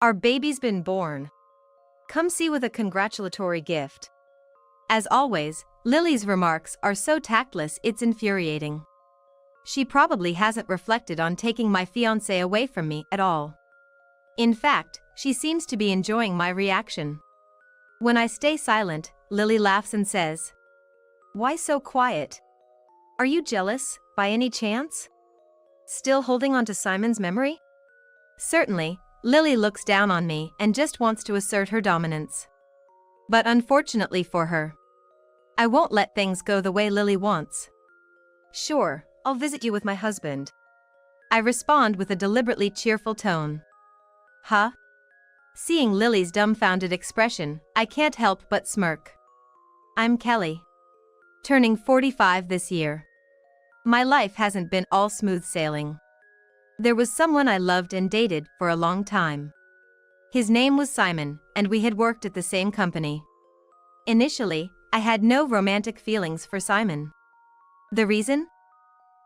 Our baby's been born. Come see with a congratulatory gift. As always, Lily's remarks are so tactless it's infuriating. She probably hasn't reflected on taking my fiancé away from me at all. In fact, she seems to be enjoying my reaction. When I stay silent, Lily laughs and says, "Why so quiet? Are you jealous, by any chance? Still holding on to Simon's memory?" Certainly, Lily looks down on me and just wants to assert her dominance. But unfortunately for her, I won't let things go the way Lily wants. "Sure, I'll visit you with my husband," I respond with a deliberately cheerful tone. "Huh?" Seeing Lily's dumbfounded expression, I can't help but smirk. I'm Kelly, turning 45 this year. My life hasn't been all smooth sailing. There was someone I loved and dated for a long time. His name was Simon, and we had worked at the same company. Initially, I had no romantic feelings for Simon. The reason?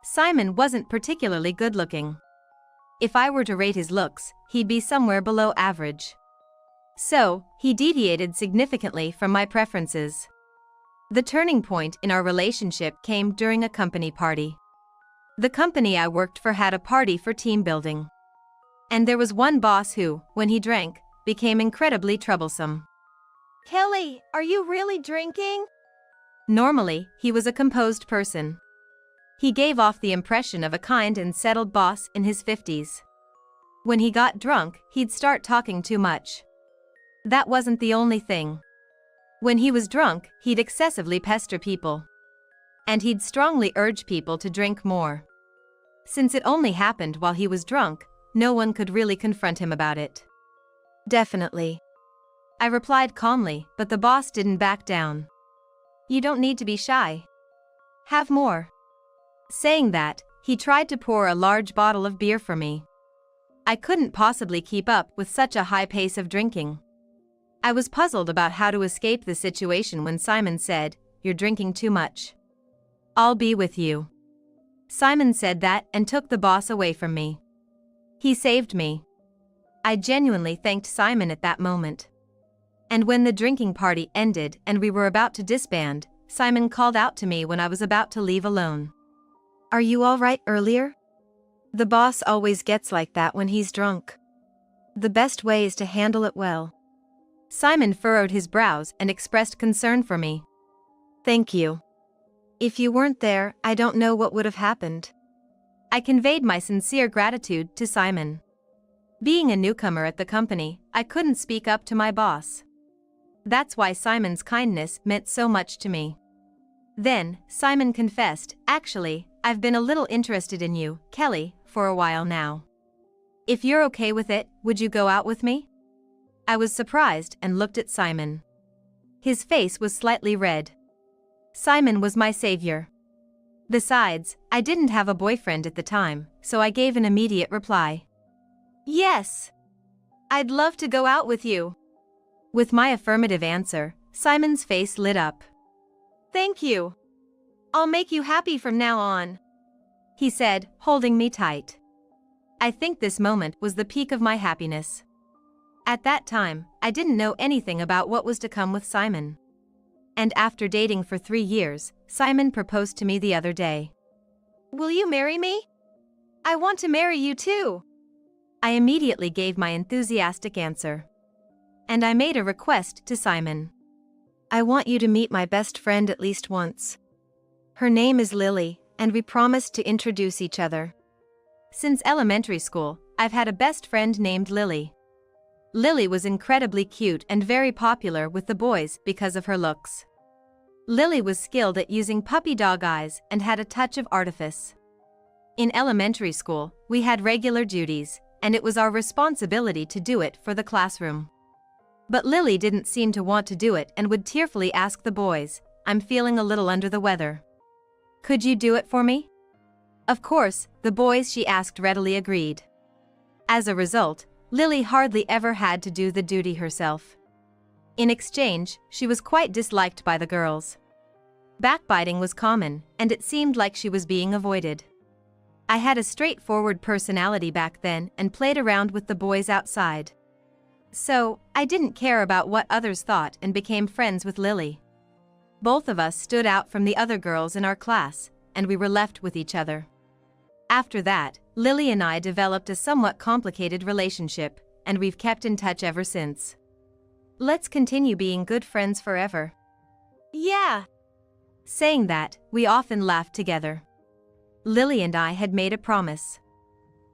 Simon wasn't particularly good-looking. If I were to rate his looks, he'd be somewhere below average. So, he deviated significantly from my preferences. The turning point in our relationship came during a company party. The company I worked for had a party for team building. And there was one boss who, when he drank, became incredibly troublesome. "Kelly, are you really drinking?" Normally, he was a composed person. He gave off the impression of a kind and settled boss in his 50s. When he got drunk, he'd start talking too much. That wasn't the only thing. When he was drunk, he'd excessively pester people. And he'd strongly urge people to drink more. Since it only happened while he was drunk, no one could really confront him about it. "Definitely," I replied calmly, but the boss didn't back down. "You don't need to be shy. Have more." Saying that, he tried to pour a large bottle of beer for me. I couldn't possibly keep up with such a high pace of drinking. I was puzzled about how to escape the situation when Simon said, "You're drinking too much. I'll be with you." Simon said that and took the boss away from me. He saved me. I genuinely thanked Simon at that moment. And when the drinking party ended and we were about to disband, Simon called out to me when I was about to leave alone. "Are you all right earlier?" The boss always gets like that when he's drunk. The best way is to handle it well. Simon furrowed his brows and expressed concern for me. "Thank you. If you weren't there, I don't know what would have happened." I conveyed my sincere gratitude to Simon. Being a newcomer at the company, I couldn't speak up to my boss. That's why Simon's kindness meant so much to me. Then, Simon confessed, "Actually, I've been a little interested in you, Kelly, for a while now. If you're okay with it, would you go out with me?" I was surprised and looked at Simon. His face was slightly red. Simon was my savior. Besides, I didn't have a boyfriend at the time, so I gave an immediate reply. "Yes. I'd love to go out with you." With my affirmative answer, Simon's face lit up. "Thank you. I'll make you happy from now on," he said, holding me tight. I think this moment was the peak of my happiness. At that time, I didn't know anything about what was to come with Simon. And after dating for 3 years, Simon proposed to me the other day. "Will you marry me? I want to marry you too." I immediately gave my enthusiastic answer. And I made a request to Simon. "I want you to meet my best friend at least once. Her name is Lily, and we promised to introduce each other. Since elementary school, I've had a best friend named Lily. Lily was incredibly cute and very popular with the boys because of her looks. Lily was skilled at using puppy dog eyes and had a touch of artifice. In elementary school, we had regular duties, and it was our responsibility to do it for the classroom. But Lily didn't seem to want to do it and would tearfully ask the boys, 'I'm feeling a little under the weather. Could you do it for me?' Of course, the boys she asked readily agreed. As a result, Lily hardly ever had to do the duty herself. In exchange, she was quite disliked by the girls. Backbiting was common, and it seemed like she was being avoided. I had a straightforward personality back then and played around with the boys outside. So, I didn't care about what others thought and became friends with Lily. Both of us stood out from the other girls in our class, and we were left with each other. After that, Lily and I developed a somewhat complicated relationship, and we've kept in touch ever since. Let's continue being good friends forever. Yeah. Saying that, we often laughed together. Lily and I had made a promise.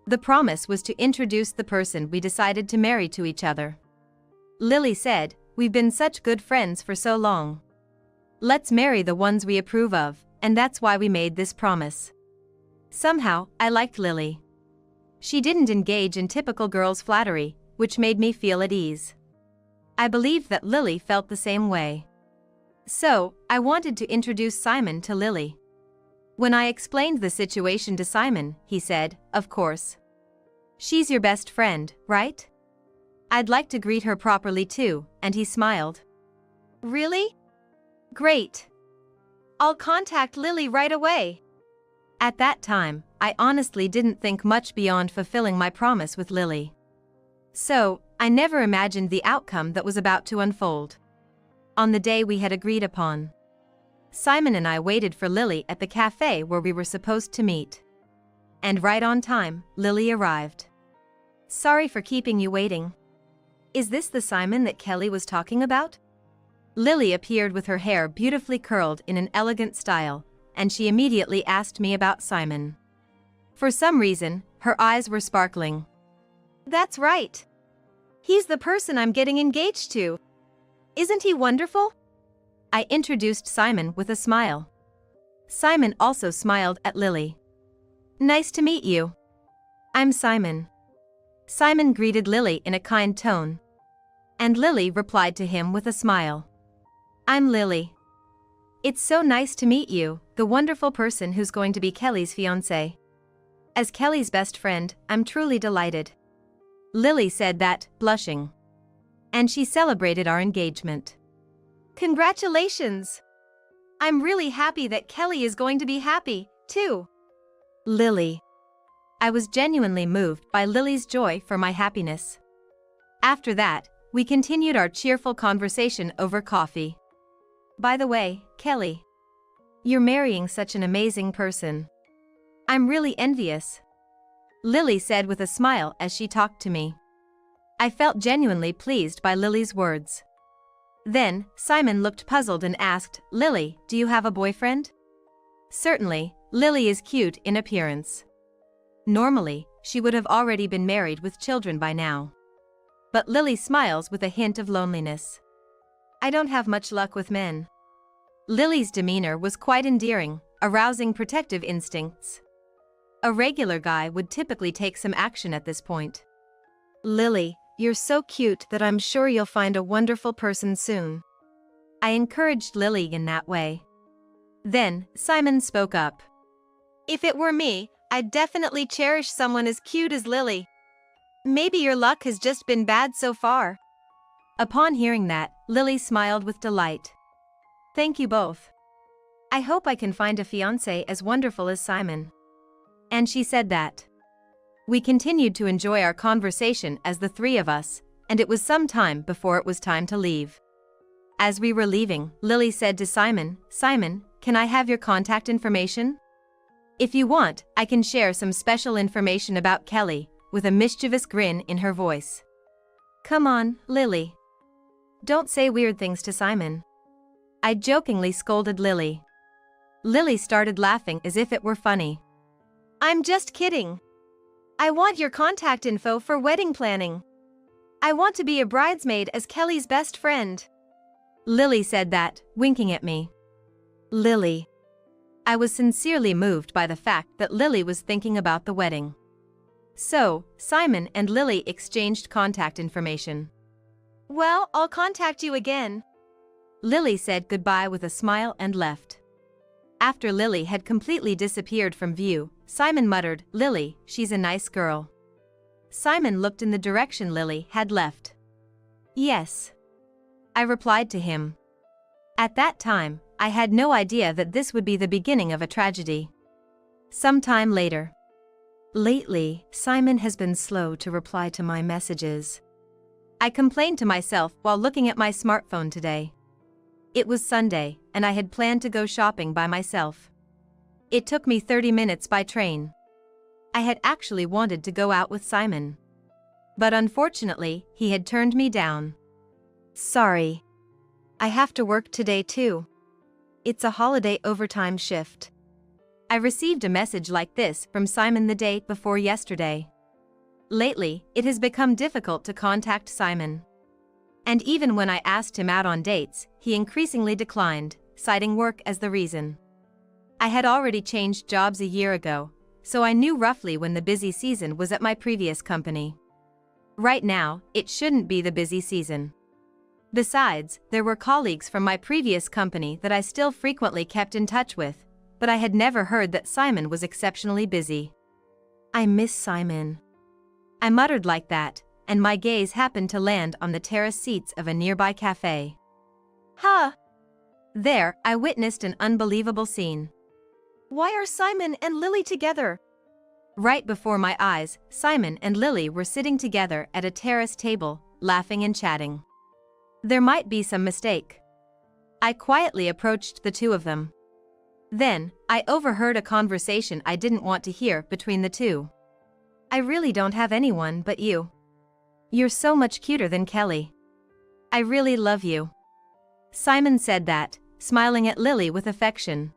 The promise was to introduce the person we decided to marry to each other. Lily said, "We've been such good friends for so long. Let's marry the ones we approve of, and that's why we made this promise." Somehow, I liked Lily. She didn't engage in typical girls' flattery, which made me feel at ease. I believed that Lily felt the same way. So, I wanted to introduce Simon to Lily. When I explained the situation to Simon, he said, "Of course. She's your best friend, right? I'd like to greet her properly too," and he smiled. Really? Great. I'll contact Lily right away. At that time, I honestly didn't think much beyond fulfilling my promise with Lily. So, I never imagined the outcome that was about to unfold. On the day we had agreed upon, Simon and I waited for Lily at the cafe where we were supposed to meet. And right on time, Lily arrived. "Sorry for keeping you waiting. Is this the Simon that Kelly was talking about?" Lily appeared with her hair beautifully curled in an elegant style, and she immediately asked me about Simon. For some reason, her eyes were sparkling. That's right. He's the person I'm getting engaged to. Isn't he wonderful? I introduced Simon with a smile. Simon also smiled at Lily. "Nice to meet you. I'm Simon." Simon greeted Lily in a kind tone. And Lily replied to him with a smile. "I'm Lily. It's so nice to meet you, the wonderful person who's going to be Kelly's fiancé. As Kelly's best friend, I'm truly delighted." Lily said that, blushing. And she celebrated our engagement. Congratulations! I'm really happy that Kelly is going to be happy, too. Lily. I was genuinely moved by Lily's joy for my happiness. After that, we continued our cheerful conversation over coffee. "By the way, Kelly, you're marrying such an amazing person. I'm really envious," Lily said with a smile as she talked to me. I felt genuinely pleased by Lily's words. Then, Simon looked puzzled and asked, "Lily, do you have a boyfriend?" Certainly, Lily is cute in appearance. Normally, she would have already been married with children by now. But Lily smiles with a hint of loneliness. "I don't have much luck with men." Lily's demeanor was quite endearing, arousing protective instincts. A regular guy would typically take some action at this point. "Lily, you're so cute that I'm sure you'll find a wonderful person soon." I encouraged Lily in that way. Then, Simon spoke up. "If it were me, I'd definitely cherish someone as cute as Lily. Maybe your luck has just been bad so far." Upon hearing that, Lily smiled with delight. "Thank you both. I hope I can find a fiancé as wonderful as Simon." And she said that. We continued to enjoy our conversation as the three of us, and it was some time before it was time to leave. As we were leaving, Lily said to Simon, "Simon, can I have your contact information? If you want, I can share some special information about Kelly," with a mischievous grin in her voice. "Come on, Lily. Don't say weird things to Simon." I jokingly scolded Lily. Lily started laughing as if it were funny. "I'm just kidding. I want your contact info for wedding planning. I want to be a bridesmaid as Kelly's best friend." Lily said that, winking at me. Lily. I was sincerely moved by the fact that Lily was thinking about the wedding. So, Simon and Lily exchanged contact information. "Well, I'll contact you again." Lily said goodbye with a smile and left. After Lily had completely disappeared from view, Simon muttered, "Lily, she's a nice girl." Simon looked in the direction Lily had left. "Yes," I replied to him. At that time, I had no idea that this would be the beginning of a tragedy. Some time later. Lately, Simon has been slow to reply to my messages. I complained to myself while looking at my smartphone today. It was Sunday, and I had planned to go shopping by myself. It took me 30 minutes by train. I had actually wanted to go out with Simon. But unfortunately, he had turned me down. Sorry. I have to work today too. It's a holiday overtime shift. I received a message like this from Simon the day before yesterday. Lately, it has become difficult to contact Simon. And even when I asked him out on dates, he increasingly declined, citing work as the reason. I had already changed jobs a year ago, so I knew roughly when the busy season was at my previous company. Right now, it shouldn't be the busy season. Besides, there were colleagues from my previous company that I still frequently kept in touch with, but I had never heard that Simon was exceptionally busy. I miss Simon. I muttered like that, and my gaze happened to land on the terrace seats of a nearby cafe. Huh! There, I witnessed an unbelievable scene. Why are Simon and Lily together? Right before my eyes, Simon and Lily were sitting together at a terrace table, laughing and chatting. There might be some mistake. I quietly approached the two of them. Then, I overheard a conversation I didn't want to hear between the two. I really don't have anyone but you. You're so much cuter than Kelly. I really love you. Simon said that, smiling at Lily with affection,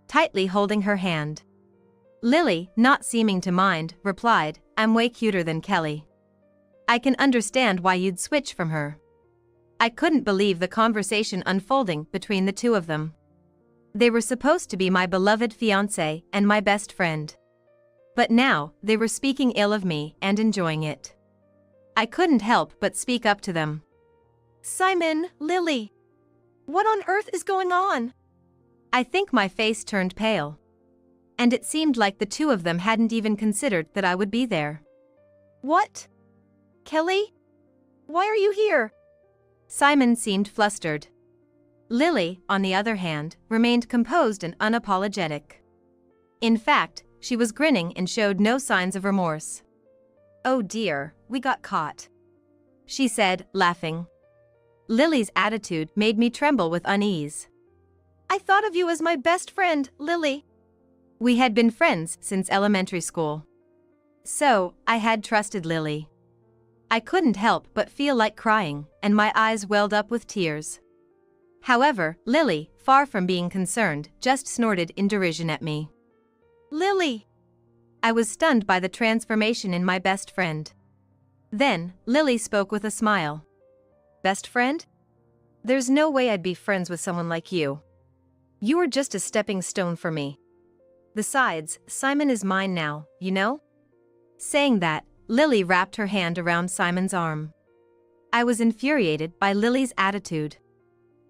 tightly holding her hand. Lily, not seeming to mind, replied, I'm way cuter than Kelly. I can understand why you'd switch from her. I couldn't believe the conversation unfolding between the two of them. They were supposed to be my beloved fiancé and my best friend. But now, they were speaking ill of me and enjoying it. I couldn't help but speak up to them. Simon, Lily. What on earth is going on? I think my face turned pale. And it seemed like the two of them hadn't even considered that I would be there. What? Kelly? Why are you here? Simon seemed flustered. Lily, on the other hand, remained composed and unapologetic. In fact, she was grinning and showed no signs of remorse. Oh dear, we got caught, she said, laughing. Lily's attitude made me tremble with unease. I thought of you as my best friend, Lily. We had been friends since elementary school. So, I had trusted Lily. I couldn't help but feel like crying, and my eyes welled up with tears. However, Lily, far from being concerned, just snorted in derision at me. Lily! I was stunned by the transformation in my best friend. Then, Lily spoke with a smile. Best friend? There's no way I'd be friends with someone like you. You are just a stepping stone for me. Besides, Simon is mine now, you know? Saying that, Lily wrapped her hand around Simon's arm. I was infuriated by Lily's attitude.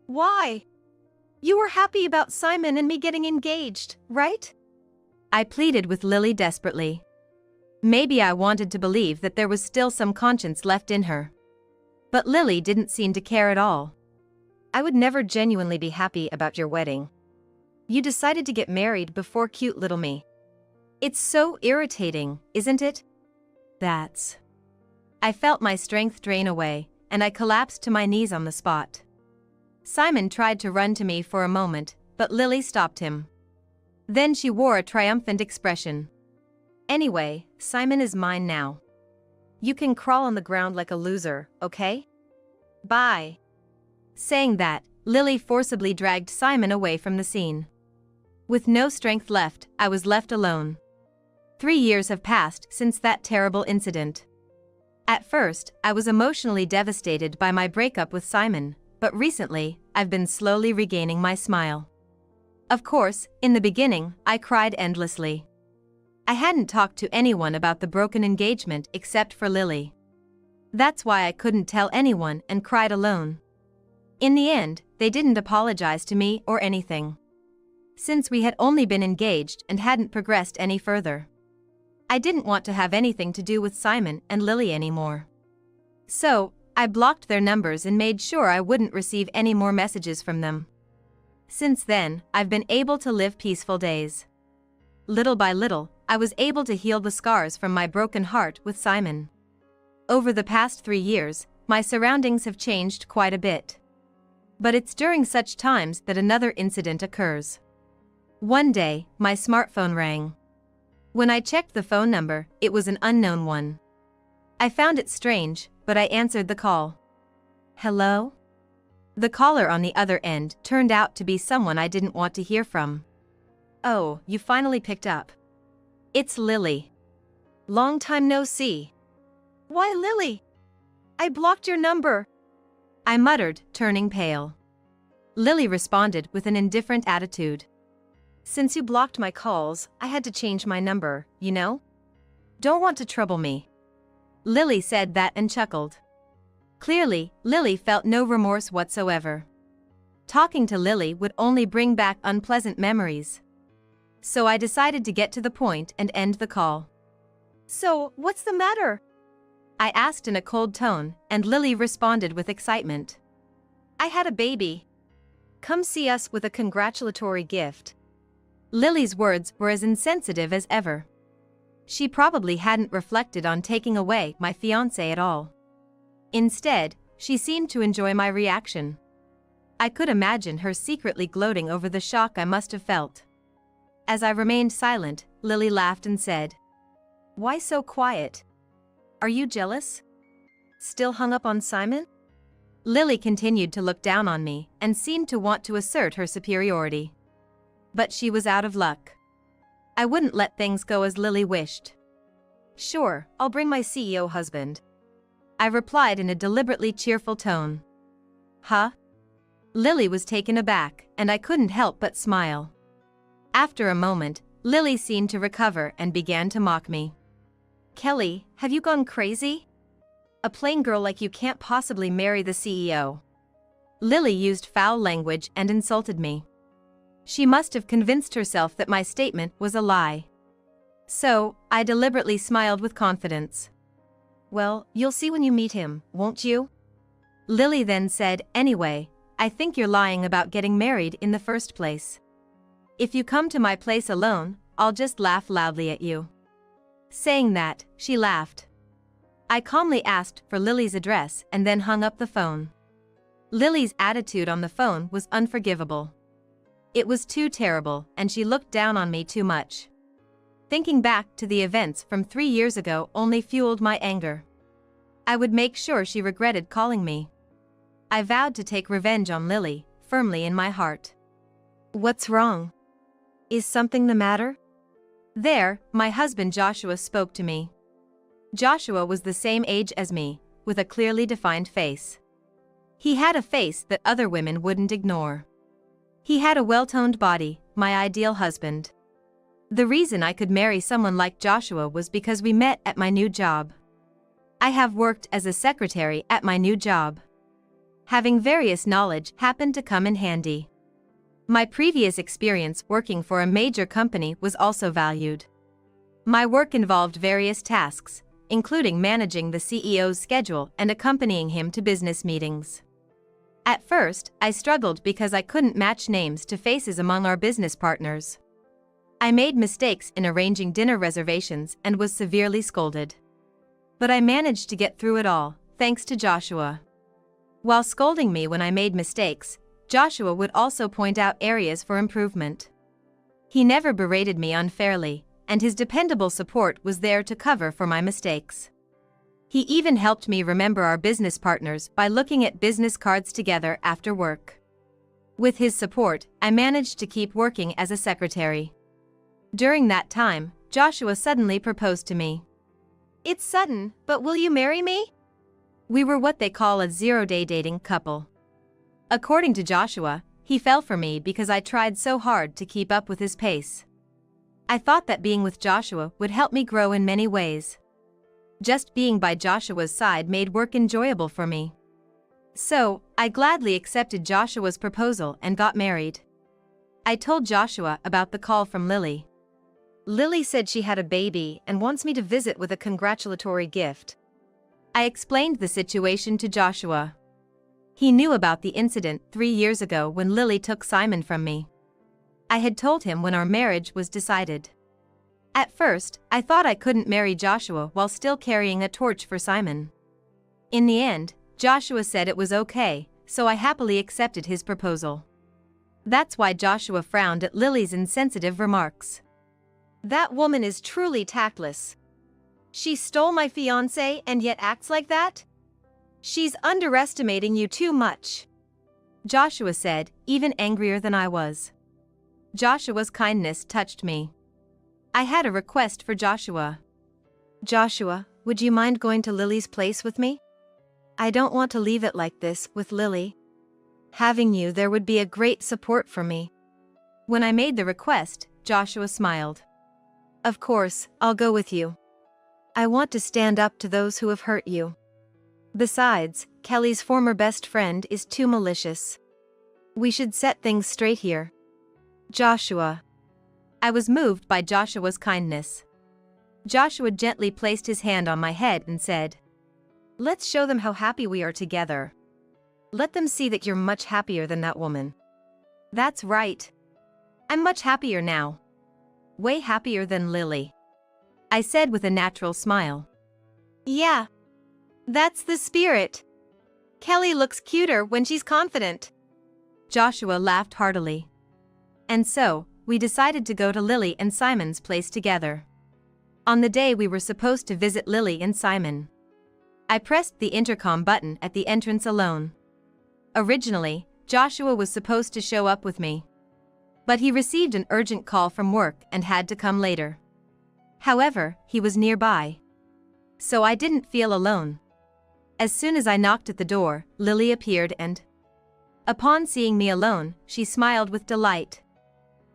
Why? You were happy about Simon and me getting engaged, right? I pleaded with Lily desperately. Maybe I wanted to believe that there was still some conscience left in her. But Lily didn't seem to care at all. I would never genuinely be happy about your wedding. You decided to get married before cute little me. It's so irritating, isn't it? That's... I felt my strength drain away, and I collapsed to my knees on the spot. Simon tried to run to me for a moment, but Lily stopped him. Then she wore a triumphant expression. Anyway, Simon is mine now. You can crawl on the ground like a loser, okay? Bye. Saying that, Lily forcibly dragged Simon away from the scene. With no strength left, I was left alone. 3 years have passed since that terrible incident. At first, I was emotionally devastated by my breakup with Simon, but recently, I've been slowly regaining my smile. Of course, in the beginning, I cried endlessly. I hadn't talked to anyone about the broken engagement except for Lily. That's why I couldn't tell anyone and cried alone. In the end, they didn't apologize to me or anything. Since we had only been engaged and hadn't progressed any further. I didn't want to have anything to do with Simon and Lily anymore. So, I blocked their numbers and made sure I wouldn't receive any more messages from them. Since then, I've been able to live peaceful days. Little by little, I was able to heal the scars from my broken heart with Simon. Over the past 3 years, my surroundings have changed quite a bit. But it's during such times that another incident occurs. One day, my smartphone rang. When I checked the phone number, it was an unknown one. I found it strange, but I answered the call. Hello? The caller on the other end turned out to be someone I didn't want to hear from. Oh, you finally picked up. It's Lily. Long time no see. Why, Lily? I blocked your number. I muttered, turning pale. Lily responded with an indifferent attitude. Since you blocked my calls, I had to change my number, you know? Don't want to trouble me. Lily said that and chuckled. Clearly, Lily felt no remorse whatsoever. Talking to Lily would only bring back unpleasant memories. So I decided to get to the point and end the call. So, what's the matter? I asked in a cold tone, and Lily responded with excitement. I had a baby. Come see us with a congratulatory gift. Lily's words were as insensitive as ever. She probably hadn't reflected on taking away my fiancé at all. Instead, she seemed to enjoy my reaction. I could imagine her secretly gloating over the shock I must have felt. As I remained silent, Lily laughed and said, Why so quiet? Are you jealous? Still hung up on Simon? Lily continued to look down on me and seemed to want to assert her superiority. But she was out of luck. I wouldn't let things go as Lily wished. Sure, I'll bring my CEO husband. I replied in a deliberately cheerful tone. Huh? Lily was taken aback, and I couldn't help but smile. After a moment, Lily seemed to recover and began to mock me. Kelly, have you gone crazy? A plain girl like you can't possibly marry the CEO. Lily used foul language and insulted me. She must have convinced herself that my statement was a lie. So, I deliberately smiled with confidence. Well, you'll see when you meet him, won't you? Lily then said, Anyway, I think you're lying about getting married in the first place. If you come to my place alone, I'll just laugh loudly at you. Saying that, she laughed. I calmly asked for Lily's address and then hung up the phone. Lily's attitude on the phone was unforgivable. It was too terrible, and she looked down on me too much. Thinking back to the events from 3 years ago only fueled my anger. I would make sure she regretted calling me. I vowed to take revenge on Lily, firmly in my heart. What's wrong? Is something the matter? There, my husband Joshua spoke to me. Joshua was the same age as me, with a clearly defined face. He had a face that other women wouldn't ignore. He had a well-toned body, my ideal husband. The reason I could marry someone like Joshua was because we met at my new job. I have worked as a secretary at my new job. Having various knowledge happened to come in handy. My previous experience working for a major company was also valued. My work involved various tasks, including managing the CEO's schedule and accompanying him to business meetings. At first, I struggled because I couldn't match names to faces among our business partners. I made mistakes in arranging dinner reservations and was severely scolded. But I managed to get through it all, thanks to Joshua. While scolding me when I made mistakes, Joshua would also point out areas for improvement. He never berated me unfairly, and his dependable support was there to cover for my mistakes. He even helped me remember our business partners by looking at business cards together after work. With his support, I managed to keep working as a secretary. During that time, Joshua suddenly proposed to me. It's sudden, but will you marry me? We were what they call a zero-day dating couple. According to Joshua, he fell for me because I tried so hard to keep up with his pace. I thought that being with Joshua would help me grow in many ways. Just being by Joshua's side made work enjoyable for me. So, I gladly accepted Joshua's proposal and got married. I told Joshua about the call from Lily. Lily said she had a baby and wants me to visit with a congratulatory gift. I explained the situation to Joshua. He knew about the incident 3 years ago when Lily took Simon from me. I had told him when our marriage was decided. At first, I thought I couldn't marry Joshua while still carrying a torch for Simon. In the end, Joshua said it was okay, so I happily accepted his proposal. That's why Joshua frowned at Lily's insensitive remarks. That woman is truly tactless. She stole my fiancé and yet acts like that? She's underestimating you too much, Joshua said, even angrier than I was. Joshua's kindness touched me. I had a request for Joshua. Joshua, would you mind going to Lily's place with me? I don't want to leave it like this with Lily. Having you there would be a great support for me. When I made the request, Joshua smiled. Of course, I'll go with you. I want to stand up to those who have hurt you. Besides, Kelly's former best friend is too malicious. We should set things straight here. Joshua. I was moved by Joshua's kindness. Joshua gently placed his hand on my head and said, Let's show them how happy we are together. Let them see that you're much happier than that woman. That's right. I'm much happier now. Way happier than Lily, I said with a natural smile. Yeah. That's the spirit. Kelly looks cuter when she's confident. Joshua laughed heartily. And so, we decided to go to Lily and Simon's place together. On the day we were supposed to visit Lily and Simon, I pressed the intercom button at the entrance alone. Originally, Joshua was supposed to show up with me, but he received an urgent call from work and had to come later. However, he was nearby, so I didn't feel alone. As soon as I knocked at the door, Lily appeared and, upon seeing me alone, she smiled with delight.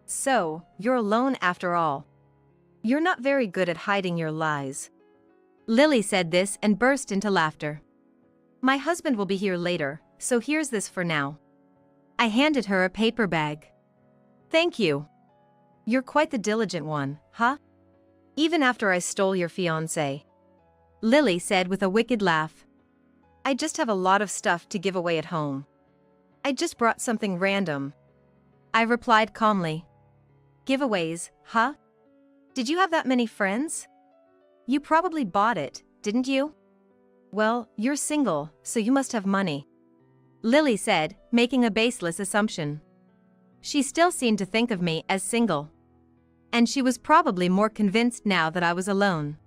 So, you're alone after all. You're not very good at hiding your lies. Lily said this and burst into laughter. My husband will be here later, so here's this for now. I handed her a paper bag. Thank you. You're quite the diligent one, huh? Even after I stole your fiancé. Lily said with a wicked laugh. I just have a lot of stuff to give away at home. I just brought something random, I replied calmly. Giveaways, huh? Did you have that many friends? You probably bought it, didn't you? Well, you're single, so you must have money, Lily said, making a baseless assumption. She still seemed to think of me as single, and she was probably more convinced now that I was alone.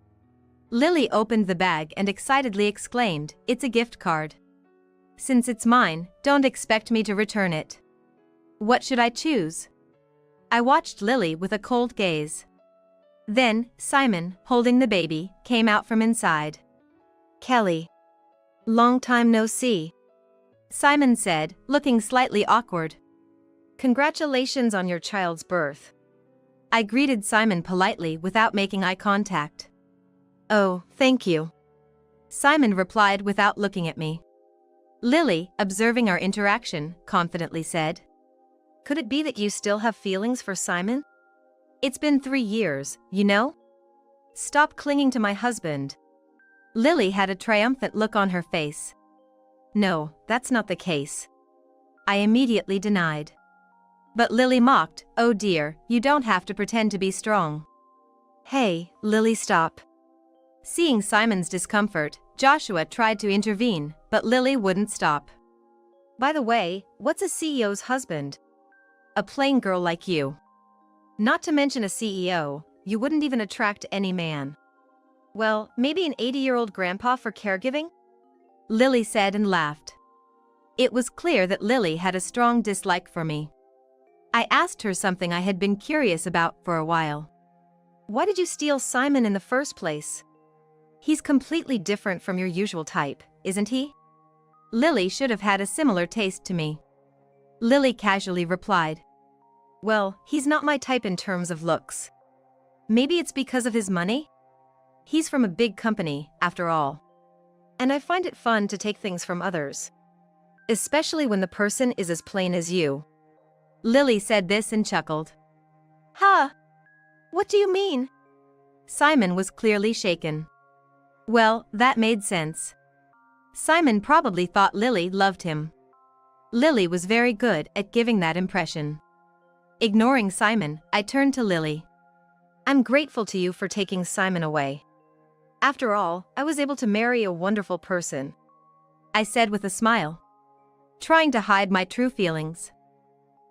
Lily opened the bag and excitedly exclaimed, "It's a gift card. Since it's mine, don't expect me to return it. What should I choose?" I watched Lily with a cold gaze. Then, Simon, holding the baby, came out from inside. "Kelly. Long time no see," Simon said, looking slightly awkward. "Congratulations on your child's birth." I greeted Simon politely without making eye contact. "Oh, thank you," Simon replied without looking at me. Lily, observing our interaction, confidently said, "Could it be that you still have feelings for Simon? It's been 3 years, you know? Stop clinging to my husband." Lily had a triumphant look on her face. "No, that's not the case," I immediately denied. But Lily mocked, "Oh dear, you don't have to pretend to be strong." "Hey, Lily, stop." Seeing Simon's discomfort, Joshua tried to intervene, but Lily wouldn't stop. "By the way, what's a CEO's husband?" "A plain girl like you." "Not to mention a CEO, you wouldn't even attract any man." "Well, maybe an 80-year-old grandpa for caregiving?" Lily said and laughed. It was clear that Lily had a strong dislike for me. I asked her something I had been curious about for a while. "Why did you steal Simon in the first place? He's completely different from your usual type, isn't he?" Lily should have had a similar taste to me. Lily casually replied. "Well, he's not my type in terms of looks. Maybe it's because of his money? He's from a big company, after all. And I find it fun to take things from others. Especially when the person is as plain as you." Lily said this and chuckled. "Huh? What do you mean?" Simon was clearly shaken. Well, that made sense. Simon probably thought Lily loved him. Lily was very good at giving that impression. Ignoring Simon, I turned to Lily. "I'm grateful to you for taking Simon away. After all, I was able to marry a wonderful person. I said with a smile, trying to hide my true feelings.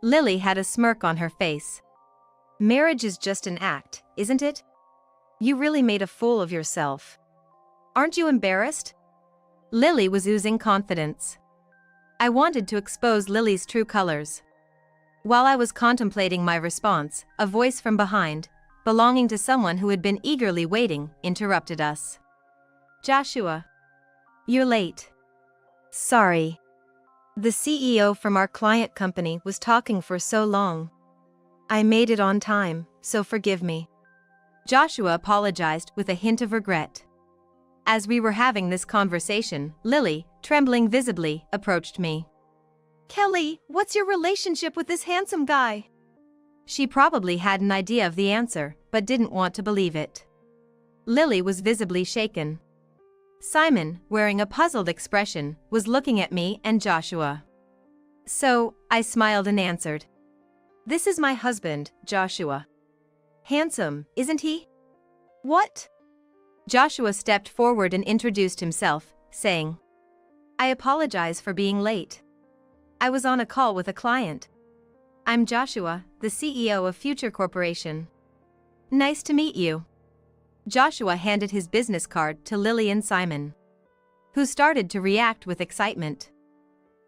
Lily had a smirk on her face. Marriage is just an act, isn't it? You really made a fool of yourself. Aren't you embarrassed? Lily was oozing confidence. I wanted to expose Lily's true colors. While I was contemplating my response, a voice from behind, belonging to someone who had been eagerly waiting, interrupted us. Joshua. You're late. Sorry. The CEO from our client company was talking for so long. I made it on time, so forgive me. Joshua apologized with a hint of regret. As we were having this conversation, Lily, trembling visibly, approached me. Kelly, what's your relationship with this handsome guy? She probably had an idea of the answer, but didn't want to believe it. Lily was visibly shaken. Simon, wearing a puzzled expression, was looking at me and Joshua. So, I smiled and answered. This is my husband, Joshua. Handsome, isn't he? What? Joshua stepped forward and introduced himself, saying, I apologize for being late. I was on a call with a client. I'm Joshua, the CEO of Future Corporation. Nice to meet you. Joshua handed his business card to Lily and Simon, who started to react with excitement.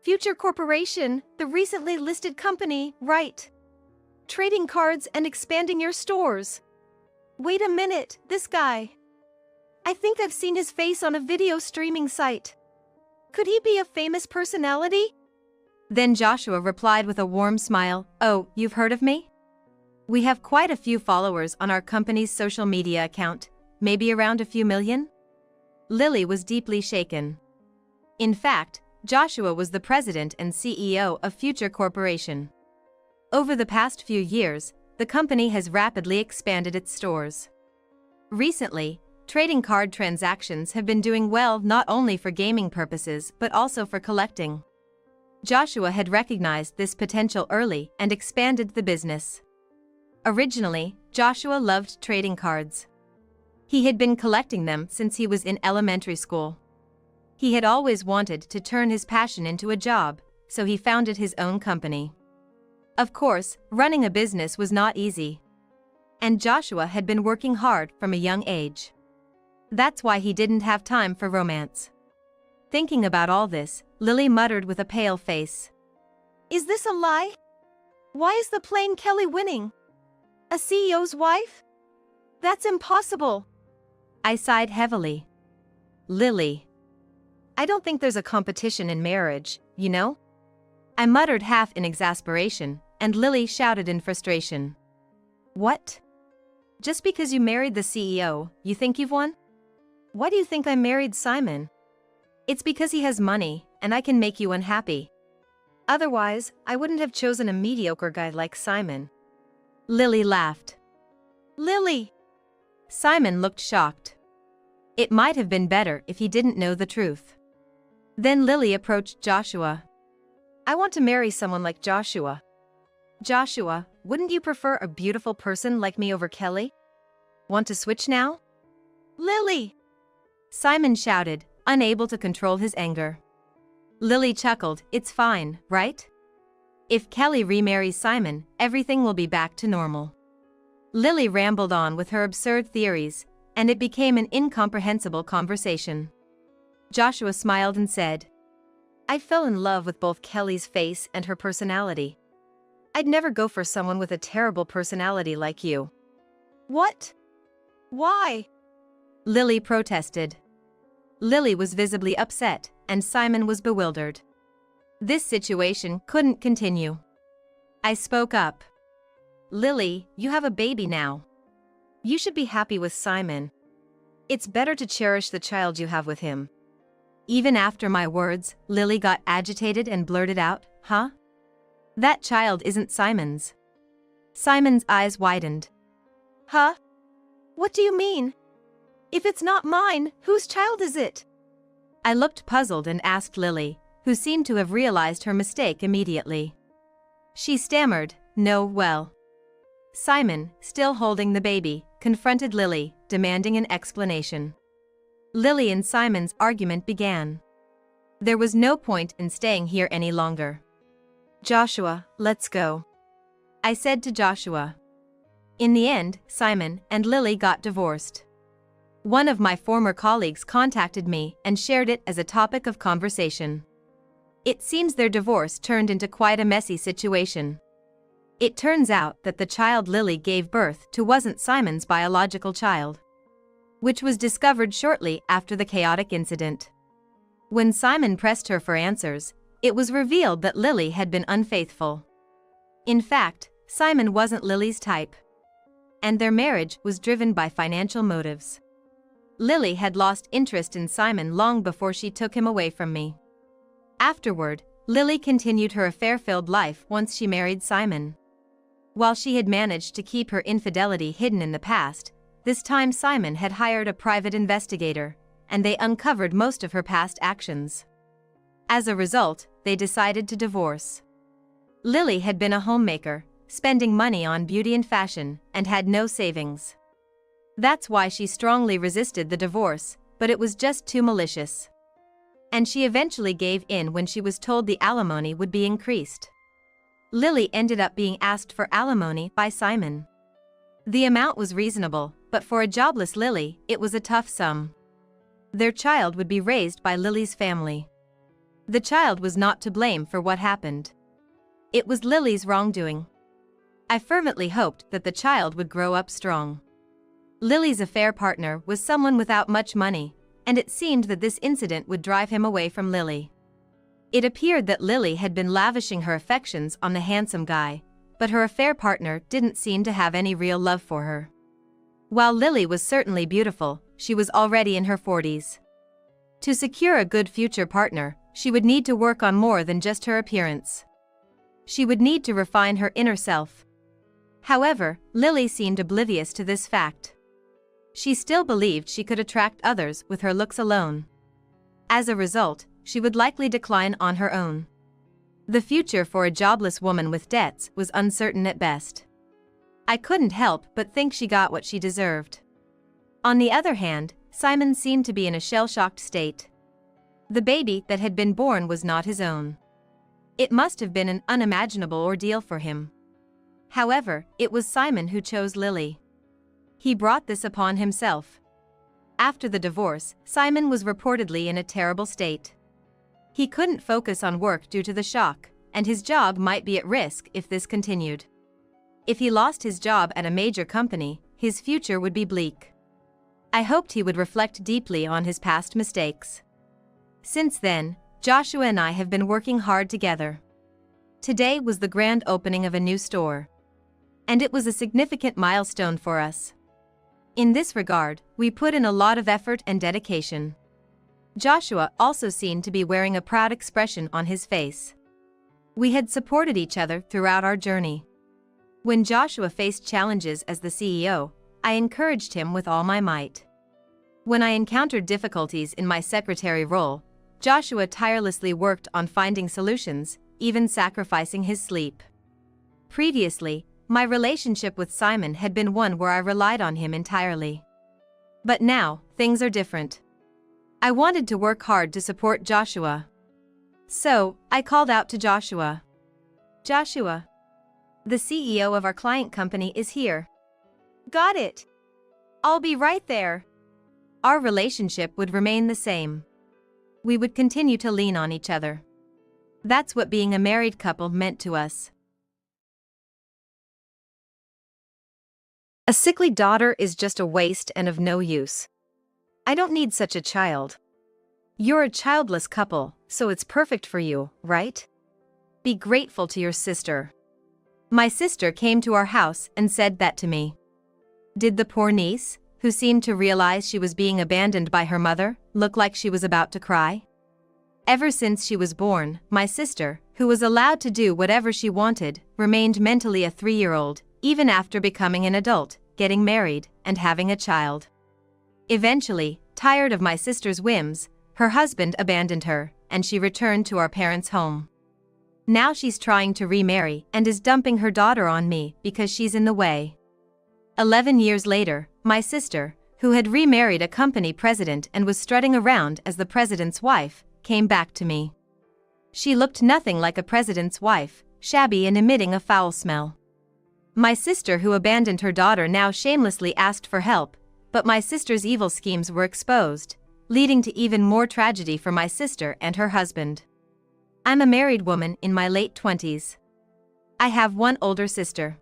Future Corporation, the recently listed company, right? Trading cards and expanding your stores. Wait a minute, this guy. I think I've seen his face on a video streaming site. Could he be a famous personality? Then Joshua replied with a warm smile, Oh, you've heard of me? We have quite a few followers on our company's social media account, maybe around a few million? Lily was deeply shaken. In fact, Joshua was the president and CEO of Future Corporation. Over the past few years, the company has rapidly expanded its stores. Recently, trading card transactions have been doing well not only for gaming purposes but also for collecting. Joshua had recognized this potential early and expanded the business. Originally, Joshua loved trading cards. He had been collecting them since he was in elementary school. He had always wanted to turn his passion into a job, so he founded his own company. Of course, running a business was not easy. And Joshua had been working hard from a young age. That's why he didn't have time for romance. Thinking about all this, Lily muttered with a pale face. Is this a lie? Why is the plain Kelly winning? A CEO's wife? That's impossible. I sighed heavily. Lily. I don't think there's a competition in marriage, you know? I muttered half in exasperation, and Lily shouted in frustration. What? Just because you married the CEO, you think you've won? Why do you think I married Simon? It's because he has money, and I can make you unhappy. Otherwise, I wouldn't have chosen a mediocre guy like Simon. Lily laughed. Lily! Simon looked shocked. It might have been better if he didn't know the truth. Then Lily approached Joshua. I want to marry someone like Joshua. Joshua, wouldn't you prefer a beautiful person like me over Kelly? Want to switch now? Lily! Simon shouted, unable to control his anger. Lily chuckled, It's fine, right? If Kelly remarries Simon, everything will be back to normal. Lily rambled on with her absurd theories, and it became an incomprehensible conversation. Joshua smiled and said, I fell in love with both Kelly's face and her personality. I'd never go for someone with a terrible personality like you. What? Why? Lily protested. Lily was visibly upset, and Simon was bewildered. This situation couldn't continue. I spoke up. Lily, you have a baby now. You should be happy with Simon. It's better to cherish the child you have with him. Even after my words, Lily got agitated and blurted out, Huh? That child isn't Simon's. Simon's eyes widened. Huh? What do you mean? If it's not mine, whose child is it? I looked puzzled and asked Lily, who seemed to have realized her mistake immediately. She stammered, No, well. Simon, still holding the baby, confronted Lily, demanding an explanation. Lily and Simon's argument began. There was no point in staying here any longer. Joshua, let's go, I said to Joshua. In the end, Simon and Lily got divorced. One of my former colleagues contacted me and shared it as a topic of conversation. It seems their divorce turned into quite a messy situation. It turns out that the child Lily gave birth to wasn't Simon's biological child, which was discovered shortly after the chaotic incident. When Simon pressed her for answers, it was revealed that Lily had been unfaithful. In fact, Simon wasn't Lily's type, and their marriage was driven by financial motives. Lily had lost interest in Simon long before she took him away from me. Afterward, Lily continued her affair-filled life once she married Simon. While she had managed to keep her infidelity hidden in the past, this time Simon had hired a private investigator, and they uncovered most of her past actions. As a result, they decided to divorce. Lily had been a homemaker, spending money on beauty and fashion, and had no savings. That's why she strongly resisted the divorce, but it was just too malicious. And she eventually gave in when she was told the alimony would be increased. Lily ended up being asked for alimony by Simon. The amount was reasonable, but for a jobless Lily, it was a tough sum. Their child would be raised by Lily's family. The child was not to blame for what happened. It was Lily's wrongdoing. I fervently hoped that the child would grow up strong. Lily's affair partner was someone without much money, and it seemed that this incident would drive him away from Lily. It appeared that Lily had been lavishing her affections on the handsome guy, but her affair partner didn't seem to have any real love for her. While Lily was certainly beautiful, she was already in her 40s. To secure a good future partner, she would need to work on more than just her appearance. She would need to refine her inner self. However, Lily seemed oblivious to this fact. She still believed she could attract others with her looks alone. As a result, she would likely decline on her own. The future for a jobless woman with debts was uncertain at best. I couldn't help but think she got what she deserved. On the other hand, Simon seemed to be in a shell-shocked state. The baby that had been born was not his own. It must have been an unimaginable ordeal for him. However, it was Simon who chose Lily. He brought this upon himself. After the divorce, Simon was reportedly in a terrible state. He couldn't focus on work due to the shock, and his job might be at risk if this continued. If he lost his job at a major company, his future would be bleak. I hoped he would reflect deeply on his past mistakes. Since then, Joshua and I have been working hard together. Today was the grand opening of a new store. And it was a significant milestone for us. In this regard, we put in a lot of effort and dedication. Joshua also seemed to be wearing a proud expression on his face. We had supported each other throughout our journey. When Joshua faced challenges as the CEO, I encouraged him with all my might. When I encountered difficulties in my secretary role, Joshua tirelessly worked on finding solutions, even sacrificing his sleep. Previously, my relationship with Simon had been one where I relied on him entirely. But now, things are different. I wanted to work hard to support Joshua. So, I called out to Joshua. Joshua, the CEO of our client company is here. Got it. I'll be right there. Our relationship would remain the same. We would continue to lean on each other. That's what being a married couple meant to us. A sickly daughter is just a waste and of no use. I don't need such a child. You're a childless couple, so it's perfect for you, right? Be grateful to your sister. My sister came to our house and said that to me. Did the poor niece, who seemed to realize she was being abandoned by her mother, look like she was about to cry? Ever since she was born, my sister, who was allowed to do whatever she wanted, remained mentally a 3-year-old, even after becoming an adult, getting married, and having a child. Eventually, tired of my sister's whims, her husband abandoned her, and she returned to our parents' home. Now she's trying to remarry and is dumping her daughter on me because she's in the way. 11 years later, my sister, who had remarried a company president and was strutting around as the president's wife, came back to me. She looked nothing like a president's wife, shabby and emitting a foul smell. My sister, who abandoned her daughter, now shamelessly asked for help, but my sister's evil schemes were exposed, leading to even more tragedy for my sister and her husband. I'm a married woman in my late 20s. I have one older sister.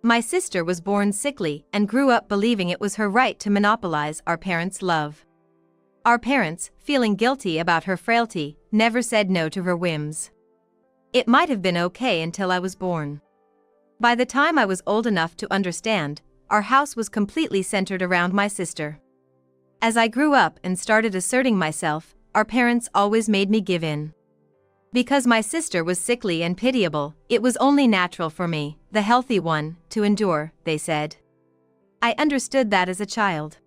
My sister was born sickly and grew up believing it was her right to monopolize our parents' love. Our parents, feeling guilty about her frailty, never said no to her whims. It might have been okay until I was born. By the time I was old enough to understand, our house was completely centered around my sister. As I grew up and started asserting myself, our parents always made me give in. Because my sister was sickly and pitiable, it was only natural for me, the healthy one, to endure, they said. I understood that as a child.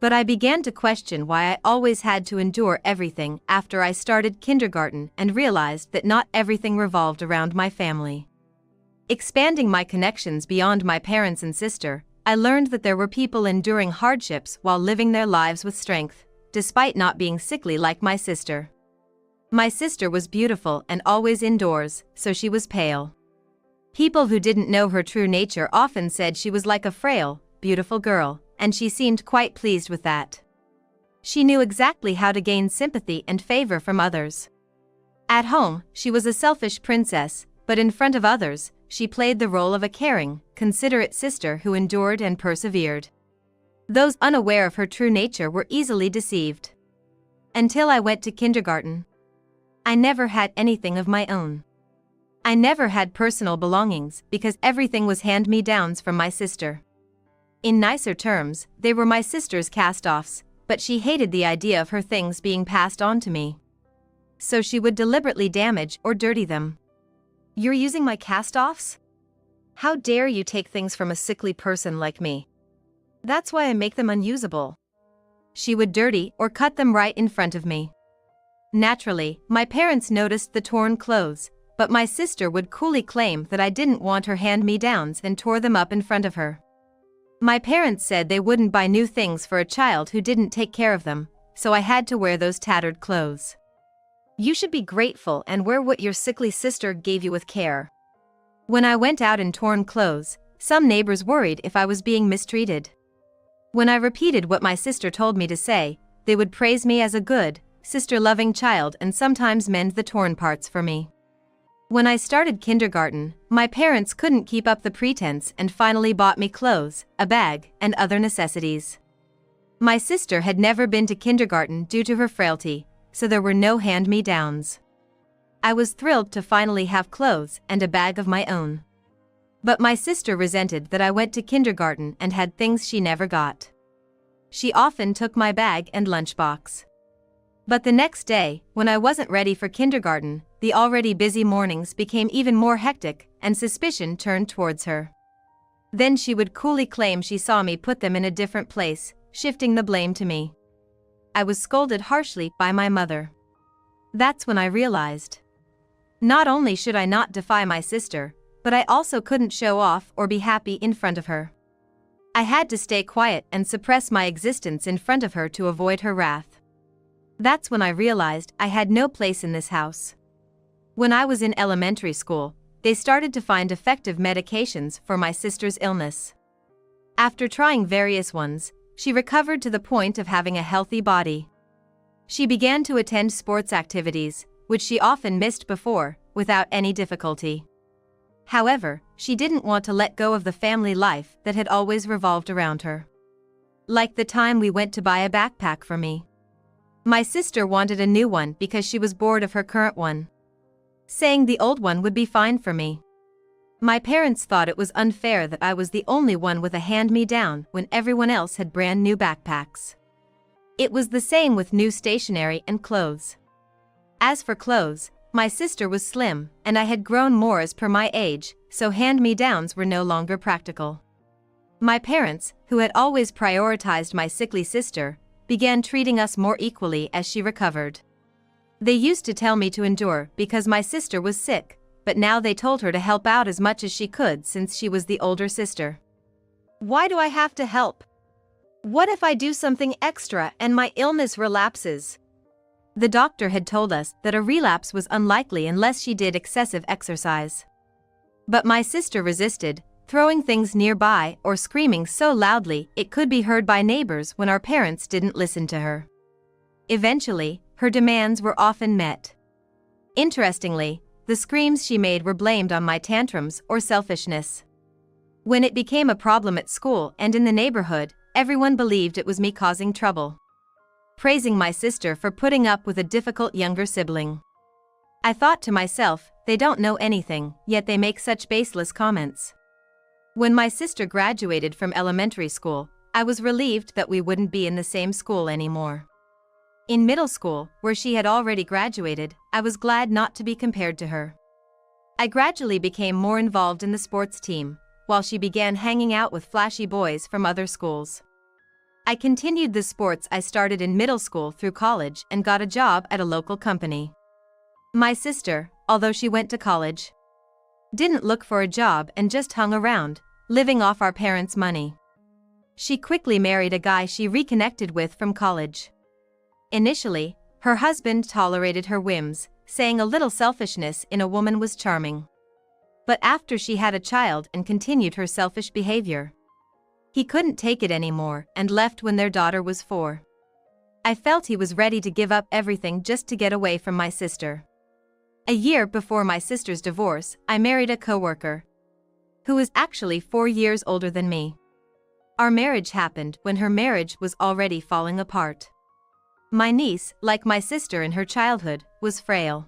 But I began to question why I always had to endure everything after I started kindergarten and realized that not everything revolved around my family. Expanding my connections beyond my parents and sister, I learned that there were people enduring hardships while living their lives with strength, despite not being sickly like my sister. My sister was beautiful and always indoors, so she was pale. People who didn't know her true nature often said she was like a frail, beautiful girl, and she seemed quite pleased with that. She knew exactly how to gain sympathy and favor from others. At home, she was a selfish princess, but in front of others, she played the role of a caring, considerate sister who endured and persevered. Those unaware of her true nature were easily deceived. Until I went to kindergarten. I never had anything of my own. I never had personal belongings because everything was hand-me-downs from my sister. In nicer terms, they were my sister's cast-offs, but she hated the idea of her things being passed on to me. So she would deliberately damage or dirty them. You're using my cast-offs? How dare you take things from a sickly person like me? That's why I make them unusable. She would dirty or cut them right in front of me. Naturally, my parents noticed the torn clothes, but my sister would coolly claim that I didn't want her hand-me-downs and tore them up in front of her. My parents said they wouldn't buy new things for a child who didn't take care of them, so I had to wear those tattered clothes. You should be grateful and wear what your sickly sister gave you with care. When I went out in torn clothes, some neighbors worried if I was being mistreated. When I repeated what my sister told me to say, they would praise me as a good, sister-loving child and sometimes mend the torn parts for me. When I started kindergarten, my parents couldn't keep up the pretense and finally bought me clothes, a bag, and other necessities. My sister had never been to kindergarten due to her frailty, so there were no hand-me-downs. I was thrilled to finally have clothes and a bag of my own. But my sister resented that I went to kindergarten and had things she never got. She often took my bag and lunchbox. But the next day, when I wasn't ready for kindergarten, the already busy mornings became even more hectic, and suspicion turned towards her. Then she would coolly claim she saw me put them in a different place, shifting the blame to me. I was scolded harshly by my mother. That's when I realized. Not only should I not defy my sister, but I also couldn't show off or be happy in front of her. I had to stay quiet and suppress my existence in front of her to avoid her wrath. That's when I realized I had no place in this house. When I was in elementary school, they started to find effective medications for my sister's illness. After trying various ones, she recovered to the point of having a healthy body. She began to attend sports activities, which she often missed before, without any difficulty. However, she didn't want to let go of the family life that had always revolved around her. Like the time we went to buy a backpack for me. My sister wanted a new one because she was bored of her current one, saying the old one would be fine for me. My parents thought it was unfair that I was the only one with a hand-me-down when everyone else had brand new backpacks. It was the same with new stationery and clothes. As for clothes, my sister was slim, and I had grown more as per my age, so hand-me-downs were no longer practical. My parents, who had always prioritized my sickly sister, began treating us more equally as she recovered. They used to tell me to endure because my sister was sick, but now they told her to help out as much as she could since she was the older sister. Why do I have to help? What if I do something extra and my illness relapses? The doctor had told us that a relapse was unlikely unless she did excessive exercise. But my sister resisted, throwing things nearby or screaming so loudly it could be heard by neighbors when our parents didn't listen to her. Eventually, her demands were often met. Interestingly, the screams she made were blamed on my tantrums or selfishness. When it became a problem at school and in the neighborhood, everyone believed it was me causing trouble, praising my sister for putting up with a difficult younger sibling. I thought to myself, they don't know anything, yet they make such baseless comments. When my sister graduated from elementary school, I was relieved that we wouldn't be in the same school anymore. In middle school, where she had already graduated, I was glad not to be compared to her. I gradually became more involved in the sports team, while she began hanging out with flashy boys from other schools. I continued the sports I started in middle school through college and got a job at a local company. My sister, although she went to college, didn't look for a job and just hung around, living off our parents' money. She quickly married a guy she reconnected with from college. Initially, her husband tolerated her whims, saying a little selfishness in a woman was charming. But after she had a child and continued her selfish behavior, he couldn't take it anymore and left when their daughter was 4. I felt he was ready to give up everything just to get away from my sister. A year before my sister's divorce, I married a coworker who was actually 4 years older than me. Our marriage happened when her marriage was already falling apart. My niece, like my sister in her childhood, was frail.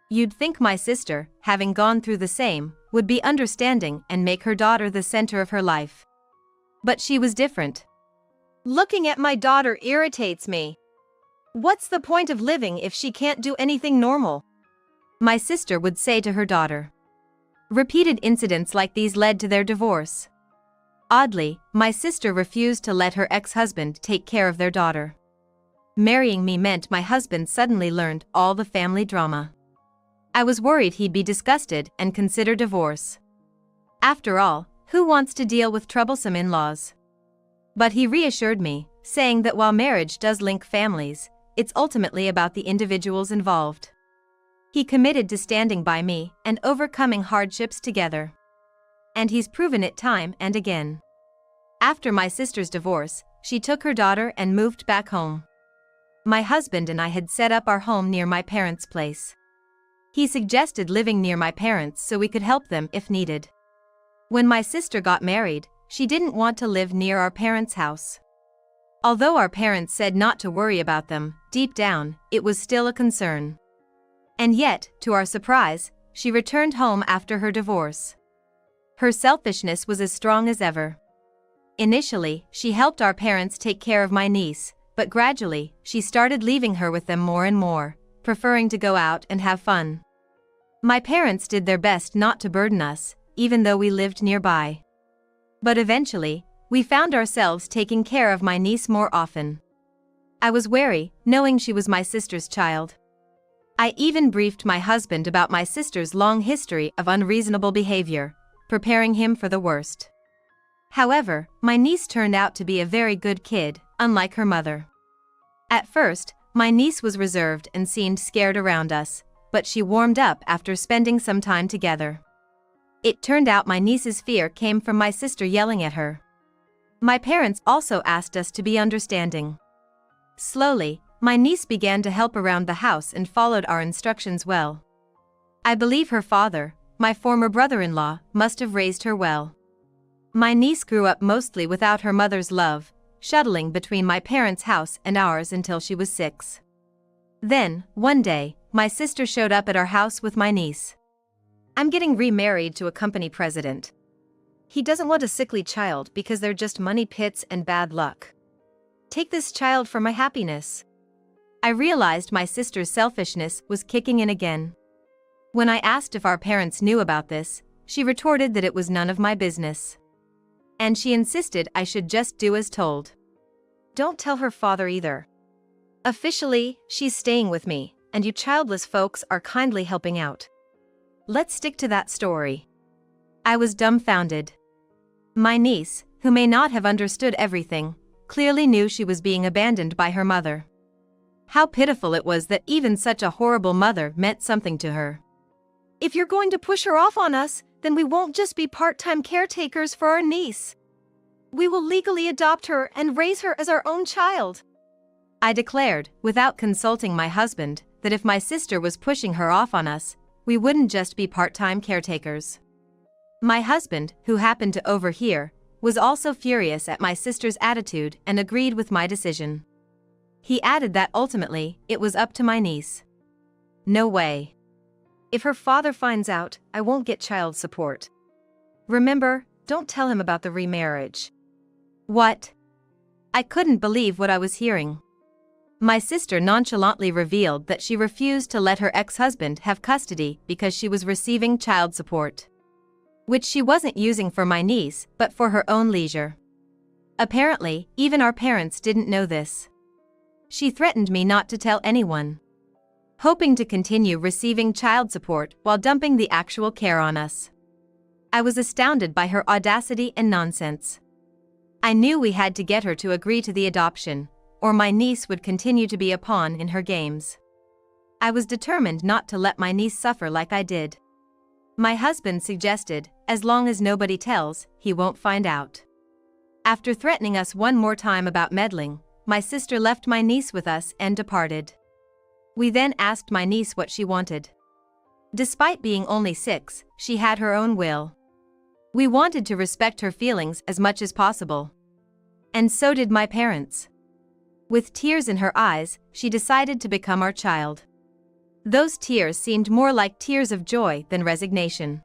You'd think my sister, having gone through the same, would be understanding and make her daughter the center of her life. But she was different. Looking at my daughter irritates me. What's the point of living if she can't do anything normal? My sister would say to her daughter. Repeated incidents like these led to their divorce. Oddly, my sister refused to let her ex-husband take care of their daughter. Marrying me meant my husband suddenly learned all the family drama. I was worried he'd be disgusted and consider divorce. After all, who wants to deal with troublesome in-laws? But he reassured me, saying that while marriage does link families, it's ultimately about the individuals involved. He committed to standing by me and overcoming hardships together. And he's proven it time and again. After my sister's divorce, she took her daughter and moved back home. My husband and I had set up our home near my parents' place. He suggested living near my parents so we could help them if needed. When my sister got married, she didn't want to live near our parents' house. Although our parents said not to worry about them, deep down, it was still a concern. And yet, to our surprise, she returned home after her divorce. Her selfishness was as strong as ever. Initially, she helped our parents take care of my niece, but gradually, she started leaving her with them more and more, preferring to go out and have fun. My parents did their best not to burden us, even though we lived nearby. But eventually, we found ourselves taking care of my niece more often. I was wary, knowing she was my sister's child. I even briefed my husband about my sister's long history of unreasonable behavior, preparing him for the worst. However, my niece turned out to be a very good kid, unlike her mother. At first, my niece was reserved and seemed scared around us, but she warmed up after spending some time together. It turned out my niece's fear came from my sister yelling at her. My parents also asked us to be understanding. Slowly, my niece began to help around the house and followed our instructions well. I believe her father, my former brother-in-law, must have raised her well. My niece grew up mostly without her mother's love, shuttling between my parents' house and ours until she was 6. Then, one day, my sister showed up at our house with my niece. I'm getting remarried to a company president. He doesn't want a sickly child because they're just money pits and bad luck. Take this child for my happiness. I realized my sister's selfishness was kicking in again. When I asked if our parents knew about this, she retorted that it was none of my business. And she insisted I should just do as told. Don't tell her father either. Officially, she's staying with me, and you childless folks are kindly helping out. Let's stick to that story. I was dumbfounded. My niece, who may not have understood everything, clearly knew she was being abandoned by her mother. how pitiful it was that even such a horrible mother meant something to her. If you're going to push her off on us, then we won't just be part-time caretakers for our niece. We will legally adopt her and raise her as our own child. I declared, without consulting my husband, that if my sister was pushing her off on us, we wouldn't just be part-time caretakers. My husband, who happened to overhear, was also furious at my sister's attitude and agreed with my decision. He added that ultimately, it was up to my niece. No way. If her father finds out, I won't get child support. Remember, don't tell him about the remarriage. What? I couldn't believe what I was hearing. My sister nonchalantly revealed that she refused to let her ex-husband have custody because she was receiving child support, which she wasn't using for my niece but for her own leisure. Apparently, even our parents didn't know this. She threatened me not to tell anyone, hoping to continue receiving child support while dumping the actual care on us. I was astounded by her audacity and nonsense. I knew we had to get her to agree to the adoption, or my niece would continue to be a pawn in her games. I was determined not to let my niece suffer like I did. My husband suggested, as long as nobody tells, he won't find out. After threatening us one more time about meddling, my sister left my niece with us and departed. We then asked my niece what she wanted. Despite being only 6, she had her own will. We wanted to respect her feelings as much as possible. And so did my parents. With tears in her eyes, she decided to become our child. Those tears seemed more like tears of joy than resignation.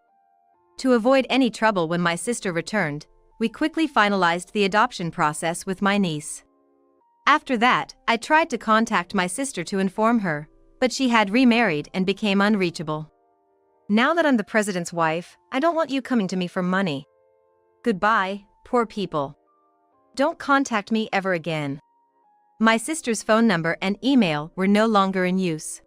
To avoid any trouble when my sister returned, we quickly finalized the adoption process with my niece. After that, I tried to contact my sister to inform her, but she had remarried and became unreachable. Now that I'm the president's wife, I don't want you coming to me for money. Goodbye, poor people. Don't contact me ever again. My sister's phone number and email were no longer in use.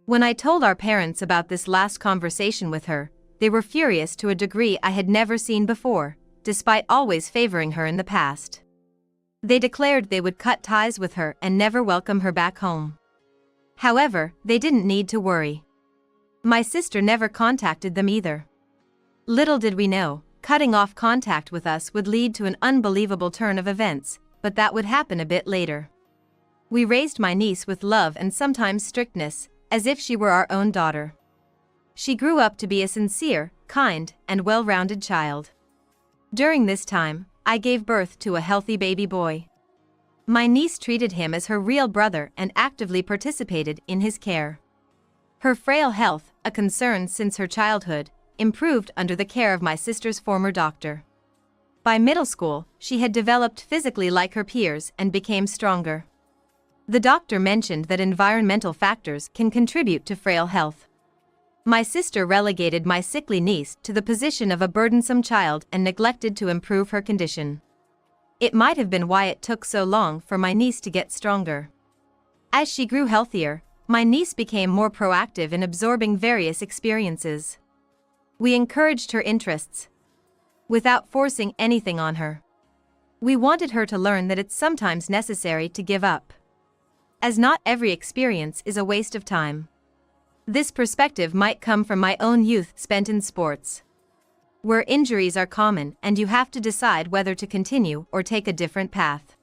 When I told our parents about this last conversation with her, they were furious to a degree I had never seen before, despite always favoring her in the past. They declared they would cut ties with her and never welcome her back home. However, they didn't need to worry. My sister never contacted them either. Little did we know, cutting off contact with us would lead to an unbelievable turn of events, but that would happen a bit later. We raised my niece with love and sometimes strictness, as if she were our own daughter. She grew up to be a sincere, kind, and well-rounded child. During this time, I gave birth to a healthy baby boy. My niece treated him as her real brother and actively participated in his care. Her frail health, a concern since her childhood, improved under the care of my sister's former doctor. By middle school, she had developed physically like her peers and became stronger. The doctor mentioned that environmental factors can contribute to frail health. My sister relegated my sickly niece to the position of a burdensome child and neglected to improve her condition. It might have been why it took so long for my niece to get stronger. As she grew healthier, my niece became more proactive in absorbing various experiences. We encouraged her interests, without forcing anything on her. We wanted her to learn that it's sometimes necessary to give up, as not every experience is a waste of time. This perspective might come from my own youth spent in sports, where injuries are common and you have to decide whether to continue or take a different path.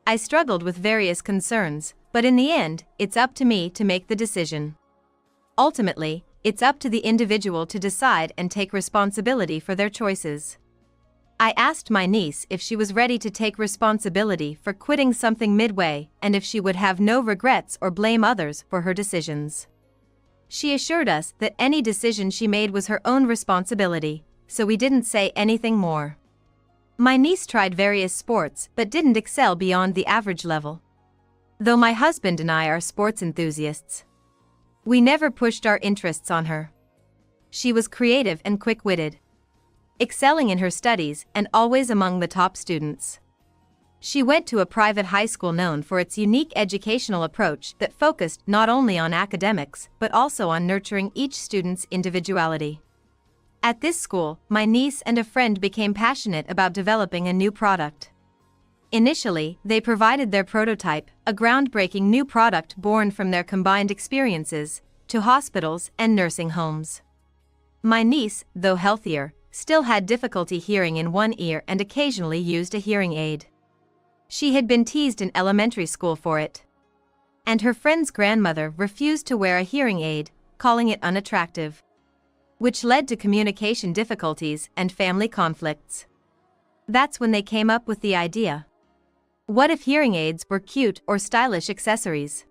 I struggled with various concerns, but in the end, it's up to me to make the decision. Ultimately, it's up to the individual to decide and take responsibility for their choices. I asked my niece if she was ready to take responsibility for quitting something midway and if she would have no regrets or blame others for her decisions. She assured us that any decision she made was her own responsibility, so we didn't say anything more. My niece tried various sports but didn't excel beyond the average level. Though my husband and I are sports enthusiasts, we never pushed our interests on her. She was creative and quick-witted, excelling in her studies and always among the top students. She went to a private high school known for its unique educational approach that focused not only on academics but also on nurturing each student's individuality. At this school, my niece and a friend became passionate about developing a new product. Initially, they provided their prototype, a groundbreaking new product born from their combined experiences, to hospitals and nursing homes. My niece, though healthier, still had difficulty hearing in one ear and occasionally used a hearing aid. She had been teased in elementary school for it. And her friend's grandmother refused to wear a hearing aid, calling it unattractive, which led to communication difficulties and family conflicts. That's when they came up with the idea. What if hearing aids were cute or stylish accessories?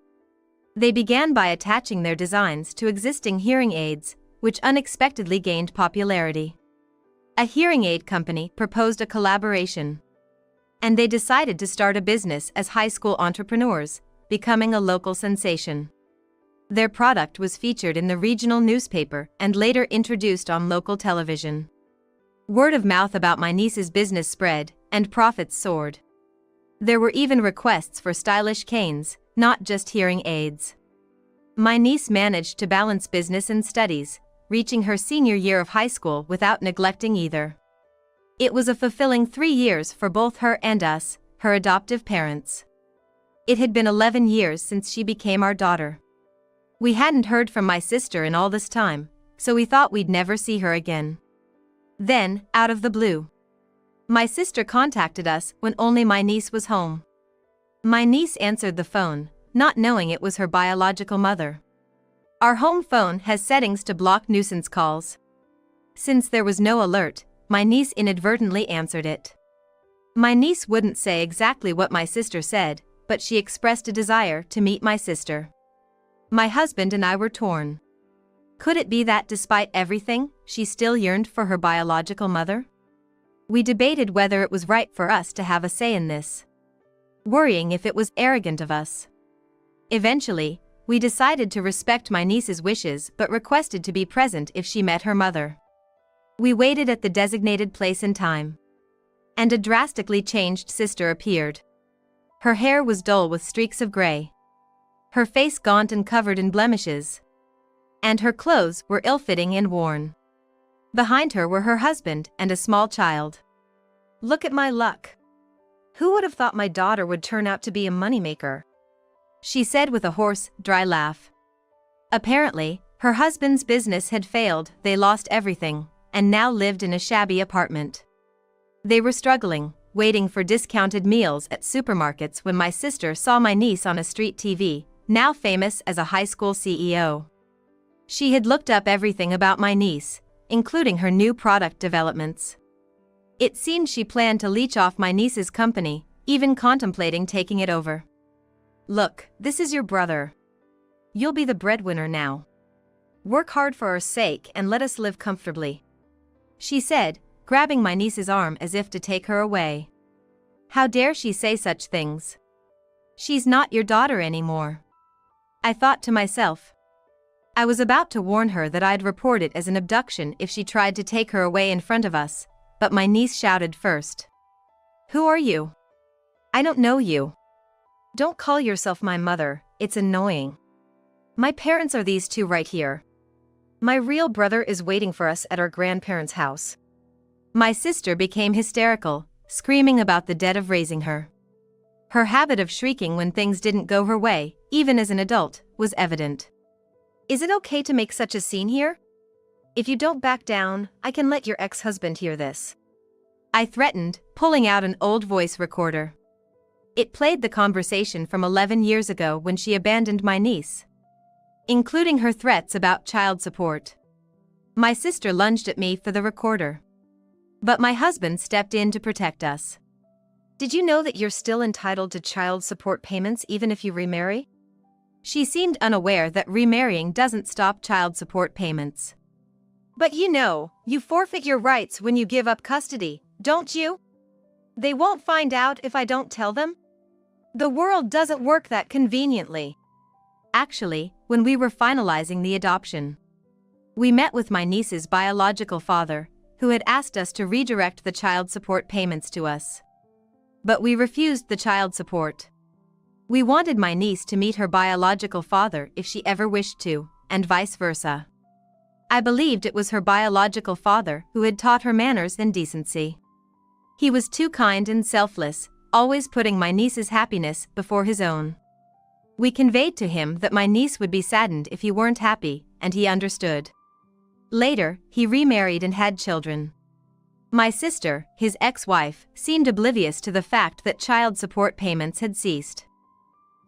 They began by attaching their designs to existing hearing aids, which unexpectedly gained popularity. A hearing aid company proposed a collaboration. And they decided to start a business as high school entrepreneurs, becoming a local sensation. Their product was featured in the regional newspaper and later introduced on local television. Word of mouth about my niece's business spread, and profits soared. There were even requests for stylish canes, not just hearing aids. My niece managed to balance business and studies, reaching her senior year of high school without neglecting either. It was a fulfilling 3 years for both her and us, her adoptive parents. It had been 11 years since she became our daughter. We hadn't heard from my sister in all this time, so we thought we'd never see her again. Then, out of the blue, my sister contacted us when only my niece was home. My niece answered the phone, not knowing it was her biological mother. Our home phone has settings to block nuisance calls. Since there was no alert, my niece inadvertently answered it. My niece wouldn't say exactly what my sister said, but she expressed a desire to meet my sister. My husband and I were torn. Could it be that despite everything, she still yearned for her biological mother? We debated whether it was right for us to have a say in this, worrying if it was arrogant of us. Eventually, we decided to respect my niece's wishes but requested to be present if she met her mother. We waited at the designated place and time. And a drastically changed sister appeared. Her hair was dull with streaks of gray. Her face gaunt and covered in blemishes. And her clothes were ill-fitting and worn. Behind her were her husband and a small child. Look at my luck. Who would have thought my daughter would turn out to be a moneymaker? She said with a hoarse, dry laugh. Apparently, her husband's business had failed, they lost everything, and now lived in a shabby apartment. They were struggling, waiting for discounted meals at supermarkets when my sister saw my niece on a street TV, now famous as a high school CEO. She had looked up everything about my niece, including her new product developments. It seemed she planned to leech off my niece's company, even contemplating taking it over. Look, this is your brother. You'll be the breadwinner now. Work hard for our sake and let us live comfortably, she said, grabbing my niece's arm as if to take her away. How dare she say such things? She's not your daughter anymore, I thought to myself. I was about to warn her that I'd report it as an abduction if she tried to take her away in front of us, but my niece shouted first. Who are you? I don't know you. Don't call yourself my mother, it's annoying. My parents are these two right here. My real brother is waiting for us at our grandparents' house. My sister became hysterical, screaming about the debt of raising her. Her habit of shrieking when things didn't go her way, even as an adult, was evident. Is it okay to make such a scene here? If you don't back down, I can let your ex-husband hear this, I threatened, pulling out an old voice recorder. It played the conversation from 11 years ago when she abandoned my niece, including her threats about child support. My sister lunged at me for the recorder, but my husband stepped in to protect us. Did you know that you're still entitled to child support payments even if you remarry? She seemed unaware that remarrying doesn't stop child support payments. But you know, you forfeit your rights when you give up custody, don't you? They won't find out if I don't tell them? The world doesn't work that conveniently. Actually, when we were finalizing the adoption, we met with my niece's biological father, who had asked us to redirect the child support payments to us. But we refused the child support. We wanted my niece to meet her biological father if she ever wished to, and vice versa. I believed it was her biological father who had taught her manners and decency. He was too kind and selfless, always putting my niece's happiness before his own. We conveyed to him that my niece would be saddened if he weren't happy, and he understood. Later, he remarried and had children. My sister, his ex-wife, seemed oblivious to the fact that child support payments had ceased.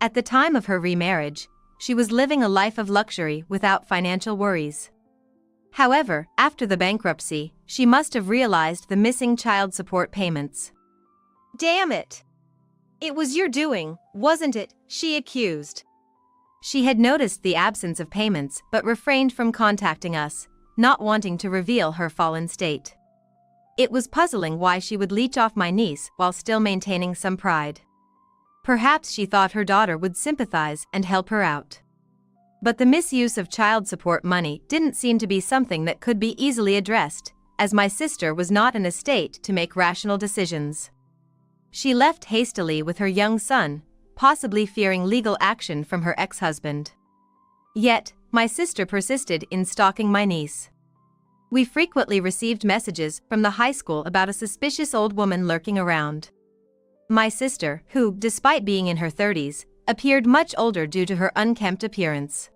At the time of her remarriage, she was living a life of luxury without financial worries. However, after the bankruptcy, she must have realized the missing child support payments. "Damn it! It was your doing, wasn't it?" she accused. She had noticed the absence of payments but refrained from contacting us, not wanting to reveal her fallen state. It was puzzling why she would leech off my niece while still maintaining some pride. Perhaps she thought her daughter would sympathize and help her out. But the misuse of child support money didn't seem to be something that could be easily addressed, as my sister was not in a state to make rational decisions. She left hastily with her young son, possibly fearing legal action from her ex-husband. Yet, my sister persisted in stalking my niece. We frequently received messages from the high school about a suspicious old woman lurking around. My sister, who, despite being in her 30s, appeared much older due to her unkempt appearance.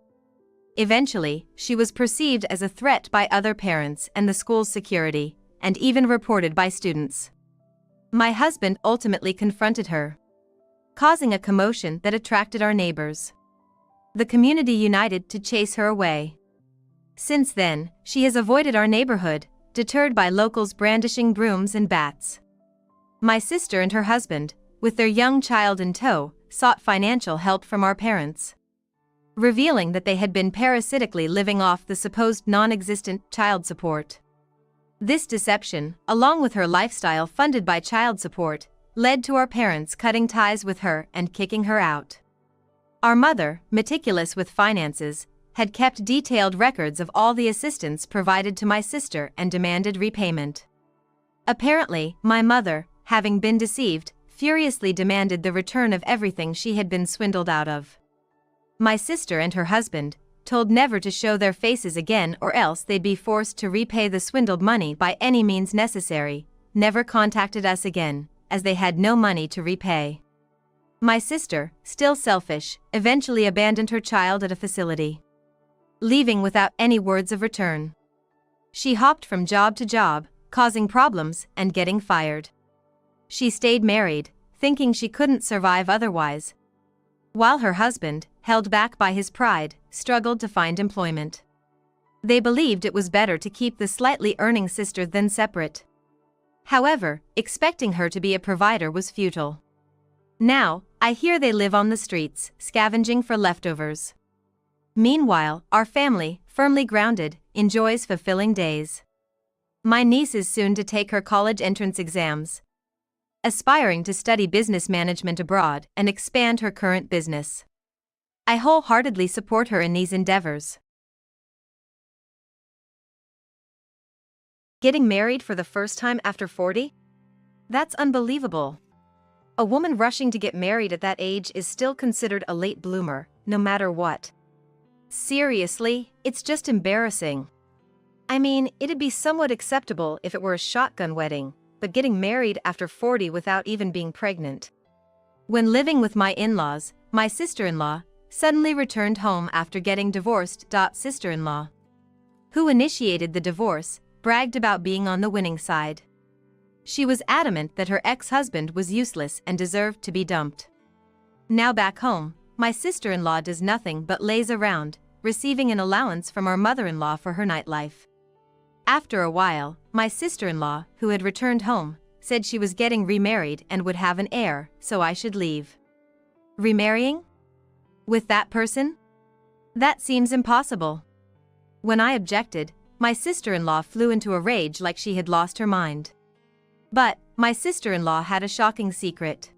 Eventually, she was perceived as a threat by other parents and the school's security, and even reported by students. My husband ultimately confronted her, causing a commotion that attracted our neighbors. The community united to chase her away. Since then, she has avoided our neighborhood, deterred by locals brandishing brooms and bats. My sister and her husband, with their young child in tow, sought financial help from our parents, revealing that they had been parasitically living off the supposed non-existent child support. This deception, along with her lifestyle funded by child support, led to our parents cutting ties with her and kicking her out. Our mother, meticulous with finances, had kept detailed records of all the assistance provided to my sister and demanded repayment. Apparently, my mother, having been deceived, furiously demanded the return of everything she had been swindled out of. My sister and her husband, told never to show their faces again or else they'd be forced to repay the swindled money by any means necessary, never contacted us again, as they had no money to repay. My sister, still selfish, eventually abandoned her child at a facility, leaving without any words of return. She hopped from job to job, causing problems and getting fired. She stayed married, thinking she couldn't survive otherwise, while her husband, held back by his pride, struggled to find employment. They believed it was better to keep the slightly earning sister than separate. However, expecting her to be a provider was futile. Now, I hear they live on the streets, scavenging for leftovers. Meanwhile, our family, firmly grounded, enjoys fulfilling days. My niece is soon to take her college entrance exams, aspiring to study business management abroad and expand her current business. I wholeheartedly support her in these endeavors. Getting married for the first time after 40? That's unbelievable. A woman rushing to get married at that age is still considered a late bloomer, no matter what. Seriously, it's just embarrassing. I mean, it'd be somewhat acceptable if it were a shotgun wedding, but getting married after 40 without even being pregnant. When living with my in-laws, my sister-in-law suddenly returned home after getting divorced. Sister-in-law, who initiated the divorce, bragged about being on the winning side. She was adamant that her ex-husband was useless and deserved to be dumped. Now back home, my sister-in-law does nothing but laze around, receiving an allowance from our mother-in-law for her nightlife. After a while, my sister-in-law, who had returned home, said she was getting remarried and would have an heir, so I should leave. Remarrying? With that person? That seems impossible. When I objected, my sister-in-law flew into a rage like she had lost her mind. But, my sister-in-law had a shocking secret.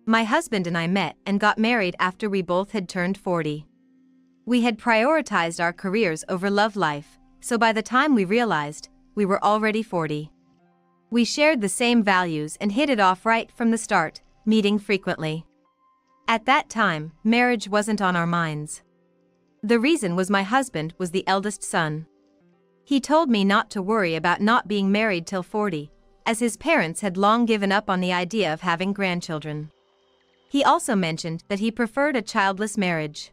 My husband and I met and got married after we both had turned 40. We had prioritized our careers over love life, so by the time we realized, we were already 40. We shared the same values and hit it off right from the start, meeting frequently. At that time, marriage wasn't on our minds. The reason was my husband was the eldest son. He told me not to worry about not being married till 40, as his parents had long given up on the idea of having grandchildren. He also mentioned that he preferred a childless marriage.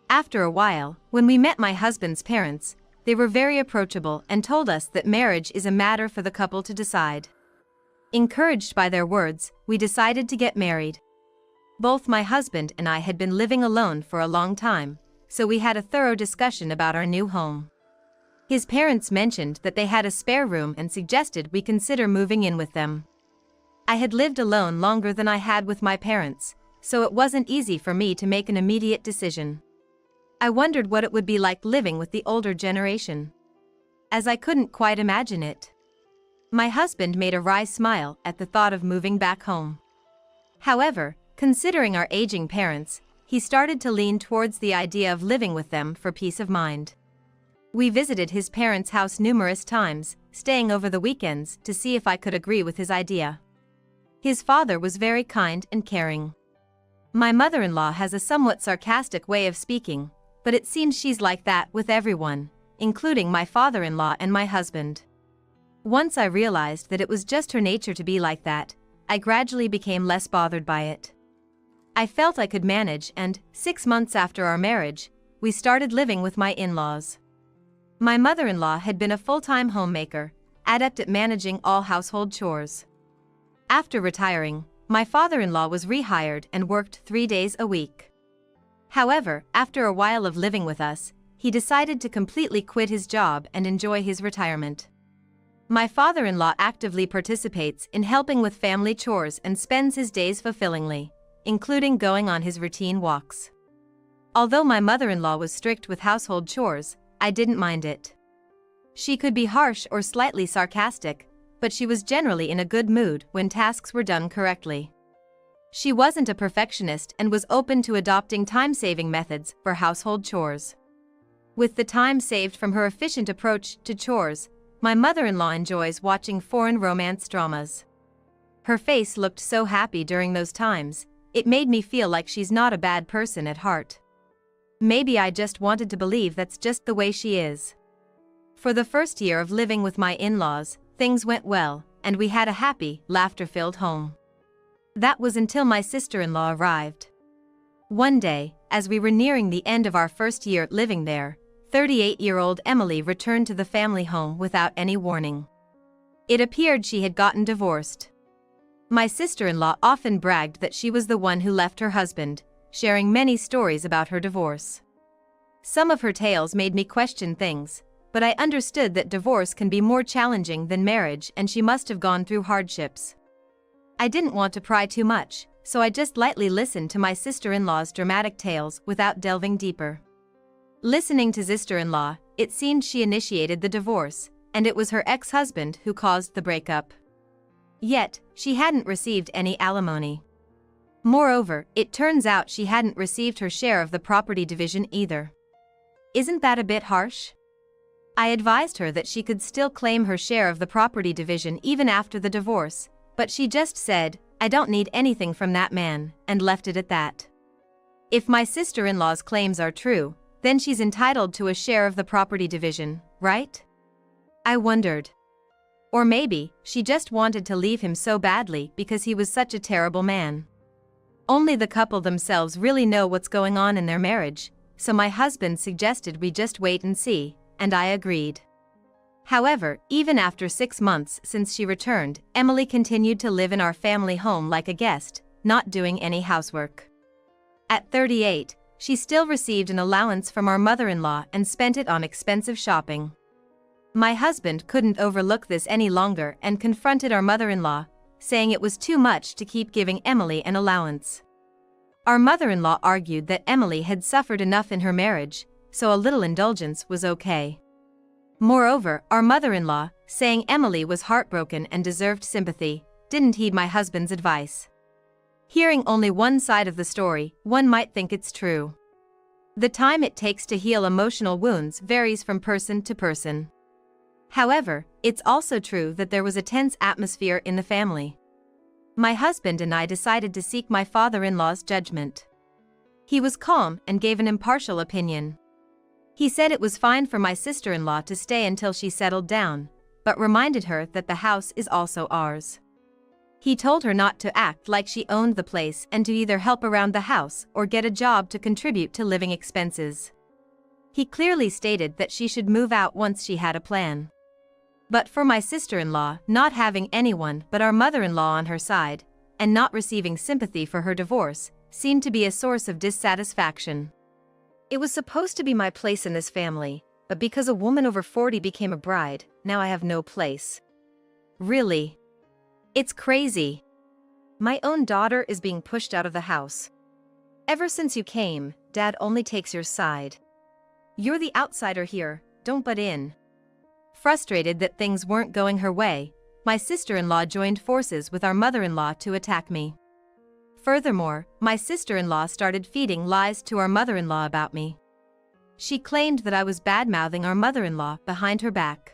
After a while, when we met my husband's parents, they were very approachable and told us that marriage is a matter for the couple to decide. Encouraged by their words, we decided to get married. Both my husband and I had been living alone for a long time, so we had a thorough discussion about our new home. His parents mentioned that they had a spare room and suggested we consider moving in with them. I had lived alone longer than I had with my parents, so it wasn't easy for me to make an immediate decision. I wondered what it would be like living with the older generation, as I couldn't quite imagine it. My husband made a wry smile at the thought of moving back home. However, considering our aging parents, he started to lean towards the idea of living with them for peace of mind. We visited his parents' house numerous times, staying over the weekends to see if I could agree with his idea. His father was very kind and caring. My mother-in-law has a somewhat sarcastic way of speaking, but it seems she's like that with everyone, including my father-in-law and my husband. Once I realized that it was just her nature to be like that, I gradually became less bothered by it. I felt I could manage, and 6 months after our marriage, we started living with my in-laws. My mother-in-law had been a full-time homemaker, adept at managing all household chores. After retiring, my father-in-law was rehired and worked 3 days a week. However, after a while of living with us, he decided to completely quit his job and enjoy his retirement. My father-in-law actively participates in helping with family chores and spends his days fulfillingly, including going on his routine walks. Although my mother-in-law was strict with household chores, I didn't mind it. She could be harsh or slightly sarcastic, but she was generally in a good mood when tasks were done correctly. She wasn't a perfectionist and was open to adopting time-saving methods for household chores. With the time saved from her efficient approach to chores, my mother-in-law enjoys watching foreign romance dramas. Her face looked so happy during those times, it made me feel like she's not a bad person at heart. Maybe I just wanted to believe that's just the way she is. For the first year of living with my in-laws, things went well, and we had a happy, laughter-filled home. That was until my sister-in-law arrived. One day, as we were nearing the end of our first year living there, 38-year-old Emily returned to the family home without any warning. It appeared she had gotten divorced. My sister-in-law often bragged that she was the one who left her husband, sharing many stories about her divorce. Some of her tales made me question things, but I understood that divorce can be more challenging than marriage and she must have gone through hardships. I didn't want to pry too much, so I just lightly listened to my sister-in-law's dramatic tales without delving deeper. Listening to sister-in-law, it seemed she initiated the divorce, and it was her ex-husband who caused the breakup. Yet, she hadn't received any alimony. Moreover, it turns out she hadn't received her share of the property division either. Isn't that a bit harsh? I advised her that she could still claim her share of the property division even after the divorce, but she just said, "I don't need anything from that man," and left it at that. If my sister-in-law's claims are true, then she's entitled to a share of the property division, right? I wondered. Or maybe, she just wanted to leave him so badly because he was such a terrible man. Only the couple themselves really know what's going on in their marriage, so my husband suggested we just wait and see, and I agreed. However, even after 6 months since she returned, Emily continued to live in our family home like a guest, not doing any housework. At 38, she still received an allowance from our mother-in-law and spent it on expensive shopping. My husband couldn't overlook this any longer and confronted our mother-in-law, saying it was too much to keep giving Emily an allowance. Our mother-in-law argued that Emily had suffered enough in her marriage, so a little indulgence was okay. Moreover, our mother-in-law, saying Emily was heartbroken and deserved sympathy, didn't heed my husband's advice. Hearing only one side of the story, one might think it's true. The time it takes to heal emotional wounds varies from person to person. However, it's also true that there was a tense atmosphere in the family. My husband and I decided to seek my father-in-law's judgment. He was calm and gave an impartial opinion. He said it was fine for my sister-in-law to stay until she settled down, but reminded her that the house is also ours. He told her not to act like she owned the place and to either help around the house or get a job to contribute to living expenses. He clearly stated that she should move out once she had a plan. But for my sister-in-law, not having anyone but our mother-in-law on her side, and not receiving sympathy for her divorce, seemed to be a source of dissatisfaction. It was supposed to be my place in this family, but because a woman over 40 became a bride, now I have no place. Really? It's crazy. My own daughter is being pushed out of the house. Ever since you came, Dad only takes your side. You're the outsider here, don't butt in. Frustrated that things weren't going her way, my sister-in-law joined forces with our mother-in-law to attack me. Furthermore, my sister-in-law started feeding lies to our mother-in-law about me. She claimed that I was bad-mouthing our mother-in-law behind her back.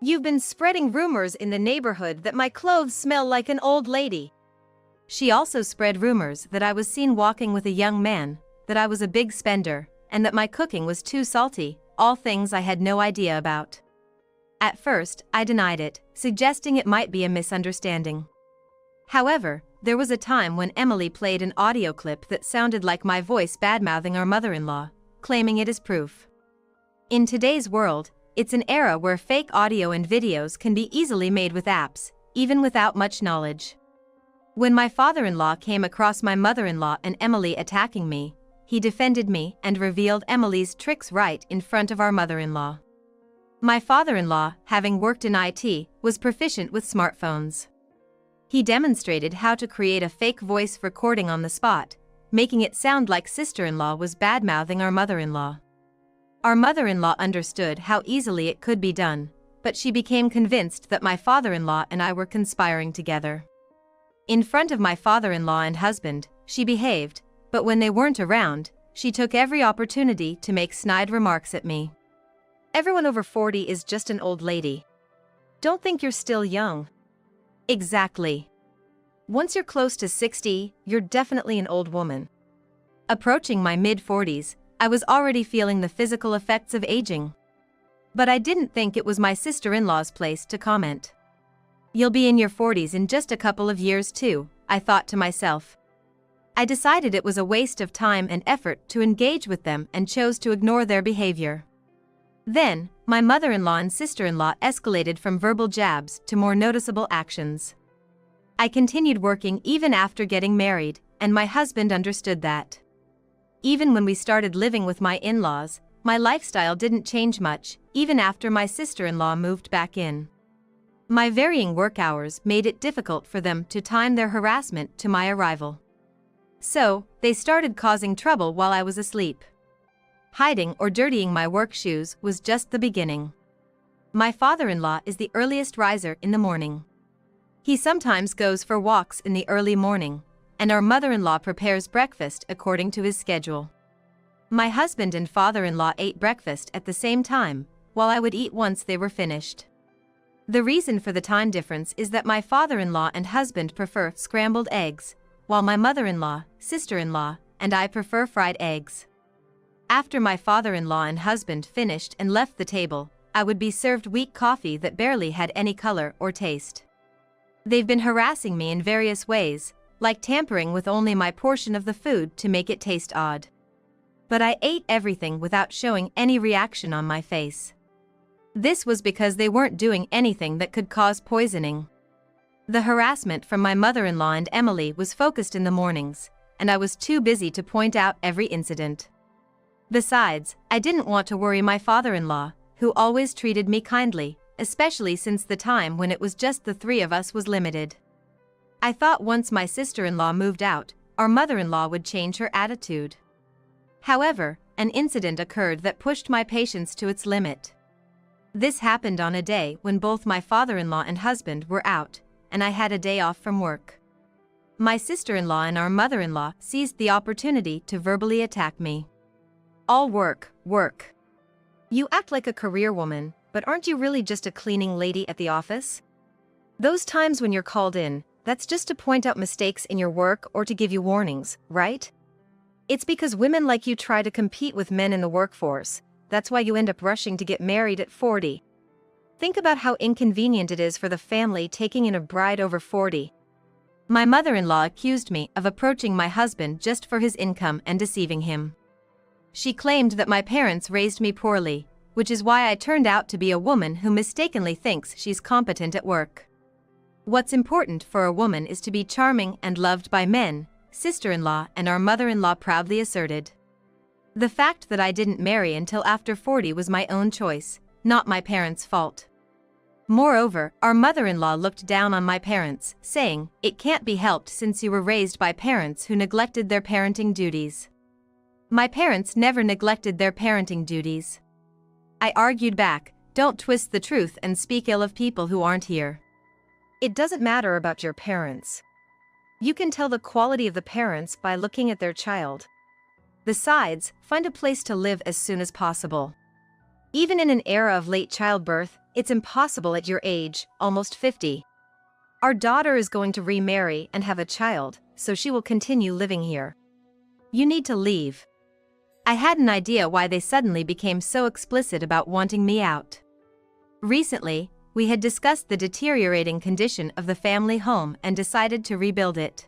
You've been spreading rumors in the neighborhood that my clothes smell like an old lady. She also spread rumors that I was seen walking with a young man, that I was a big spender, and that my cooking was too salty, all things I had no idea about. At first, I denied it, suggesting it might be a misunderstanding. However, there was a time when Emily played an audio clip that sounded like my voice bad-mouthing our mother-in-law, claiming it as proof. In today's world, it's an era where fake audio and videos can be easily made with apps, even without much knowledge. When my father-in-law came across my mother-in-law and Emily attacking me, he defended me and revealed Emily's tricks right in front of our mother-in-law. My father-in-law, having worked in IT, was proficient with smartphones. He demonstrated how to create a fake voice recording on the spot, making it sound like sister-in-law was bad-mouthing our mother-in-law. Our mother-in-law understood how easily it could be done, but she became convinced that my father-in-law and I were conspiring together. In front of my father-in-law and husband, she behaved, but when they weren't around, she took every opportunity to make snide remarks at me. Everyone over 40 is just an old lady. Don't think you're still young. Exactly. Once you're close to 60, you're definitely an old woman. Approaching my mid-40s, I was already feeling the physical effects of aging. But I didn't think it was my sister-in-law's place to comment. You'll be in your 40s in just a couple of years too, I thought to myself. I decided it was a waste of time and effort to engage with them and chose to ignore their behavior. Then, my mother-in-law and sister-in-law escalated from verbal jabs to more noticeable actions. I continued working even after getting married, and my husband understood that. Even when we started living with my in-laws, my lifestyle didn't change much, even after my sister-in-law moved back in. My varying work hours made it difficult for them to time their harassment to my arrival. So, they started causing trouble while I was asleep. Hiding or dirtying my work shoes was just the beginning. My father-in-law is the earliest riser in the morning. He sometimes goes for walks in the early morning, and our mother-in-law prepares breakfast according to his schedule. My husband and father-in-law ate breakfast at the same time, while I would eat once they were finished. The reason for the time difference is that my father-in-law and husband prefer scrambled eggs, while my mother-in-law, sister-in-law, and I prefer fried eggs. After my father-in-law and husband finished and left the table, I would be served weak coffee that barely had any color or taste. They've been harassing me in various ways, like tampering with only my portion of the food to make it taste odd. But I ate everything without showing any reaction on my face. This was because they weren't doing anything that could cause poisoning. The harassment from my mother-in-law and Emily was focused in the mornings, and I was too busy to point out every incident. Besides, I didn't want to worry my father-in-law, who always treated me kindly, especially since the time when it was just the three of us was limited. I thought once my sister-in-law moved out, our mother-in-law would change her attitude. However, an incident occurred that pushed my patience to its limit. This happened on a day when both my father-in-law and husband were out, and I had a day off from work. My sister-in-law and our mother-in-law seized the opportunity to verbally attack me. All work, work. You act like a career woman, but aren't you really just a cleaning lady at the office? Those times when you're called in, that's just to point out mistakes in your work or to give you warnings, right? It's because women like you try to compete with men in the workforce. That's why you end up rushing to get married at 40. Think about how inconvenient it is for the family taking in a bride over 40. My mother-in-law accused me of approaching my husband just for his income and deceiving him. She claimed that my parents raised me poorly, which is why I turned out to be a woman who mistakenly thinks she's competent at work. What's important for a woman is to be charming and loved by men, sister-in-law and our mother-in-law proudly asserted. The fact that I didn't marry until after 40 was my own choice, not my parents' fault. Moreover, our mother-in-law looked down on my parents, saying, "It can't be helped since you were raised by parents who neglected their parenting duties." My parents never neglected their parenting duties. I argued back, "Don't twist the truth and speak ill of people who aren't here. It doesn't matter about your parents. You can tell the quality of the parents by looking at their child. Besides, find a place to live as soon as possible. Even in an era of late childbirth, it's impossible at your age, almost 50. Our daughter is going to remarry and have a child, so she will continue living here. You need to leave." I had an idea why they suddenly became so explicit about wanting me out. Recently, we had discussed the deteriorating condition of the family home and decided to rebuild it.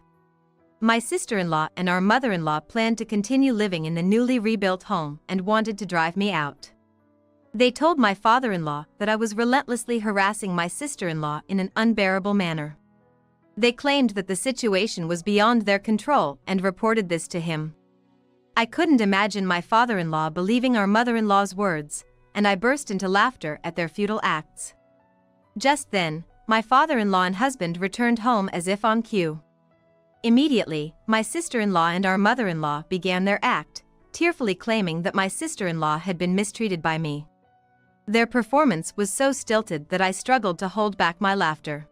My sister-in-law and our mother-in-law planned to continue living in the newly rebuilt home and wanted to drive me out. They told my father-in-law that I was relentlessly harassing my sister-in-law in an unbearable manner. They claimed that the situation was beyond their control and reported this to him. I couldn't imagine my father-in-law believing our mother-in-law's words, and I burst into laughter at their futile acts. Just then, my father-in-law and husband returned home as if on cue. Immediately, my sister-in-law and our mother-in-law began their act, tearfully claiming that my sister-in-law had been mistreated by me. Their performance was so stilted that I struggled to hold back my laughter.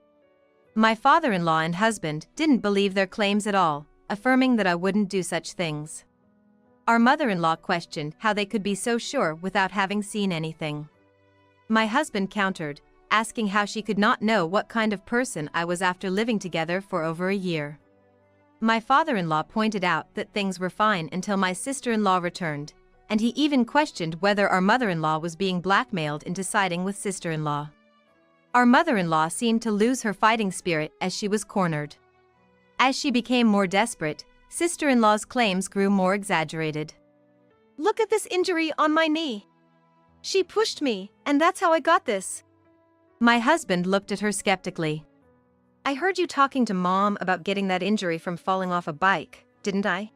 My father-in-law and husband didn't believe their claims at all, affirming that I wouldn't do such things. Our mother-in-law questioned how they could be so sure without having seen anything. My husband countered, asking how she could not know what kind of person I was after living together for over a year. My father-in-law pointed out that things were fine until my sister-in-law returned, and he even questioned whether our mother-in-law was being blackmailed into siding with sister-in-law. Our mother-in-law seemed to lose her fighting spirit as she was cornered. As she became more desperate, sister-in-law's claims grew more exaggerated. "Look at this injury on my knee. She pushed me, and that's how I got this." My husband looked at her skeptically. "I heard you talking to Mom about getting that injury from falling off a bike, didn't I?"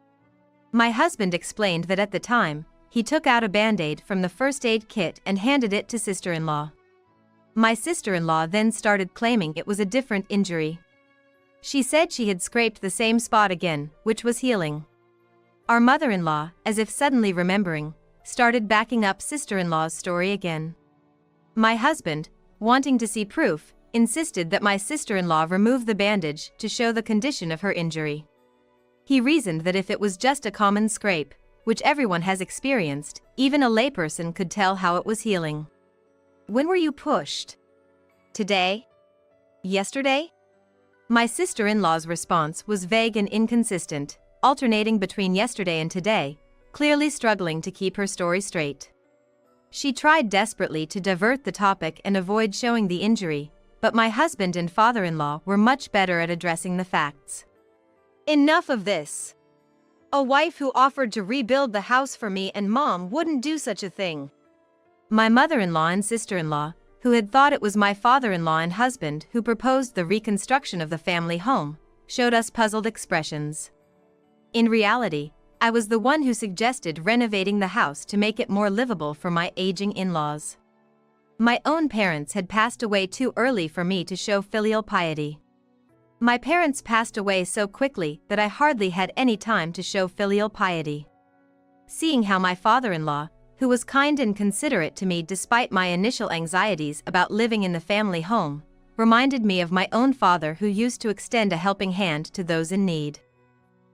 My husband explained that at the time, he took out a Band-Aid from the first aid kit and handed it to sister-in-law. My sister-in-law then started claiming it was a different injury. She said she had scraped the same spot again, which was healing. Our mother-in-law, as if suddenly remembering, started backing up sister-in-law's story again. My husband, wanting to see proof, insisted that my sister-in-law remove the bandage to show the condition of her injury. He reasoned that if it was just a common scrape, which everyone has experienced, even a layperson could tell how it was healing. "When were you pushed? Today? Yesterday?" My sister-in-law's response was vague and inconsistent, alternating between yesterday and today, clearly struggling to keep her story straight. She tried desperately to divert the topic and avoid showing the injury, but my husband and father-in-law were much better at addressing the facts. "Enough of this. A wife who offered to rebuild the house for me and Mom wouldn't do such a thing." My mother-in-law and sister-in-law, who had thought it was my father-in-law and husband who proposed the reconstruction of the family home, showed us puzzled expressions. In reality, I was the one who suggested renovating the house to make it more livable for my aging in-laws. My own parents had passed away too early for me to show filial piety. My parents passed away so quickly that I hardly had any time to show filial piety. Seeing how my father-in-law, who was kind and considerate to me despite my initial anxieties about living in the family home, reminded me of my own father who used to extend a helping hand to those in need.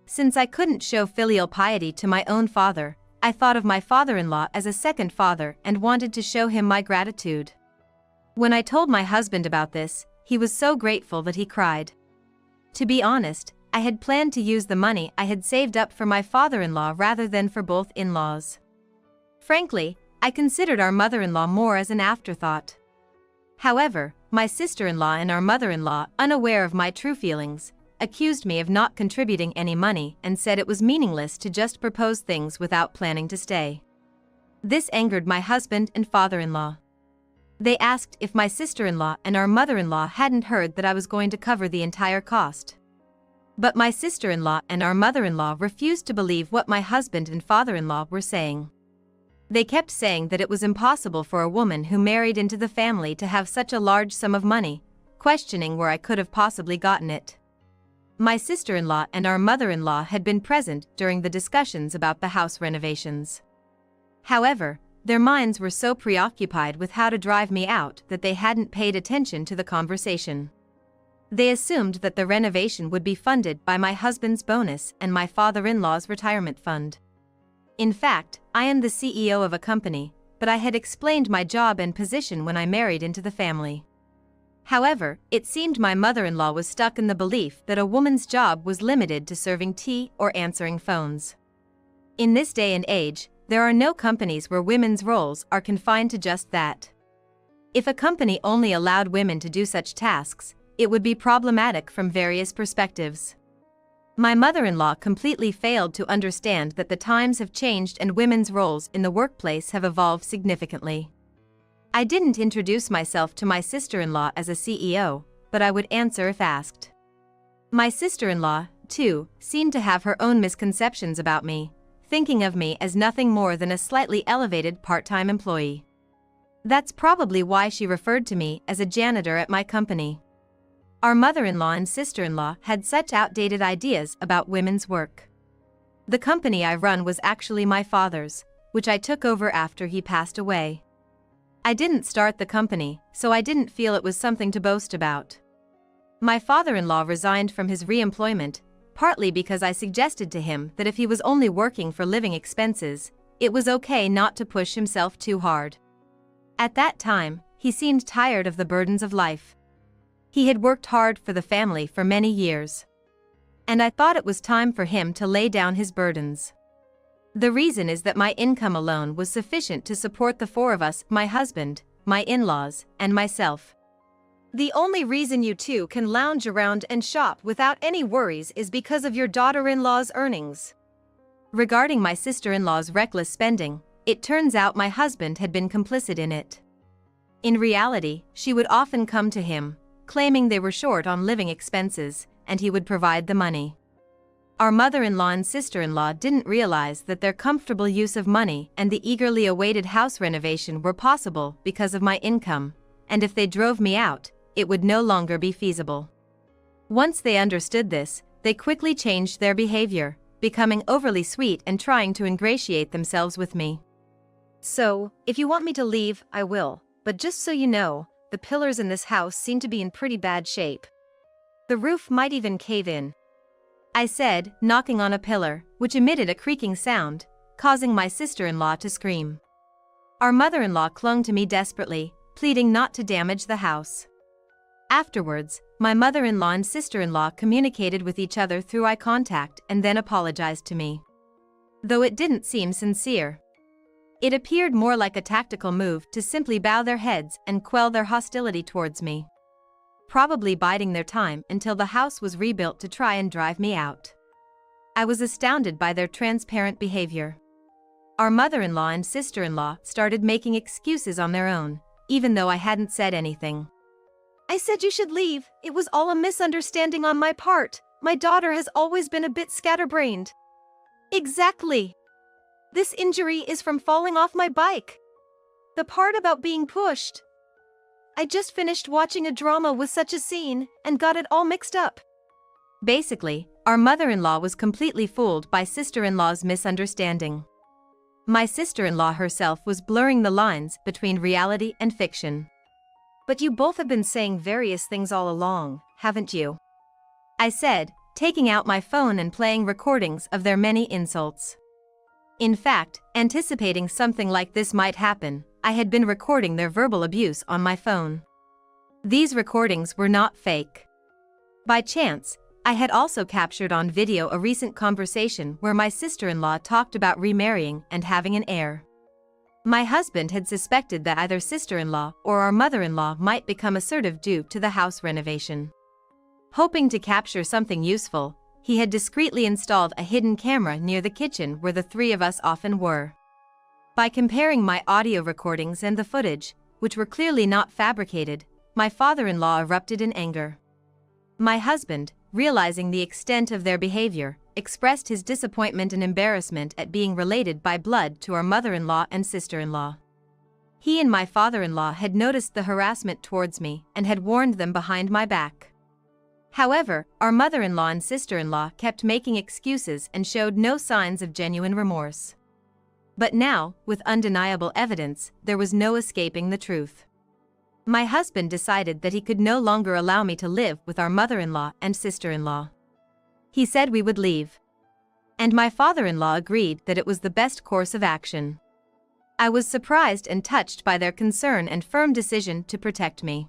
Since I couldn't show filial piety to my own father, I thought of my father-in-law as a second father and wanted to show him my gratitude. When I told my husband about this, he was so grateful that he cried. To be honest, I had planned to use the money I had saved up for my father-in-law rather than for both in-laws. Frankly, I considered our mother-in-law more as an afterthought. However, my sister-in-law and our mother-in-law, unaware of my true feelings, accused me of not contributing any money and said it was meaningless to just propose things without planning to stay. This angered my husband and father-in-law. They asked if my sister-in-law and our mother-in-law hadn't heard that I was going to cover the entire cost. But my sister-in-law and our mother-in-law refused to believe what my husband and father-in-law were saying. They kept saying that it was impossible for a woman who married into the family to have such a large sum of money, questioning where I could have possibly gotten it. My sister-in-law and our mother-in-law had been present during the discussions about the house renovations. However, their minds were so preoccupied with how to drive me out that they hadn't paid attention to the conversation. They assumed that the renovation would be funded by my husband's bonus and my father-in-law's retirement fund. In fact, I am the CEO of a company, but I had explained my job and position when I married into the family. However, it seemed my mother-in-law was stuck in the belief that a woman's job was limited to serving tea or answering phones. In this day and age, there are no companies where women's roles are confined to just that. If a company only allowed women to do such tasks, it would be problematic from various perspectives. My mother-in-law completely failed to understand that the times have changed and women's roles in the workplace have evolved significantly. I didn't introduce myself to my sister-in-law as a CEO, but I would answer if asked. My sister-in-law, too, seemed to have her own misconceptions about me, thinking of me as nothing more than a slightly elevated part-time employee. That's probably why she referred to me as a janitor at my company. Our mother-in-law and sister-in-law had such outdated ideas about women's work. The company I run was actually my father's, which I took over after he passed away. I didn't start the company, so I didn't feel it was something to boast about. My father-in-law resigned from his re-employment, partly because I suggested to him that if he was only working for living expenses, it was okay not to push himself too hard. At that time, he seemed tired of the burdens of life. He had worked hard for the family for many years. And I thought it was time for him to lay down his burdens. The reason is that my income alone was sufficient to support the four of us, my husband, my in-laws, and myself. The only reason you two can lounge around and shop without any worries is because of your daughter-in-law's earnings. Regarding my sister-in-law's reckless spending, it turns out my husband had been complicit in it. In reality, she would often come to him, claiming they were short on living expenses, and he would provide the money. Our mother-in-law and sister-in-law didn't realize that their comfortable use of money and the eagerly awaited house renovation were possible because of my income, and if they drove me out, it would no longer be feasible. Once they understood this, they quickly changed their behavior, becoming overly sweet and trying to ingratiate themselves with me. So, if you want me to leave, I will, but just so you know, the pillars in this house seem to be in pretty bad shape. The roof might even cave in, I said, knocking on a pillar, which emitted a creaking sound, causing my sister-in-law to scream. Our mother-in-law clung to me desperately, pleading not to damage the house. Afterwards, my mother-in-law and sister-in-law communicated with each other through eye contact and then apologized to me. Though it didn't seem sincere. It appeared more like a tactical move to simply bow their heads and quell their hostility towards me. Probably biding their time until the house was rebuilt to try and drive me out. I was astounded by their transparent behavior. Our mother-in-law and sister-in-law started making excuses on their own, even though I hadn't said anything. I said you should leave, it was all a misunderstanding on my part, my daughter has always been a bit scatterbrained. Exactly. This injury is from falling off my bike. The part about being pushed. I just finished watching a drama with such a scene, and got it all mixed up. Basically, our mother-in-law was completely fooled by sister-in-law's misunderstanding. My sister-in-law herself was blurring the lines between reality and fiction. But you both have been saying various things all along, haven't you? I said, taking out my phone and playing recordings of their many insults. In fact, anticipating something like this might happen, I had been recording their verbal abuse on my phone. These recordings were not fake. By chance, I had also captured on video a recent conversation where my sister-in-law talked about remarrying and having an heir. My husband had suspected that either sister-in-law or our mother-in-law might become assertive due to the house renovation. Hoping to capture something useful, he had discreetly installed a hidden camera near the kitchen where the three of us often were. By comparing my audio recordings and the footage, which were clearly not fabricated, my father-in-law erupted in anger. My husband, realizing the extent of their behavior, expressed his disappointment and embarrassment at being related by blood to our mother-in-law and sister-in-law. He and my father-in-law had noticed the harassment towards me and had warned them behind my back. However, our mother-in-law and sister-in-law kept making excuses and showed no signs of genuine remorse. But now, with undeniable evidence, there was no escaping the truth. My husband decided that he could no longer allow me to live with our mother-in-law and sister-in-law. He said we would leave. And my father-in-law agreed that it was the best course of action. I was surprised and touched by their concern and firm decision to protect me.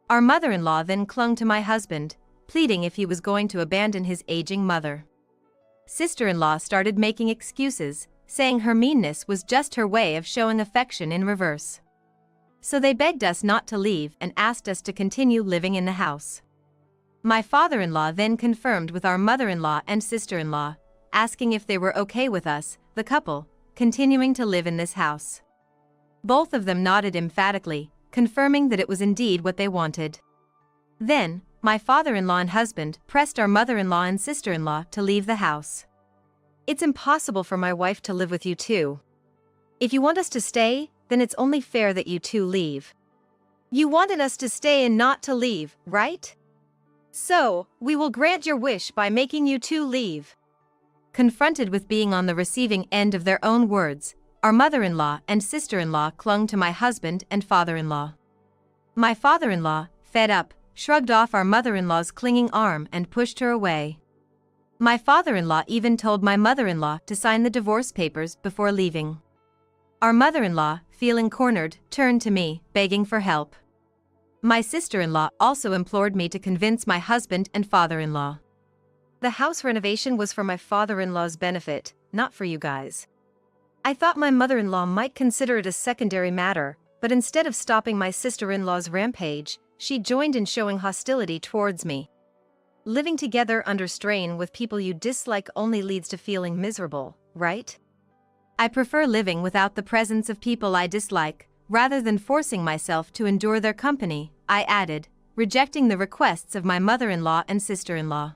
Our mother-in-law then clung to my husband, pleading if he was going to abandon his aging mother. Sister-in-law started making excuses, saying her meanness was just her way of showing affection in reverse. So they begged us not to leave and asked us to continue living in the house. My father-in-law then confirmed with our mother-in-law and sister-in-law, asking if they were okay with us, the couple, continuing to live in this house. Both of them nodded emphatically, confirming that it was indeed what they wanted. Then, my father-in-law and husband pressed our mother-in-law and sister-in-law to leave the house. It's impossible for my wife to live with you two. If you want us to stay, then it's only fair that you two leave. You wanted us to stay and not to leave, right? So, we will grant your wish by making you two leave. Confronted with being on the receiving end of their own words, our mother-in-law and sister-in-law clung to my husband and father-in-law. My father-in-law, fed up, shrugged off our mother-in-law's clinging arm and pushed her away. My father-in-law even told my mother-in-law to sign the divorce papers before leaving. Our mother-in-law, feeling cornered, turned to me, begging for help. My sister-in-law also implored me to convince my husband and father-in-law. The house renovation was for my father-in-law's benefit, not for you guys. I thought my mother-in-law might consider it a secondary matter, but instead of stopping my sister-in-law's rampage, she joined in showing hostility towards me. Living together under strain with people you dislike only leads to feeling miserable, right? I prefer living without the presence of people I dislike, rather than forcing myself to endure their company, I added, rejecting the requests of my mother-in-law and sister-in-law.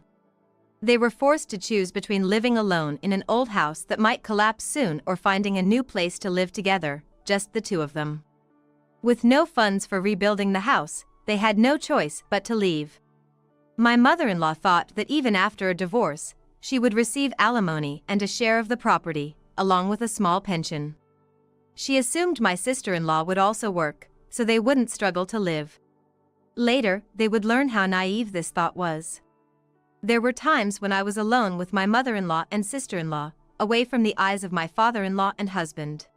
They were forced to choose between living alone in an old house that might collapse soon or finding a new place to live together, just the two of them. With no funds for rebuilding the house, they had no choice but to leave. My mother-in-law thought that even after a divorce, she would receive alimony and a share of the property, along with a small pension. She assumed my sister-in-law would also work, so they wouldn't struggle to live. Later, they would learn how naive this thought was. There were times when I was alone with my mother-in-law and sister-in-law, away from the eyes of my father-in-law and husband.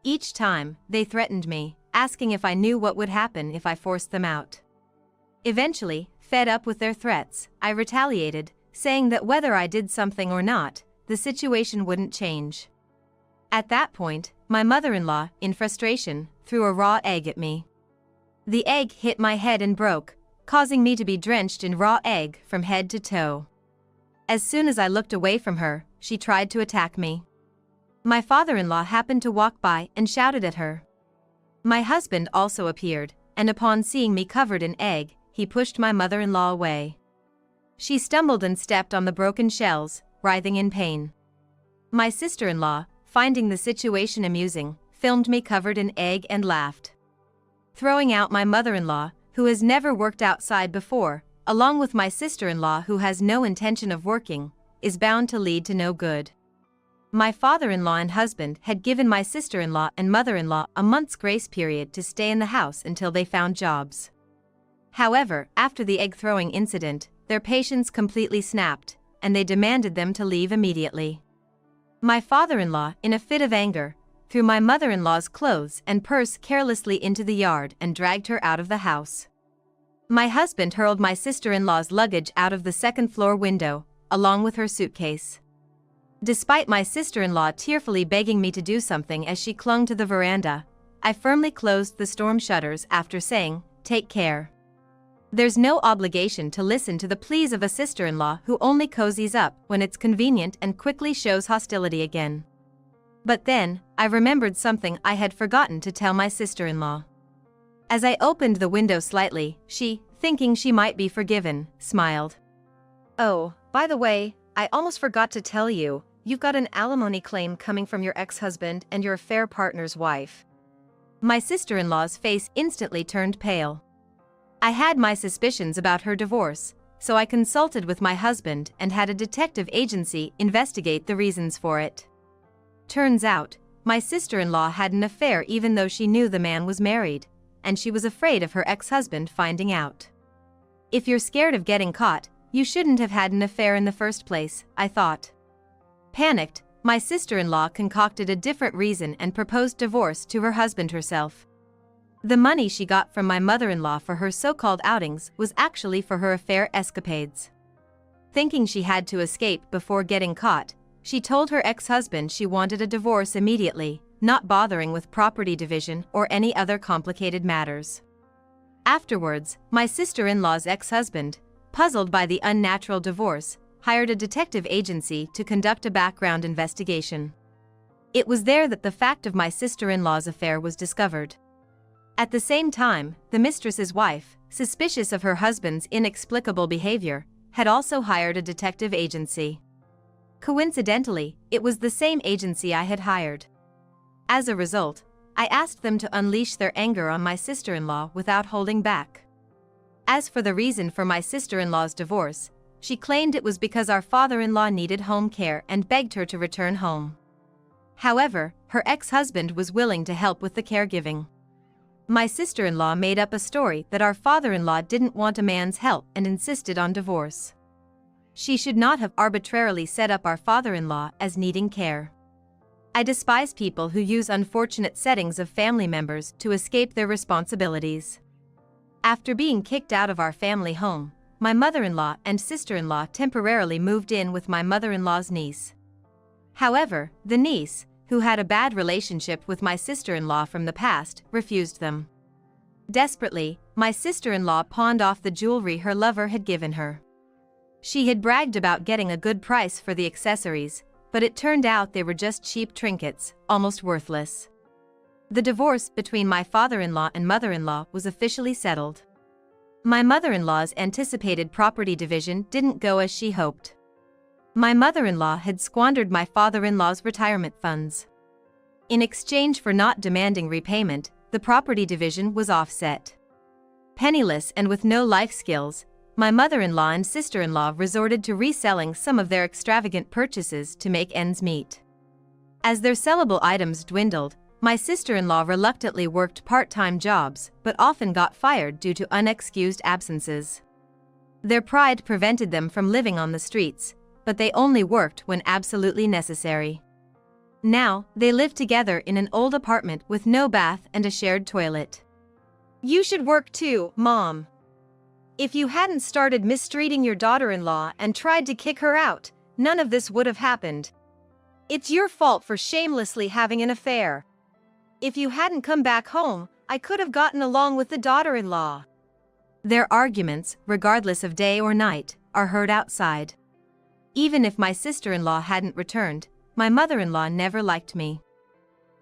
Each time, they threatened me, asking if I knew what would happen if I forced them out. Eventually, fed up with their threats, I retaliated, saying that whether I did something or not, the situation wouldn't change. At that point, my mother-in-law, in frustration, threw a raw egg at me. The egg hit my head and broke, causing me to be drenched in raw egg from head to toe. As soon as I looked away from her, she tried to attack me. My father-in-law happened to walk by and shouted at her. My husband also appeared, and upon seeing me covered in egg, he pushed my mother-in-law away. She stumbled and stepped on the broken shells, writhing in pain. My sister-in-law, finding the situation amusing, filmed me covered in egg and laughed. Throwing out my mother-in-law, who has never worked outside before, along with my sister-in-law who has no intention of working, is bound to lead to no good. My father-in-law and husband had given my sister-in-law and mother-in-law a month's grace period to stay in the house until they found jobs. However, after the egg-throwing incident, their patience completely snapped, and they demanded them to leave immediately. My father-in-law, in a fit of anger, threw my mother-in-law's clothes and purse carelessly into the yard and dragged her out of the house. My husband hurled my sister-in-law's luggage out of the second-floor window, along with her suitcase. Despite my sister-in-law tearfully begging me to do something as she clung to the veranda, I firmly closed the storm shutters after saying, "Take care." There's no obligation to listen to the pleas of a sister-in-law who only cozies up when it's convenient and quickly shows hostility again. But then, I remembered something I had forgotten to tell my sister-in-law. As I opened the window slightly, she, thinking she might be forgiven, smiled. "Oh, by the way, I almost forgot to tell you, you've got an alimony claim coming from your ex-husband and your affair partner's wife." My sister-in-law's face instantly turned pale. I had my suspicions about her divorce, so I consulted with my husband and had a detective agency investigate the reasons for it. Turns out, my sister-in-law had an affair even though she knew the man was married, and she was afraid of her ex-husband finding out. If you're scared of getting caught, you shouldn't have had an affair in the first place, I thought. Panicked, my sister-in-law concocted a different reason and proposed divorce to her husband herself. The money she got from my mother-in-law for her so-called outings was actually for her affair escapades. Thinking she had to escape before getting caught, she told her ex-husband she wanted a divorce immediately, not bothering with property division or any other complicated matters. Afterwards, my sister-in-law's ex-husband, puzzled by the unnatural divorce, hired a detective agency to conduct a background investigation. It was there that the fact of my sister-in-law's affair was discovered. At the same time, the mistress's wife, suspicious of her husband's inexplicable behavior, had also hired a detective agency. Coincidentally, it was the same agency I had hired. As a result, I asked them to unleash their anger on my sister-in-law without holding back. As for the reason for my sister-in-law's divorce, she claimed it was because our father-in-law needed home care and begged her to return home. However, her ex-husband was willing to help with the caregiving. My sister-in-law made up a story that our father-in-law didn't want a man's help and insisted on divorce. She should not have arbitrarily set up our father-in-law as needing care. I despise people who use unfortunate settings of family members to escape their responsibilities. After being kicked out of our family home, my mother-in-law and sister-in-law temporarily moved in with my mother-in-law's niece. However, the niece, who had a bad relationship with my sister-in-law from the past, refused them. Desperately, my sister-in-law pawned off the jewelry her lover had given her. She had bragged about getting a good price for the accessories, but it turned out they were just cheap trinkets, almost worthless. The divorce between my father-in-law and mother-in-law was officially settled. My mother-in-law's anticipated property division didn't go as she hoped. My mother-in-law had squandered my father-in-law's retirement funds. In exchange for not demanding repayment, the property division was offset. Penniless and with no life skills, my mother-in-law and sister-in-law resorted to reselling some of their extravagant purchases to make ends meet. As their sellable items dwindled, my sister-in-law reluctantly worked part-time jobs but often got fired due to unexcused absences. Their pride prevented them from living on the streets, but they only worked when absolutely necessary. Now, they live together in an old apartment with no bath and a shared toilet. "You should work too, Mom. If you hadn't started mistreating your daughter-in-law and tried to kick her out, none of this would have happened. It's your fault for shamelessly having an affair. If you hadn't come back home, I could have gotten along with the daughter-in-law." Their arguments, regardless of day or night, are heard outside. Even if my sister-in-law hadn't returned, my mother-in-law never liked me.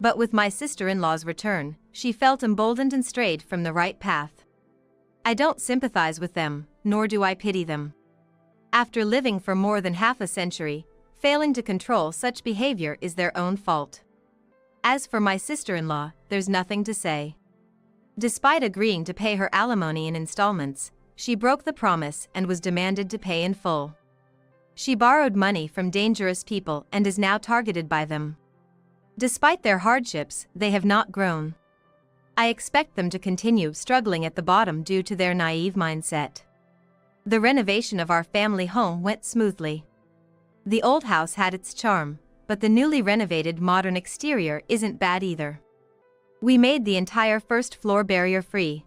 But with my sister-in-law's return, she felt emboldened and strayed from the right path. I don't sympathize with them, nor do I pity them. After living for more than half a century, failing to control such behavior is their own fault. As for my sister-in-law, there's nothing to say. Despite agreeing to pay her alimony in installments, she broke the promise and was demanded to pay in full. She borrowed money from dangerous people and is now targeted by them. Despite their hardships, they have not grown. I expect them to continue struggling at the bottom due to their naive mindset. The renovation of our family home went smoothly. The old house had its charm, but the newly renovated modern exterior isn't bad either. We made the entire first floor barrier-free.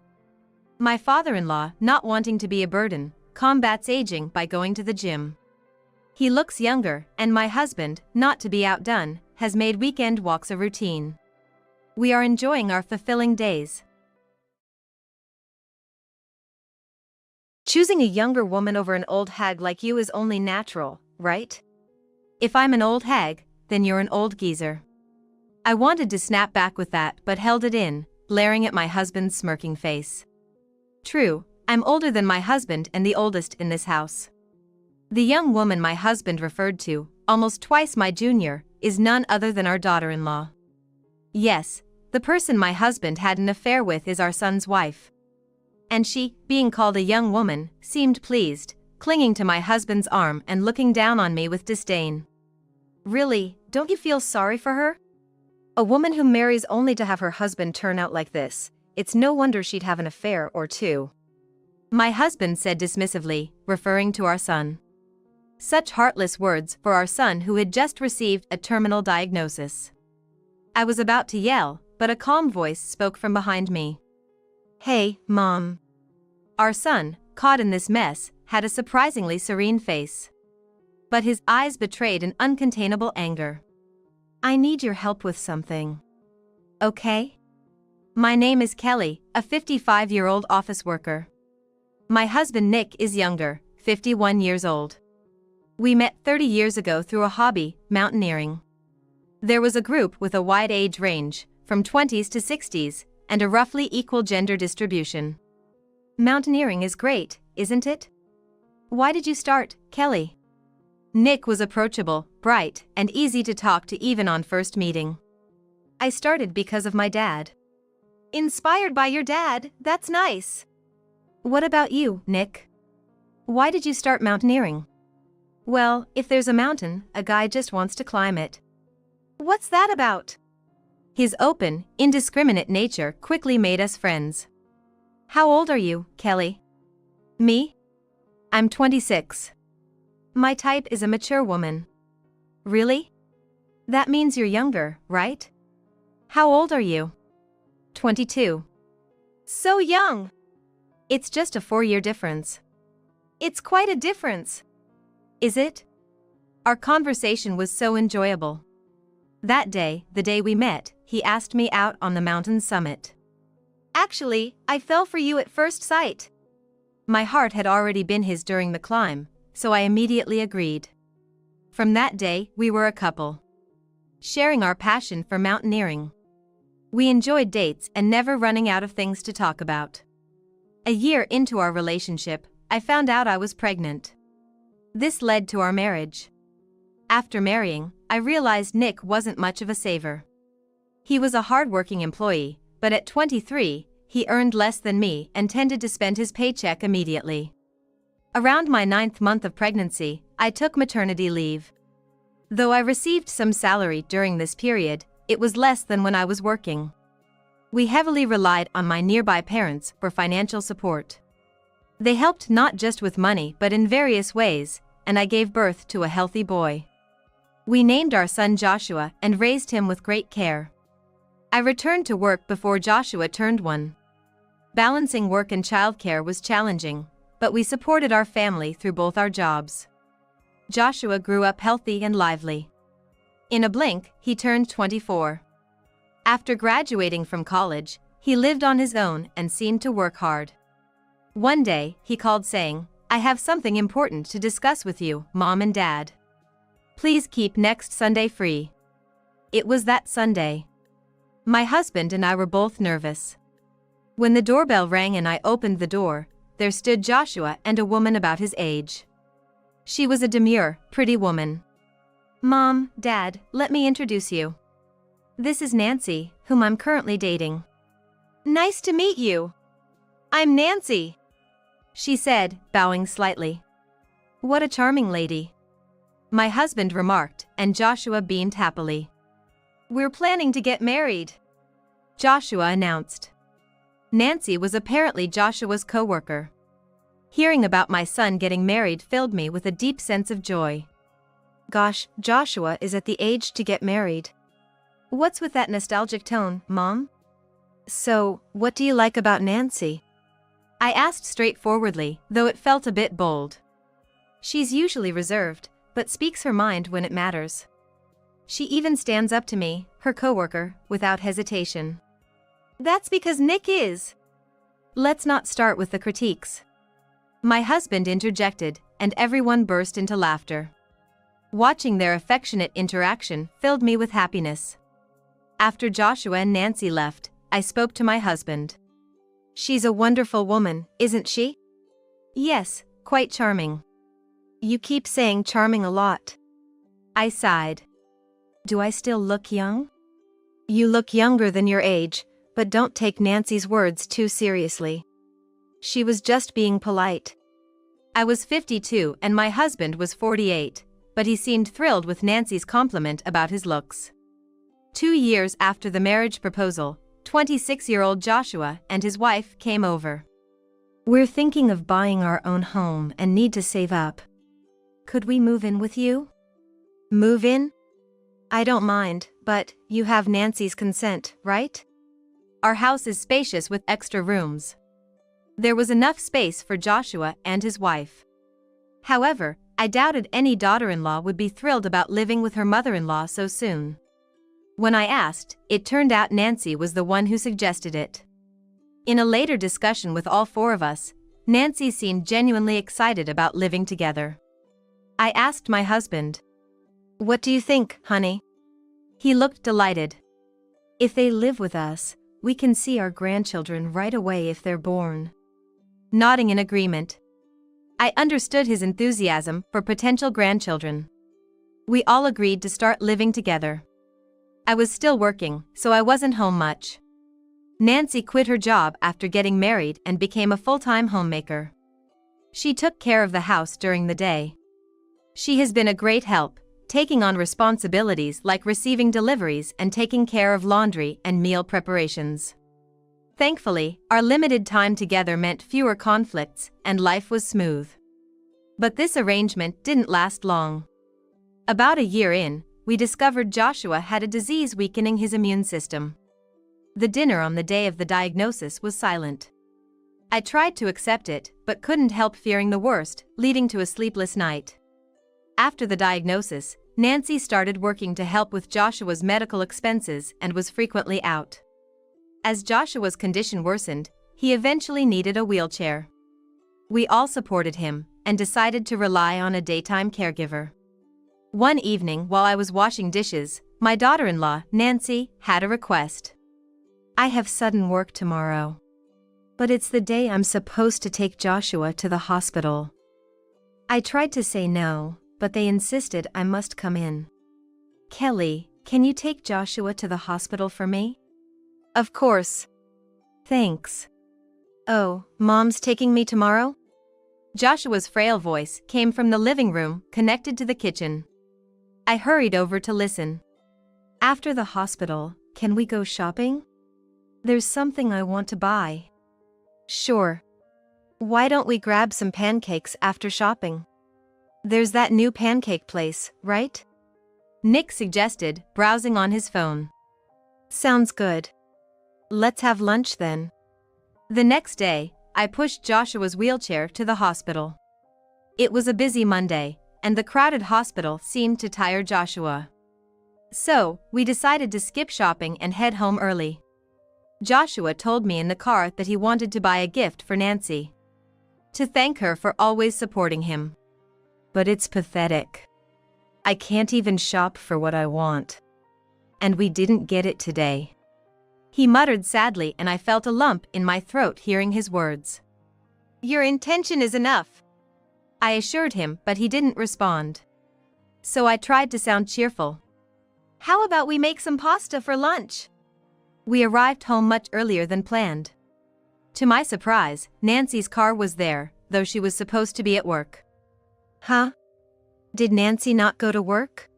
My father-in-law, not wanting to be a burden, combats aging by going to the gym. He looks younger, and my husband, not to be outdone, has made weekend walks a routine. We are enjoying our fulfilling days. Choosing a younger woman over an old hag like you is only natural, right? If I'm an old hag, then you're an old geezer. I wanted to snap back with that but held it in, glaring at my husband's smirking face. True, I'm older than my husband and the oldest in this house. The young woman my husband referred to, almost twice my junior, is none other than our daughter-in-law. Yes, the person my husband had an affair with is our son's wife. And she, being called a young woman, seemed pleased, clinging to my husband's arm and looking down on me with disdain. Really, don't you feel sorry for her? A woman who marries only to have her husband turn out like this, it's no wonder she'd have an affair or two. My husband said dismissively, referring to our son. Such heartless words for our son who had just received a terminal diagnosis. I was about to yell, but a calm voice spoke from behind me. Hey, Mom. Our son, caught in this mess, had a surprisingly serene face. But his eyes betrayed an uncontainable anger. I need your help with something. Okay? My name is Kelly, a 55-year-old office worker. My husband Nick is younger, 51 years old. We met 30 years ago through a hobby, mountaineering. There was a group with a wide age range, from 20s to 60s, and a roughly equal gender distribution. Mountaineering is great, isn't it? Why did you start, Kelly? Nick was approachable, bright, and easy to talk to even on first meeting. I started because of my dad. Inspired by your dad, that's nice. What about you, Nick? Why did you start mountaineering? Well, if there's a mountain, a guy just wants to climb it. What's that about? His open, indiscriminate nature quickly made us friends. How old are you, Kelly? Me? I'm 26. My type is a mature woman. Really? That means you're younger, right? How old are you? 22. So young. It's just a 4-year difference. It's quite a difference. Is it? Our conversation was so enjoyable. That day, the day we met, he asked me out on the mountain summit. Actually, I fell for you at first sight. My heart had already been his during the climb, so I immediately agreed. From that day, we were a couple, sharing our passion for mountaineering. We enjoyed dates and never running out of things to talk about. A year into our relationship, I found out I was pregnant. This led to our marriage. After marrying, I realized Nick wasn't much of a saver. He was a hard-working employee, but at 23, he earned less than me and tended to spend his paycheck immediately. Around my 9th month of pregnancy, I took maternity leave. Though I received some salary during this period, it was less than when I was working. We heavily relied on my nearby parents for financial support. They helped not just with money but in various ways, and I gave birth to a healthy boy. We named our son Joshua and raised him with great care. I returned to work before Joshua turned 1. Balancing work and childcare was challenging, but we supported our family through both our jobs. Joshua grew up healthy and lively. In a blink, he turned 24. After graduating from college, he lived on his own and seemed to work hard. One day, he called saying, "I have something important to discuss with you, Mom and Dad. Please keep next Sunday free." It was that Sunday. My husband and I were both nervous. When the doorbell rang and I opened the door, there stood Joshua and a woman about his age. She was a demure, pretty woman. "Mom, Dad, let me introduce you. This is Nancy, whom I'm currently dating." "Nice to meet you. I'm Nancy," she said, bowing slightly. "What a charming lady," my husband remarked, and Joshua beamed happily. "We're planning to get married," Joshua announced. Nancy was apparently Joshua's co-worker. Hearing about my son getting married filled me with a deep sense of joy. Gosh, Joshua is at the age to get married. What's with that nostalgic tone, Mom? So, what do you like about Nancy? I asked straightforwardly, though it felt a bit bold. She's usually reserved, but speaks her mind when it matters. She even stands up to me, her coworker, without hesitation. That's because Nick is. Let's not start with the critiques. My husband interjected, and everyone burst into laughter. Watching their affectionate interaction filled me with happiness. After Joshua and Nancy left, I spoke to my husband. She's a wonderful woman, isn't she? Yes, quite charming. You keep saying charming a lot. I sighed. Do I still look young? You look younger than your age, but don't take Nancy's words too seriously. She was just being polite. I was 52 and my husband was 48, but he seemed thrilled with Nancy's compliment about his looks. 2 years after the marriage proposal, 26-year-old Joshua and his wife came over. We're thinking of buying our own home and need to save up. Could we move in with you? Move in? I don't mind, but you have Nancy's consent, right? Our house is spacious with extra rooms. There was enough space for Joshua and his wife. However, I doubted any daughter-in-law would be thrilled about living with her mother-in-law so soon. When I asked, it turned out Nancy was the one who suggested it. In a later discussion with all four of us, Nancy seemed genuinely excited about living together. I asked my husband, "What do you think, honey?" He looked delighted. If they live with us, we can see our grandchildren right away if they're born. Nodding in agreement. I understood his enthusiasm for potential grandchildren. We all agreed to start living together. I was still working, so I wasn't home much. Nancy quit her job after getting married and became a full-time homemaker. She took care of the house during the day. She has been a great help, taking on responsibilities like receiving deliveries and taking care of laundry and meal preparations. Thankfully, our limited time together meant fewer conflicts and life was smooth. But this arrangement didn't last long. About a year in, we discovered Joshua had a disease weakening his immune system. The dinner on the day of the diagnosis was silent. I tried to accept it, but couldn't help fearing the worst, leading to a sleepless night. After the diagnosis, Nancy started working to help with Joshua's medical expenses and was frequently out. As Joshua's condition worsened, he eventually needed a wheelchair. We all supported him and decided to rely on a daytime caregiver. One evening while I was washing dishes, my daughter-in-law, Nancy, had a request. I have sudden work tomorrow. But it's the day I'm supposed to take Joshua to the hospital. I tried to say no, but they insisted I must come in. Kelly, can you take Joshua to the hospital for me? Of course. Thanks. Oh, Mom's taking me tomorrow? Joshua's frail voice came from the living room, connected to the kitchen. I hurried over to listen. After the hospital, can we go shopping? There's something I want to buy. Sure. Why don't we grab some pancakes after shopping? There's that new pancake place, right? Nick suggested, browsing on his phone. Sounds good. Let's have lunch then. The next day, I pushed Joshua's wheelchair to the hospital. It was a busy Monday, and the crowded hospital seemed to tire Joshua. So, we decided to skip shopping and head home early. Joshua told me in the car that he wanted to buy a gift for Nancy. To thank her for always supporting him. But it's pathetic. I can't even shop for what I want. And we didn't get it today. He muttered sadly and I felt a lump in my throat hearing his words. Your intention is enough, I assured him, but he didn't respond. So I tried to sound cheerful. How about we make some pasta for lunch? We arrived home much earlier than planned. To my surprise, Nancy's car was there, though she was supposed to be at work. Huh? Did Nancy not go to work?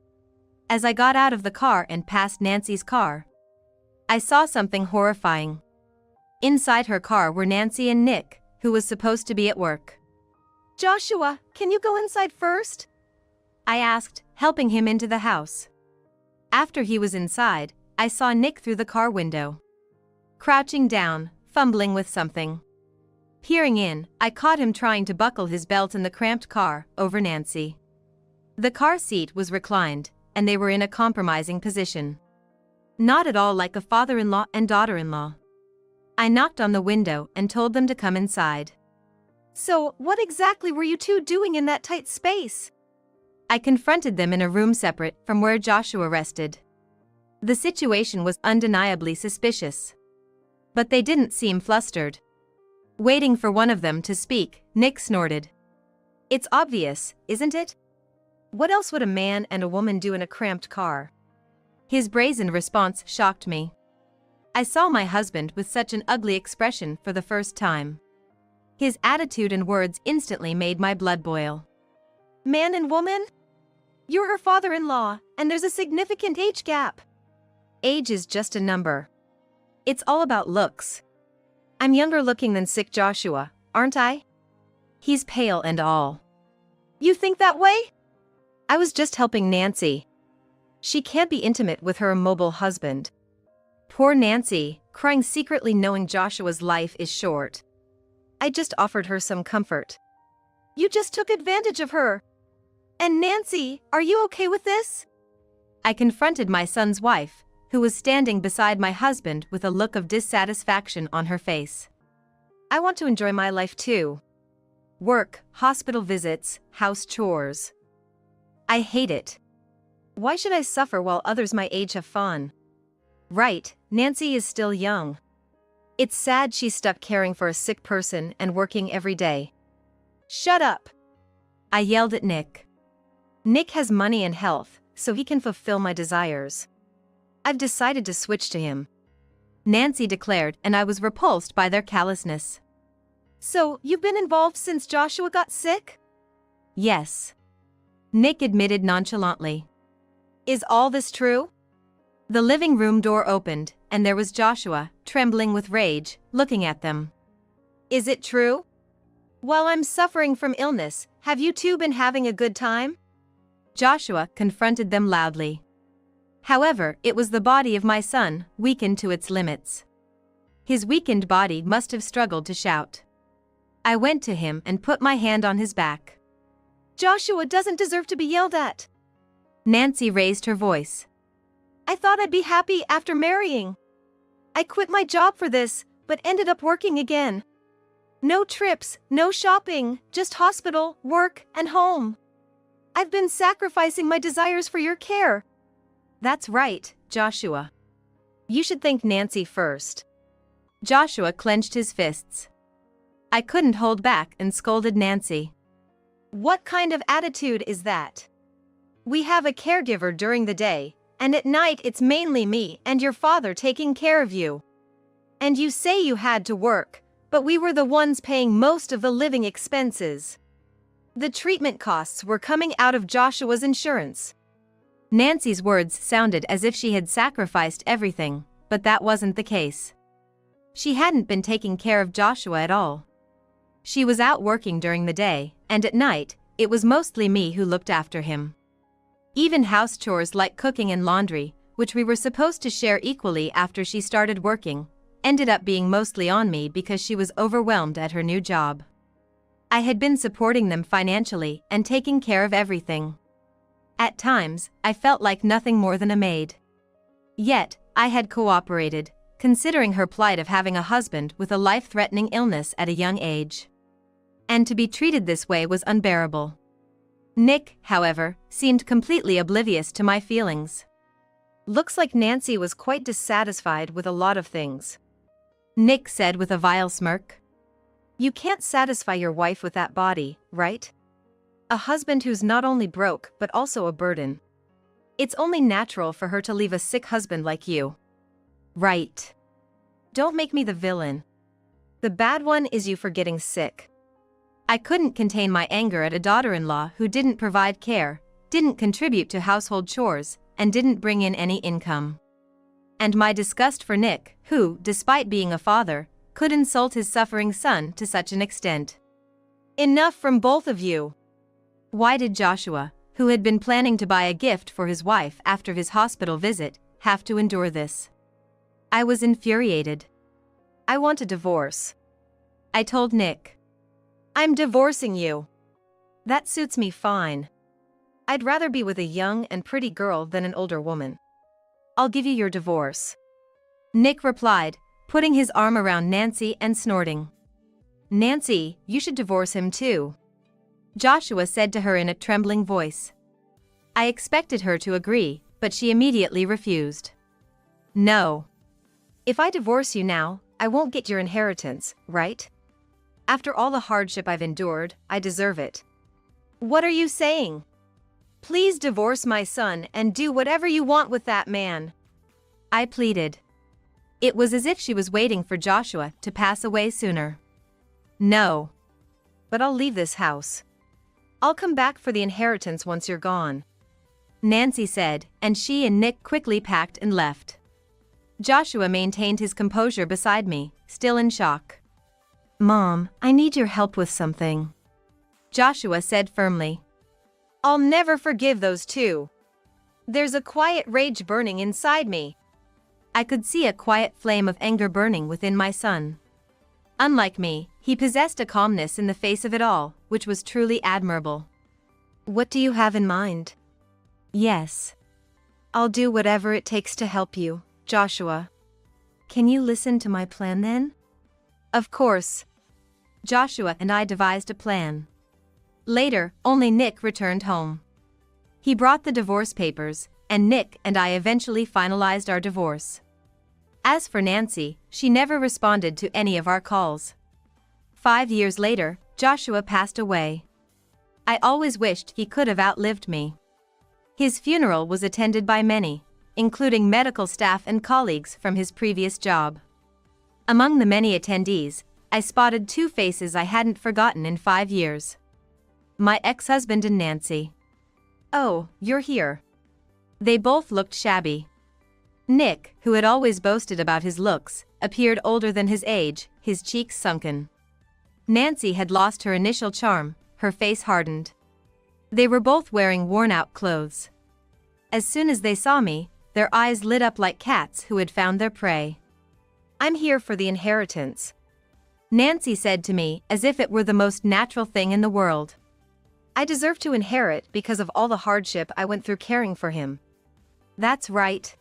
As I got out of the car and passed Nancy's car, I saw something horrifying. Inside her car were Nancy and Nick, who was supposed to be at work. Joshua, can you go inside first? I asked, helping him into the house. After he was inside, I saw Nick through the car window. Crouching down, fumbling with something. Peering in, I caught him trying to buckle his belt in the cramped car, over Nancy. The car seat was reclined, and they were in a compromising position. Not at all like a father-in-law and daughter-in-law. I knocked on the window and told them to come inside. So, what exactly were you two doing in that tight space? I confronted them in a room separate from where Joshua rested. The situation was undeniably suspicious. But they didn't seem flustered. Waiting for one of them to speak, Nick snorted. It's obvious, isn't it? What else would a man and a woman do in a cramped car? His brazen response shocked me. I saw my husband with such an ugly expression for the first time. His attitude and words instantly made my blood boil. Man and woman? You're her father-in-law, and there's a significant age gap. Age is just a number. It's all about looks. I'm younger looking than sick Joshua, aren't I? He's pale and all. You think that way? I was just helping Nancy. She can't be intimate with her immobile husband. Poor Nancy, crying secretly knowing Joshua's life is short. I just offered her some comfort. You just took advantage of her. And Nancy, are you okay with this? I confronted my son's wife, who was standing beside my husband with a look of dissatisfaction on her face. I want to enjoy my life too. Work, hospital visits, house chores. I hate it. Why should I suffer while others my age have fun? Right, Nancy is still young. It's sad she's stuck caring for a sick person and working every day. Shut up! I yelled at Nick. Nick has money and health, so he can fulfill my desires. I've decided to switch to him, Nancy declared, and I was repulsed by their callousness. So, you've been involved since Joshua got sick? Yes. Nick admitted nonchalantly. Is all this true? The living room door opened, and there was Joshua, trembling with rage, looking at them. Is it true? While I'm suffering from illness, have you two been having a good time? Joshua confronted them loudly. However, it was the body of my son, weakened to its limits. His weakened body must have struggled to shout. I went to him and put my hand on his back. Joshua doesn't deserve to be yelled at. Nancy raised her voice. I thought I'd be happy after marrying. I quit my job for this, but ended up working again. No trips, no shopping, just hospital, work, and home. I've been sacrificing my desires for your care. That's right, Joshua. You should thank Nancy first. Joshua clenched his fists. I couldn't hold back and scolded Nancy. What kind of attitude is that? We have a caregiver during the day, and at night it's mainly me and your father taking care of you. And you say you had to work, but we were the ones paying most of the living expenses. The treatment costs were coming out of Joshua's insurance. Nancy's words sounded as if she had sacrificed everything, but that wasn't the case. She hadn't been taking care of Joshua at all. She was out working during the day, and at night, it was mostly me who looked after him. Even house chores like cooking and laundry, which we were supposed to share equally after she started working, ended up being mostly on me because she was overwhelmed at her new job. I had been supporting them financially and taking care of everything. At times, I felt like nothing more than a maid. Yet, I had cooperated, considering her plight of having a husband with a life-threatening illness at a young age. And to be treated this way was unbearable. Nick, however, seemed completely oblivious to my feelings. Looks like Nancy was quite dissatisfied with a lot of things. Nick said with a vile smirk. You can't satisfy your wife with that body, right? A husband who's not only broke but also a burden. It's only natural for her to leave a sick husband like you. Right. Don't make me the villain. The bad one is you for getting sick. I couldn't contain my anger at a daughter-in-law who didn't provide care, didn't contribute to household chores, and didn't bring in any income. And my disgust for Nick, who, despite being a father, could insult his suffering son to such an extent. Enough from both of you. Why did Joshua, who had been planning to buy a gift for his wife after his hospital visit, have to endure this? I was infuriated. I want a divorce. I told Nick. I'm divorcing you. That suits me fine. I'd rather be with a young and pretty girl than an older woman. I'll give you your divorce. Nick replied, putting his arm around Nancy and snorting. Nancy, you should divorce him too, Joshua said to her in a trembling voice. I expected her to agree, but she immediately refused. No. If I divorce you now, I won't get your inheritance, right? After all the hardship I've endured, I deserve it. What are you saying? Please divorce my son and do whatever you want with that man, I pleaded. It was as if she was waiting for Joshua to pass away sooner. No. But I'll leave this house. I'll come back for the inheritance once you're gone, Nancy said, and she and Nick quickly packed and left. Joshua maintained his composure beside me, still in shock. Mom, I need your help with something, Joshua said firmly. I'll never forgive those two. There's a quiet rage burning inside me. I could see a quiet flame of anger burning within my son. Unlike me, he possessed a calmness in the face of it all, which was truly admirable. What do you have in mind? Yes. I'll do whatever it takes to help you, Joshua. Can you listen to my plan then? Of course. Joshua and I devised a plan. Later, only Nick returned home. He brought the divorce papers, and Nick and I eventually finalized our divorce. As for Nancy, she never responded to any of our calls. 5 years later, Joshua passed away. I always wished he could have outlived me. His funeral was attended by many, including medical staff and colleagues from his previous job. Among the many attendees, I spotted 2 faces I hadn't forgotten in 5 years. My ex-husband and Nancy. Oh, you're here. They both looked shabby. Nick, who had always boasted about his looks, appeared older than his age, his cheeks sunken. Nancy had lost her initial charm, her face hardened. They were both wearing worn-out clothes. As soon as they saw me, their eyes lit up like cats who had found their prey. I'm here for the inheritance, Nancy said to me as if it were the most natural thing in the world. I deserve to inherit because of all the hardship I went through caring for him. That's right.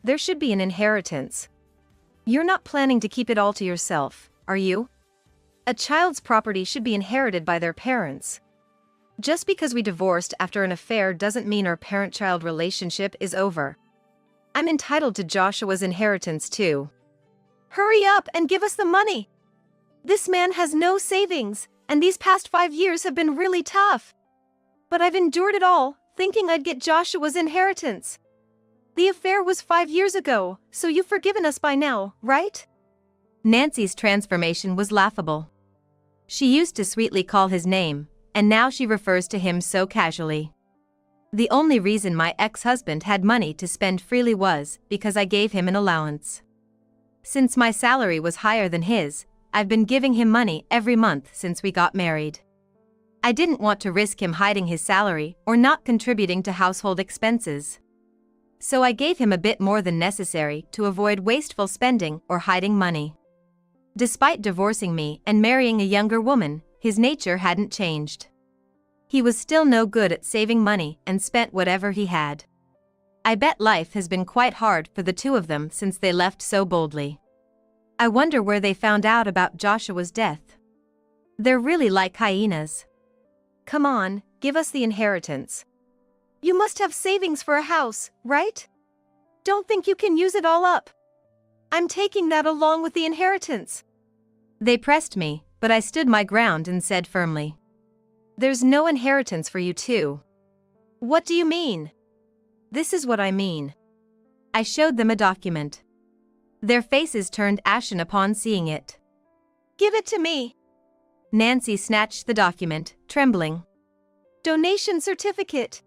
There should be an inheritance. You're not planning to keep it all to yourself, are you? A child's property should be inherited by their parents. Just because we divorced after an affair doesn't mean our parent-child relationship is over. I'm entitled to Joshua's inheritance too. Hurry up and give us the money! This man has no savings, and these past 5 years have been really tough. But I've endured it all, thinking I'd get Joshua's inheritance. The affair was 5 years ago, so you've forgiven us by now, right? Nancy's transformation was laughable. She used to sweetly call his name, and now she refers to him so casually. The only reason my ex-husband had money to spend freely was because I gave him an allowance. Since my salary was higher than his, I've been giving him money every month since we got married. I didn't want to risk him hiding his salary or not contributing to household expenses. So I gave him a bit more than necessary to avoid wasteful spending or hiding money. Despite divorcing me and marrying a younger woman, his nature hadn't changed. He was still no good at saving money and spent whatever he had. I bet life has been quite hard for the two of them since they left so boldly. I wonder where they found out about Joshua's death. They're really like hyenas. Come on, give us the inheritance. You must have savings for a house, right? Don't think you can use it all up. I'm taking that along with the inheritance. They pressed me, but I stood my ground and said firmly, There's no inheritance for you too. What do you mean? This is what I mean. I showed them a document. Their faces turned ashen upon seeing it. Give it to me. Nancy snatched the document, trembling. Donation certificate.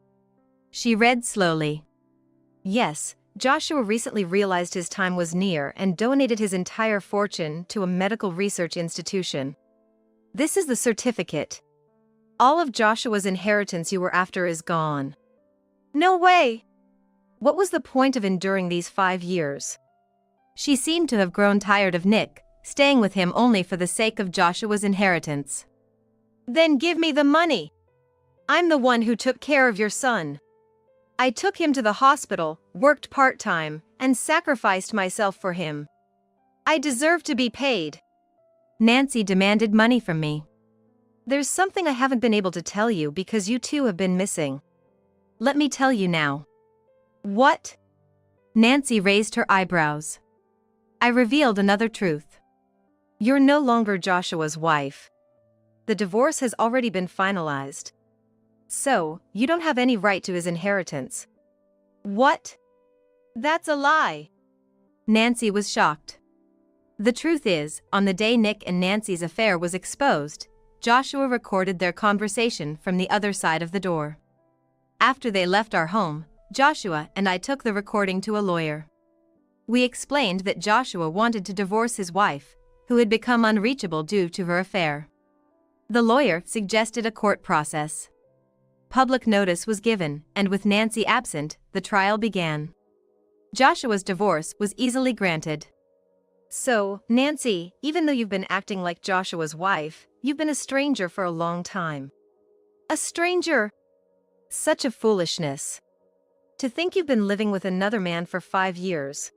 She read slowly. Yes, Joshua recently realized his time was near and donated his entire fortune to a medical research institution. This is the certificate. All of Joshua's inheritance you were after is gone. No way! What was the point of enduring these 5 years? She seemed to have grown tired of Nick, staying with him only for the sake of Joshua's inheritance. Then give me the money! I'm the one who took care of your son. I took him to the hospital, worked part-time, and sacrificed myself for him. I deserve to be paid. Nancy demanded money from me. There's something I haven't been able to tell you because you two have been missing. Let me tell you now. What? Nancy raised her eyebrows. I revealed another truth. You're no longer Joshua's wife. The divorce has already been finalized. So, you don't have any right to his inheritance. What? That's a lie. Nancy was shocked. The truth is, on the day Nick and Nancy's affair was exposed, Joshua recorded their conversation from the other side of the door. After they left our home, Joshua and I took the recording to a lawyer. We explained that Joshua wanted to divorce his wife, who had become unreachable due to her affair. The lawyer suggested a court process. Public notice was given, and with Nancy absent, the trial began. Joshua's divorce was easily granted. So, Nancy, even though you've been acting like Joshua's wife, you've been a stranger for a long time. A stranger? Such a foolishness. To think you've been living with another man for 5 years.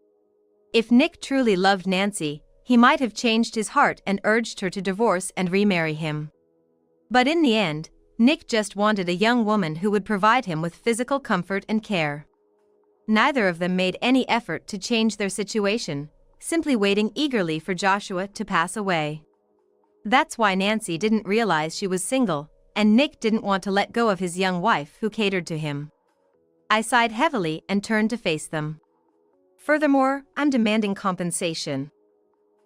If Nick truly loved Nancy, he might have changed his heart and urged her to divorce and remarry him. But in the end, Nick just wanted a young woman who would provide him with physical comfort and care. Neither of them made any effort to change their situation, simply waiting eagerly for Joshua to pass away. That's why Nancy didn't realize she was single, and Nick didn't want to let go of his young wife who catered to him. I sighed heavily and turned to face them. Furthermore, I'm demanding compensation.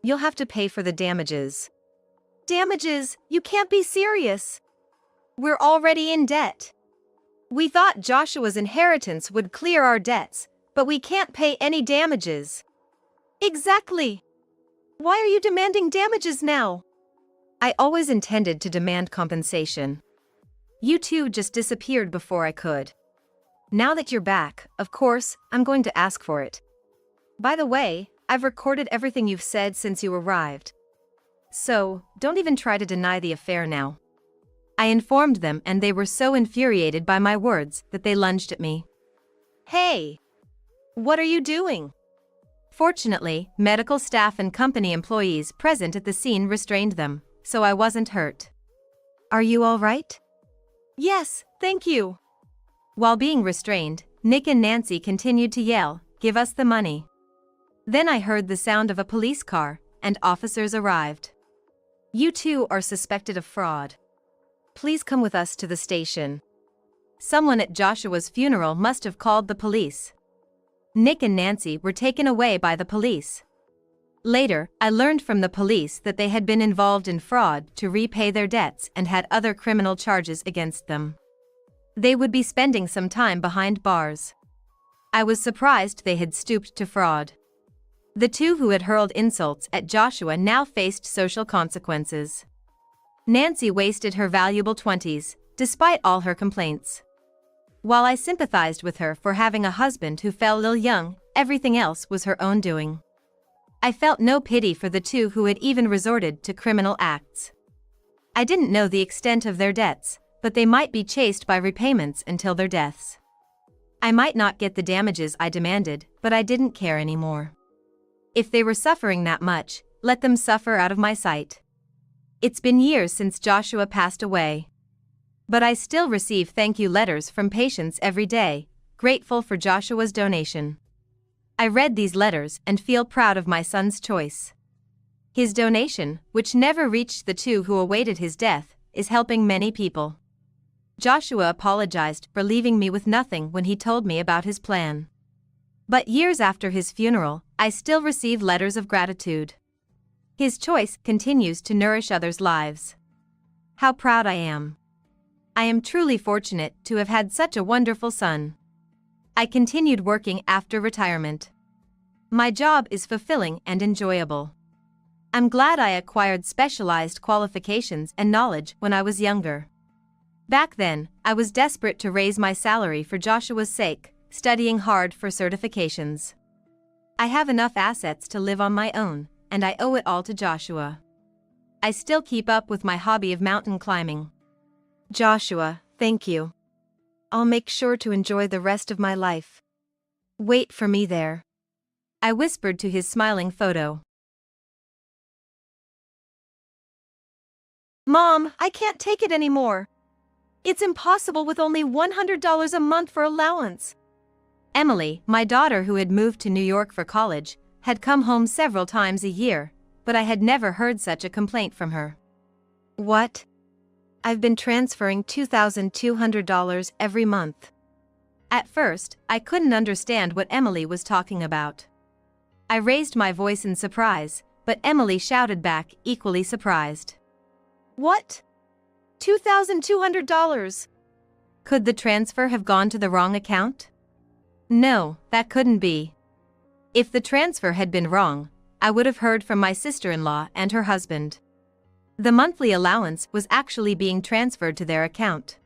You'll have to pay for the damages. Damages? You can't be serious. We're already in debt. We thought Joshua's inheritance would clear our debts, but we can't pay any damages. Exactly. Why are you demanding damages now? I always intended to demand compensation. You two just disappeared before I could. Now that you're back, of course, I'm going to ask for it. By the way, I've recorded everything you've said since you arrived. So, don't even try to deny the affair now. I informed them, and they were so infuriated by my words that they lunged at me. Hey! What are you doing? Fortunately, medical staff and company employees present at the scene restrained them, so I wasn't hurt. Are you all right? Yes, thank you. While being restrained, Nick and Nancy continued to yell, "Give us the money." Then I heard the sound of a police car, and officers arrived. You two are suspected of fraud. Please come with us to the station. Someone at Joshua's funeral must have called the police. Nick and Nancy were taken away by the police. Later, I learned from the police that they had been involved in fraud to repay their debts and had other criminal charges against them. They would be spending some time behind bars. I was surprised they had stooped to fraud. The two who had hurled insults at Joshua now faced social consequences. Nancy wasted her valuable 20s, despite all her complaints. While I sympathized with her for having a husband who fell ill young, everything else was her own doing. I felt no pity for the two who had even resorted to criminal acts. I didn't know the extent of their debts, but they might be chased by repayments until their deaths. I might not get the damages I demanded, but I didn't care anymore. If they were suffering that much, let them suffer out of my sight. It's been years since Joshua passed away. But I still receive thank you letters from patients every day, grateful for Joshua's donation. I read these letters and feel proud of my son's choice. His donation, which never reached the two who awaited his death, is helping many people. Joshua apologized for leaving me with nothing when he told me about his plan. But years after his funeral, I still receive letters of gratitude. His choice continues to nourish others' lives. How proud I am. I am truly fortunate to have had such a wonderful son. I continued working after retirement. My job is fulfilling and enjoyable. I'm glad I acquired specialized qualifications and knowledge when I was younger. Back then, I was desperate to raise my salary for Joshua's sake, studying hard for certifications. I have enough assets to live on my own, and I owe it all to Joshua. I still keep up with my hobby of mountain climbing. Joshua, Thank you. I'll make sure to enjoy the rest of my life. Wait for me there. I whispered to his smiling photo. Mom, I can't take it anymore. It's impossible with only $100 a month for allowance. Emily, my daughter who had moved to New York for college, had come home several times a year, but I had never heard such a complaint from her. What? I've been transferring $2,200 every month. At first, I couldn't understand what Emily was talking about. I raised my voice in surprise, but Emily shouted back, equally surprised. What? $2,200? Could the transfer have gone to the wrong account? No, that couldn't be. If the transfer had been wrong, I would have heard from my sister-in-law and her husband. The monthly allowance was actually being transferred to their account.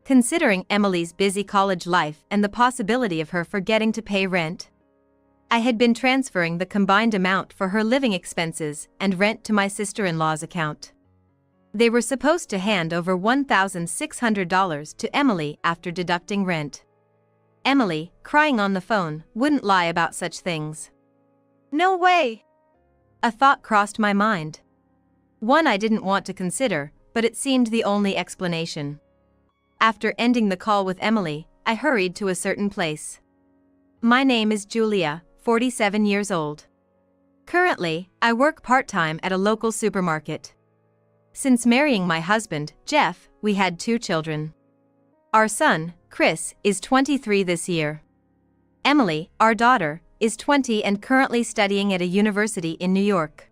Considering Emily's busy college life and the possibility of her forgetting to pay rent, I had been transferring the combined amount for her living expenses and rent to my sister-in-law's account. They were supposed to hand over $1,600 to Emily after deducting rent. Emily, crying on the phone, wouldn't lie about such things. No way! A thought crossed my mind. One I didn't want to consider, but it seemed the only explanation. After ending the call with Emily, I hurried to a certain place. My name is Julia, 47 years old. Currently, I work part-time at a local supermarket. Since marrying my husband, Jeff, we had 2 children. Our son, Chris, is 23 this year. Emily, our daughter, is 20 and currently studying at a university in New York.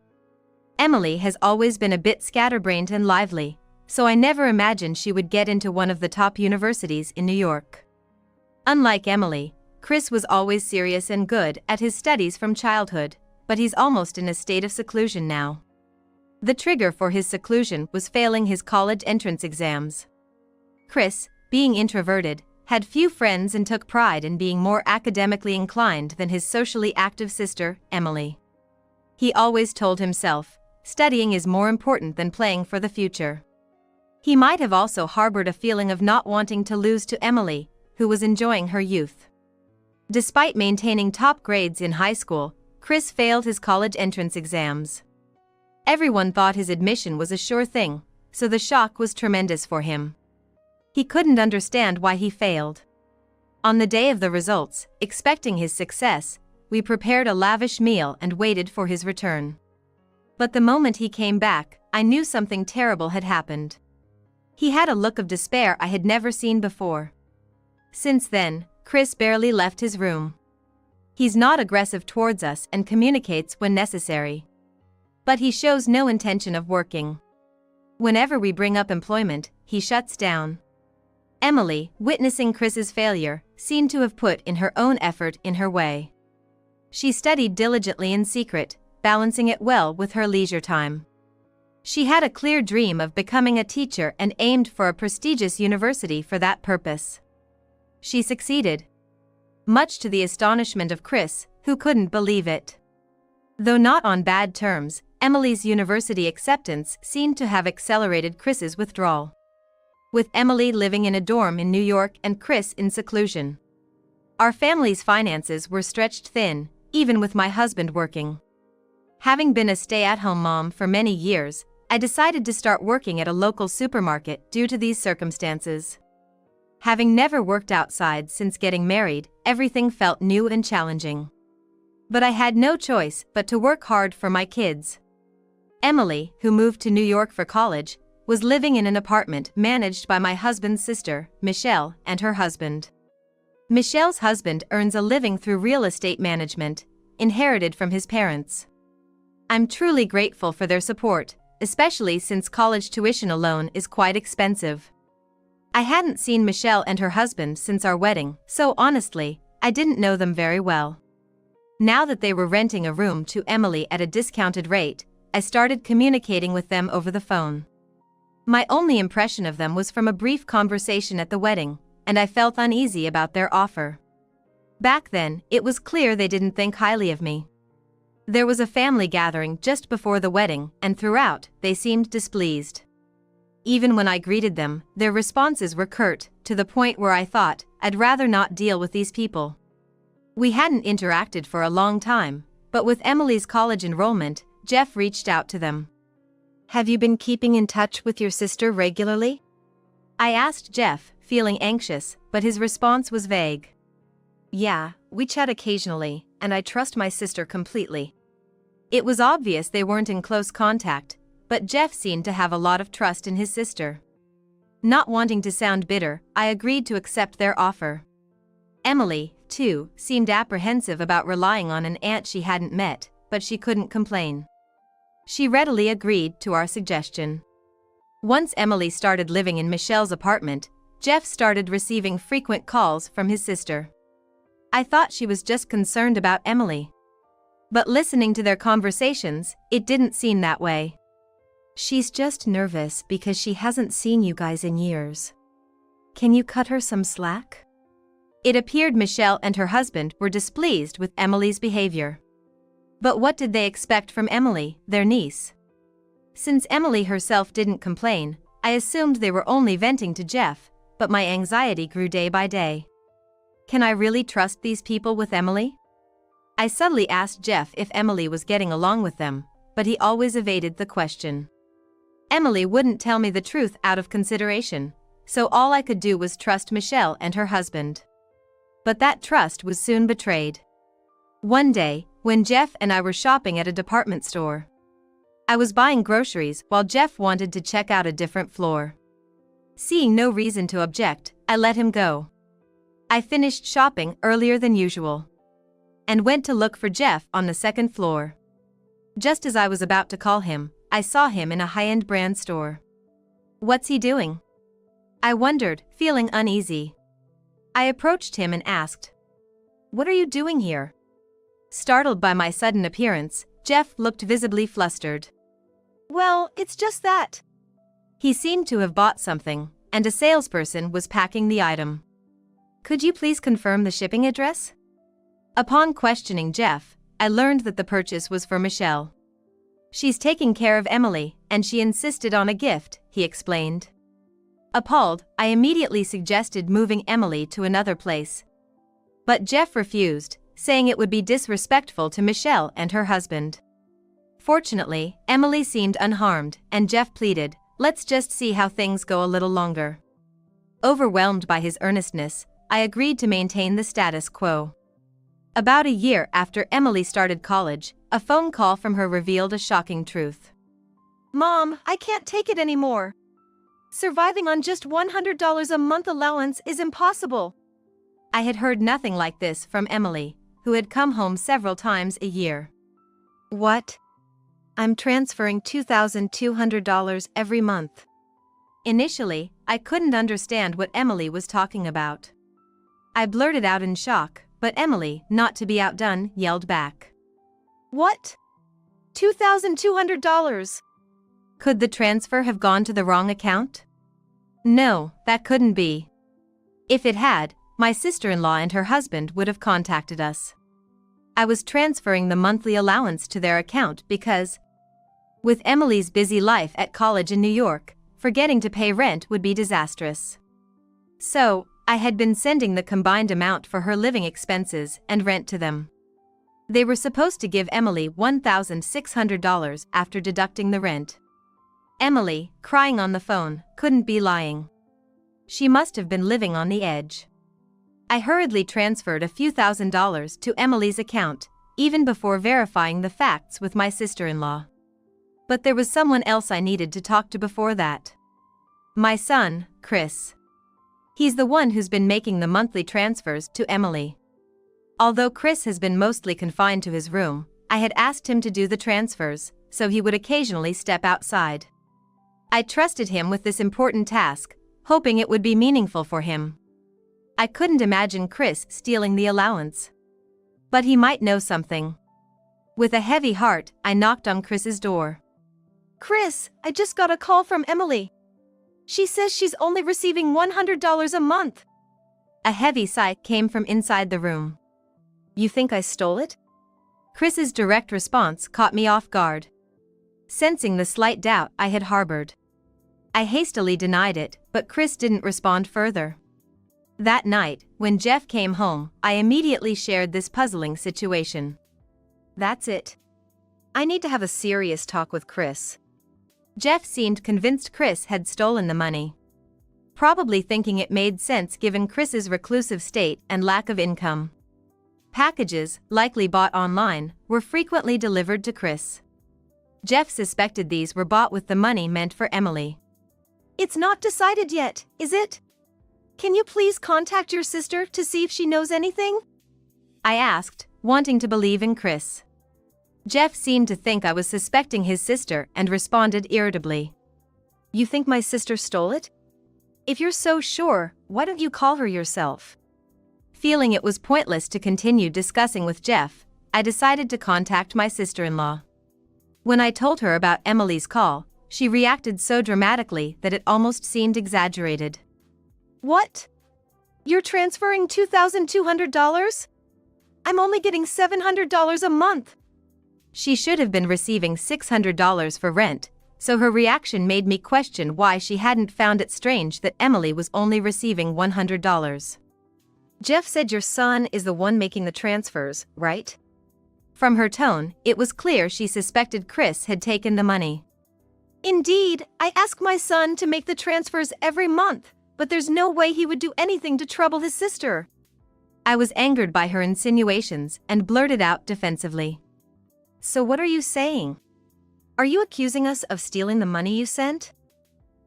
Emily has always been a bit scatterbrained and lively, so I never imagined she would get into one of the top universities in New York. Unlike Emily, Chris was always serious and good at his studies from childhood, but he's almost in a state of seclusion now. The trigger for his seclusion was failing his college entrance exams. Chris, being introverted, had few friends and took pride in being more academically inclined than his socially active sister, Emily. He always told himself, studying is more important than playing for the future. He might have also harbored a feeling of not wanting to lose to Emily, who was enjoying her youth. Despite maintaining top grades in high school, Chris failed his college entrance exams. Everyone thought his admission was a sure thing, so the shock was tremendous for him. He couldn't understand why he failed. On the day of the results, expecting his success, we prepared a lavish meal and waited for his return. But the moment he came back, I knew something terrible had happened. He had a look of despair I had never seen before. Since then, Chris barely left his room. He's not aggressive towards us and communicates when necessary. But he shows no intention of working. Whenever we bring up employment, he shuts down. Emily, witnessing Chris's failure, seemed to have put in her own effort in her way. She studied diligently in secret, balancing it well with her leisure time. She had a clear dream of becoming a teacher and aimed for a prestigious university for that purpose. She succeeded. Much to the astonishment of Chris, who couldn't believe it. Though not on bad terms, Emily's university acceptance seemed to have accelerated Chris's withdrawal. With Emily living in a dorm in New York and Chris in seclusion, our family's finances were stretched thin, even with my husband working. Having been a stay-at-home mom for many years, I decided to start working at a local supermarket due to these circumstances. Having never worked outside since getting married, everything felt new and challenging. But I had no choice but to work hard for my kids. Emily, who moved to New York for college, was living in an apartment managed by my husband's sister, Michelle, and her husband. Michelle's husband earns a living through real estate management, inherited from his parents. I'm truly grateful for their support, especially since college tuition alone is quite expensive. I hadn't seen Michelle and her husband since our wedding, so honestly, I didn't know them very well. Now that they were renting a room to Emily at a discounted rate, I started communicating with them over the phone. My only impression of them was from a brief conversation at the wedding, and I felt uneasy about their offer. Back then, it was clear they didn't think highly of me. There was a family gathering just before the wedding, and throughout, they seemed displeased. Even when I greeted them, their responses were curt, to the point where I thought, I'd rather not deal with these people. We hadn't interacted for a long time, but with Emily's college enrollment, Jeff reached out to them. Have you been keeping in touch with your sister regularly? I asked Jeff, feeling anxious, but his response was vague. Yeah, we chat occasionally, and I trust my sister completely. It was obvious they weren't in close contact, but Jeff seemed to have a lot of trust in his sister. Not wanting to sound bitter, I agreed to accept their offer. Emily, too, seemed apprehensive about relying on an aunt she hadn't met, but she couldn't complain. She readily agreed to our suggestion. Once Emily started living in Michelle's apartment, Jeff started receiving frequent calls from his sister. I thought she was just concerned about Emily. But listening to their conversations, it didn't seem that way. She's just nervous because she hasn't seen you guys in years. Can you cut her some slack? It appeared Michelle and her husband were displeased with Emily's behavior. But what did they expect from Emily, their niece? Since Emily herself didn't complain, I assumed they were only venting to Jeff, but my anxiety grew day by day. Can I really trust these people with Emily? I subtly asked Jeff if Emily was getting along with them, but he always evaded the question. Emily wouldn't tell me the truth out of consideration, so all I could do was trust Michelle and her husband. But that trust was soon betrayed. One day, when Jeff and I were shopping at a department store, I was buying groceries while Jeff wanted to check out a different floor. Seeing no reason to object, I let him go. I finished shopping earlier than usual and went to look for Jeff on the second floor. Just as I was about to call him, I saw him in a high-end brand store. What's he doing? I wondered, feeling uneasy. I approached him and asked, "What are you doing here?" Startled by my sudden appearance, Jeff looked visibly flustered. Well, it's just that. He seemed to have bought something, and a salesperson was packing the item. Could you please confirm the shipping address? Upon questioning Jeff, I learned that the purchase was for Michelle. She's taking care of Emily, and she insisted on a gift, he explained. Appalled, I immediately suggested moving Emily to another place. But Jeff refused, saying it would be disrespectful to Michelle and her husband. Fortunately, Emily seemed unharmed, and Jeff pleaded, "Let's just see how things go a little longer." Overwhelmed by his earnestness, I agreed to maintain the status quo. About a year after Emily started college, a phone call from her revealed a shocking truth. Mom, I can't take it anymore. Surviving on just $100 a month allowance is impossible. I had heard nothing like this from Emily, who had come home several times a year. What? I'm transferring $2,200 every month. Initially, I couldn't understand what Emily was talking about. I blurted out in shock, but Emily, not to be outdone, yelled back. What? $2,200? Could the transfer have gone to the wrong account? No, that couldn't be. If it had, my sister-in-law and her husband would have contacted us. I was transferring the monthly allowance to their account because, with Emily's busy life at college in New York, forgetting to pay rent would be disastrous. So, I had been sending the combined amount for her living expenses and rent to them. They were supposed to give Emily $1,600 after deducting the rent. Emily, crying on the phone, couldn't be lying. She must have been living on the edge. I hurriedly transferred a few $1,000s to Emily's account, even before verifying the facts with my sister-in-law. But there was someone else I needed to talk to before that. My son, Chris. He's the one who's been making the monthly transfers to Emily. Although Chris has been mostly confined to his room, I had asked him to do the transfers, so he would occasionally step outside. I trusted him with this important task, hoping it would be meaningful for him. I couldn't imagine Chris stealing the allowance. But he might know something. With a heavy heart, I knocked on Chris's door. Chris, I just got a call from Emily. She says she's only receiving $100 a month. A heavy sigh came from inside the room. You think I stole it? Chris's direct response caught me off guard. Sensing the slight doubt I had harbored, I hastily denied it, but Chris didn't respond further. That night, when Jeff came home, I immediately shared this puzzling situation. That's it. I need to have a serious talk with Chris. Jeff seemed convinced Chris had stolen the money. Probably thinking it made sense given Chris's reclusive state and lack of income. Packages, likely bought online, were frequently delivered to Chris. Jeff suspected these were bought with the money meant for Emily. It's not decided yet, is it? Can you please contact your sister to see if she knows anything? I asked, wanting to believe in Chris. Jeff seemed to think I was suspecting his sister and responded irritably. You think my sister stole it? If you're so sure, why don't you call her yourself? Feeling it was pointless to continue discussing with Jeff, I decided to contact my sister-in-law. When I told her about Emily's call, she reacted so dramatically that it almost seemed exaggerated. What? You're transferring $2,200? I'm only getting $700 a month. She should have been receiving $600 for rent, so her reaction made me question why she hadn't found it strange that Emily was only receiving $100. Jeff said your son is the one making the transfers, right? From her tone, it was clear she suspected Chris had taken the money. Indeed, I ask my son to make the transfers every month, but there's no way he would do anything to trouble his sister. I was angered by her insinuations and blurted out defensively. So what are you saying? Are you accusing us of stealing the money you sent?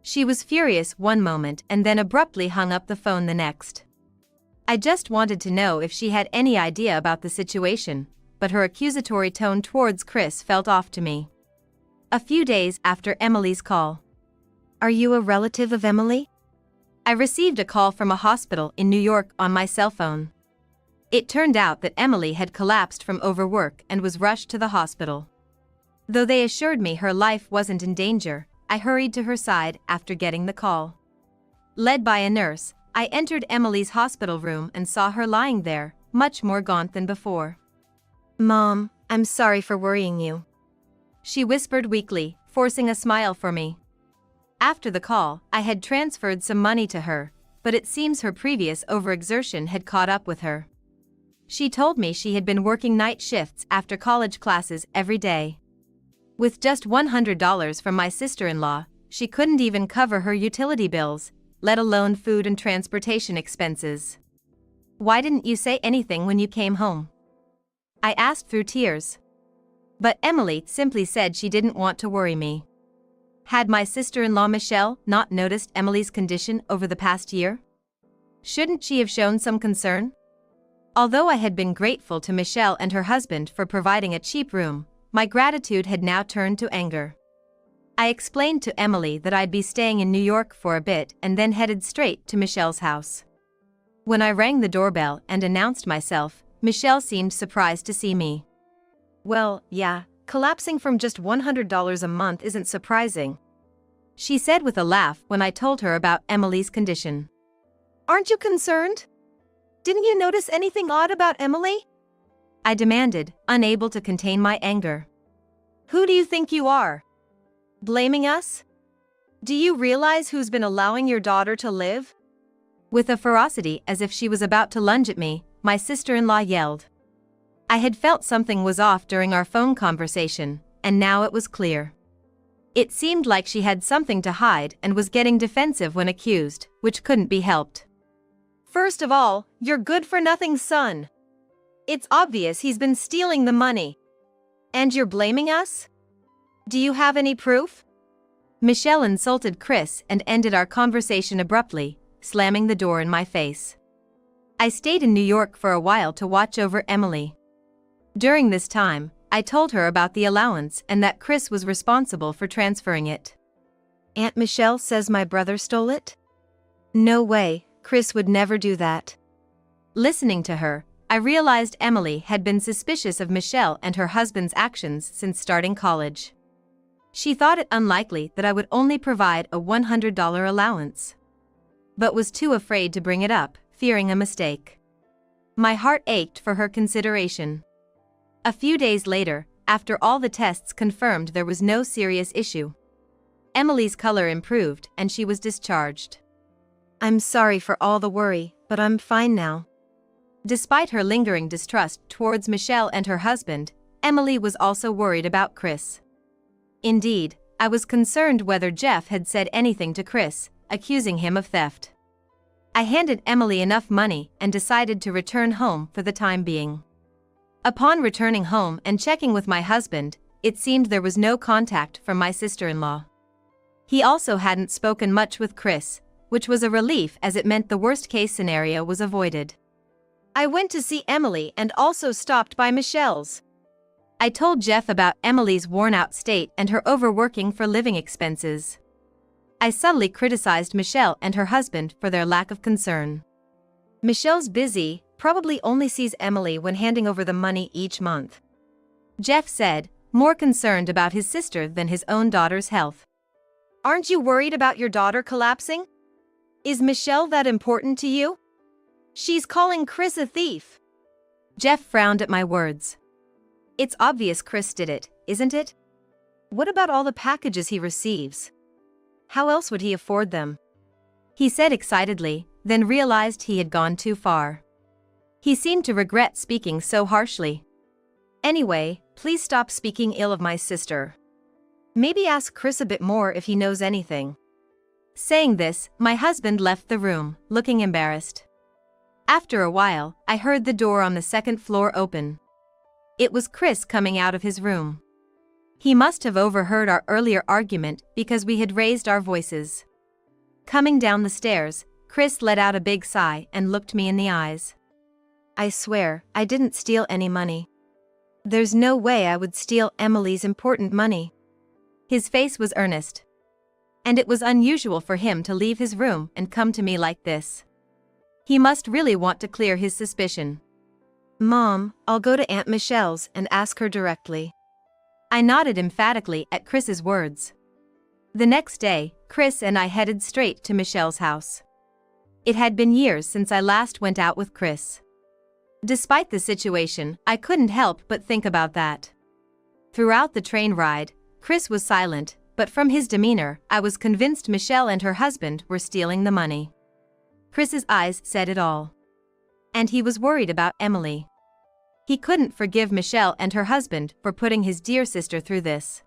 She was furious one moment and then abruptly hung up the phone the next. I just wanted to know if she had any idea about the situation, but her accusatory tone towards Chris felt off to me. A few days after Emily's call. Are you a relative of Emily? I received a call from a hospital in New York on my cell phone. It turned out that Emily had collapsed from overwork and was rushed to the hospital. Though they assured me her life wasn't in danger, I hurried to her side after getting the call. Led by a nurse, I entered Emily's hospital room and saw her lying there, much more gaunt than before. Mom, I'm sorry for worrying you. She whispered weakly, forcing a smile for me. After the call, I had transferred some money to her, but it seems her previous overexertion had caught up with her. She told me she had been working night shifts after college classes every day. With just $100 from my sister-in-law, she couldn't even cover her utility bills, let alone food and transportation expenses. Why didn't you say anything when you came home? I asked through tears. But Emily simply said she didn't want to worry me. Had my sister-in-law Michelle not noticed Emily's condition over the past year? Shouldn't she have shown some concern? Although I had been grateful to Michelle and her husband for providing a cheap room, my gratitude had now turned to anger. I explained to Emily that I'd be staying in New York for a bit and then headed straight to Michelle's house. When I rang the doorbell and announced myself, Michelle seemed surprised to see me. Well, yeah, collapsing from just $100 a month isn't surprising, she said with a laugh when I told her about Emily's condition. Aren't you concerned? Didn't you notice anything odd about Emily? I demanded, unable to contain my anger. Who do you think you are? Blaming us? Do you realize who's been allowing your daughter to live? With a ferocity as if she was about to lunge at me, my sister-in-law yelled. I had felt something was off during our phone conversation, and now it was clear. It seemed like she had something to hide and was getting defensive when accused, which couldn't be helped. First of all, your good-for-nothing son. It's obvious he's been stealing the money. And you're blaming us? Do you have any proof? Michelle insulted Chris and ended our conversation abruptly, slamming the door in my face. I stayed in New York for a while to watch over Emily. During this time, I told her about the allowance and that Chris was responsible for transferring it. Aunt Michelle says my brother stole it? No way, Chris would never do that. Listening to her, I realized Emily had been suspicious of Michelle and her husband's actions since starting college. She thought it unlikely that I would only provide a $100 allowance, but was too afraid to bring it up, fearing a mistake. My heart ached for her consideration. A few days later, after all the tests confirmed there was no serious issue, Emily's color improved and she was discharged. I'm sorry for all the worry, but I'm fine now. Despite her lingering distrust towards Michelle and her husband, Emily was also worried about Chris. Indeed, I was concerned whether Jeff had said anything to Chris, accusing him of theft. I handed Emily enough money and decided to return home for the time being. Upon returning home and checking with my husband, it seemed there was no contact from my sister-in-law. He also hadn't spoken much with Chris, which was a relief as it meant the worst-case scenario was avoided. I went to see Emily and also stopped by Michelle's. I told Jeff about Emily's worn-out state and her overworking for living expenses. I subtly criticized Michelle and her husband for their lack of concern. Michelle's busy, probably only sees Emily when handing over the money each month. Jeff said, more concerned about his sister than his own daughter's health. Aren't you worried about your daughter collapsing? Is Michelle that important to you? She's calling Chris a thief. Jeff frowned at my words. It's obvious Chris did it, isn't it? What about all the packages he receives? How else would he afford them? He said excitedly, then realized he had gone too far. He seemed to regret speaking so harshly. Anyway, please stop speaking ill of my sister. Maybe ask Chris a bit more if he knows anything. Saying this, my husband left the room, looking embarrassed. After a while, I heard the door on the second floor open. It was Chris coming out of his room. He must have overheard our earlier argument because we had raised our voices. Coming down the stairs, Chris let out a big sigh and looked me in the eyes. I swear, I didn't steal any money. There's no way I would steal Emily's important money. His face was earnest. And it was unusual for him to leave his room and come to me like this. He must really want to clear his suspicion. Mom, I'll go to Aunt Michelle's and ask her directly. I nodded emphatically at Chris's words. The next day, Chris and I headed straight to Michelle's house. It had been years since I last went out with Chris. Despite the situation, I couldn't help but think about that. Throughout the train ride, Chris was silent, but from his demeanor, I was convinced Michelle and her husband were stealing the money. Chris's eyes said it all. And he was worried about Emily. He couldn't forgive Michelle and her husband for putting his dear sister through this.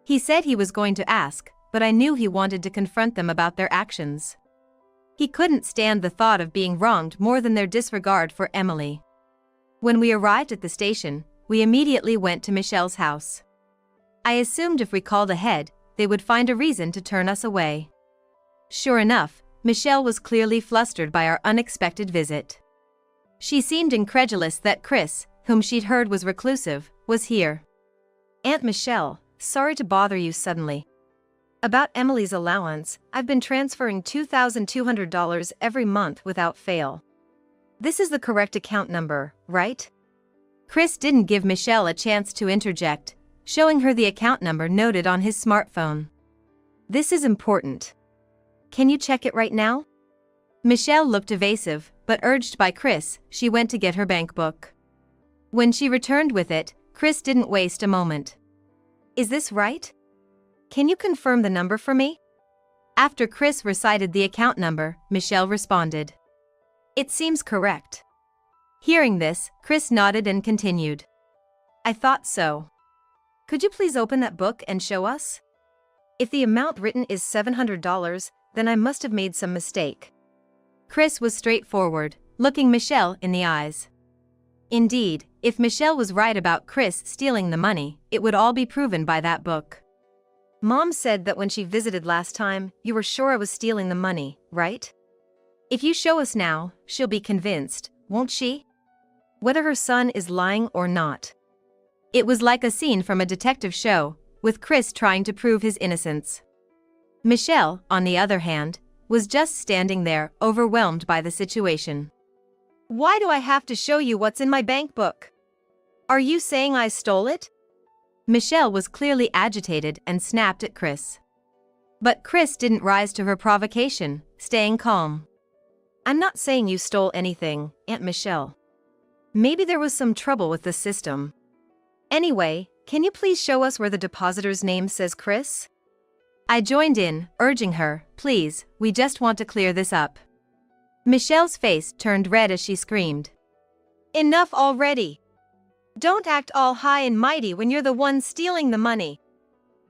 He said he was going to ask, but I knew he wanted to confront them about their actions. He couldn't stand the thought of being wronged more than their disregard for Emily. When we arrived at the station, we immediately went to Michelle's house. I assumed if we called ahead, they would find a reason to turn us away. Sure enough, Michelle was clearly flustered by our unexpected visit. She seemed incredulous that Chris, whom she'd heard was reclusive, was here. Aunt Michelle, sorry to bother you suddenly. About Emily's allowance, I've been transferring $2,200 every month without fail. This is the correct account number, right? Chris didn't give Michelle a chance to interject, showing her the account number noted on his smartphone. This is important. Can you check it right now? Michelle looked evasive, but urged by Chris, she went to get her bank book. When she returned with it, Chris didn't waste a moment. Is this right? Can you confirm the number for me? After Chris recited the account number, Michelle responded. It seems correct. Hearing this, Chris nodded and continued. I thought so. Could you please open that book and show us? If the amount written is $700, then I must have made some mistake. Chris was straightforward, looking Michelle in the eyes. Indeed, if Michelle was right about Chris stealing the money, it would all be proven by that book. Mom said that when she visited last time, you were sure I was stealing the money, right? If you show us now, she'll be convinced, won't she? Whether her son is lying or not. It was like a scene from a detective show, with Chris trying to prove his innocence. Michelle, on the other hand, was just standing there, overwhelmed by the situation. Why do I have to show you what's in my bank book? Are you saying I stole it? Michelle was clearly agitated and snapped at Chris. But Chris didn't rise to her provocation, staying calm. I'm not saying you stole anything, Aunt Michelle. Maybe there was some trouble with the system. Anyway, can you please show us where the depositor's name says Chris? I joined in, urging her, please, we just want to clear this up. Michelle's face turned red as she screamed. Enough already. Don't act all high and mighty when you're the one stealing the money.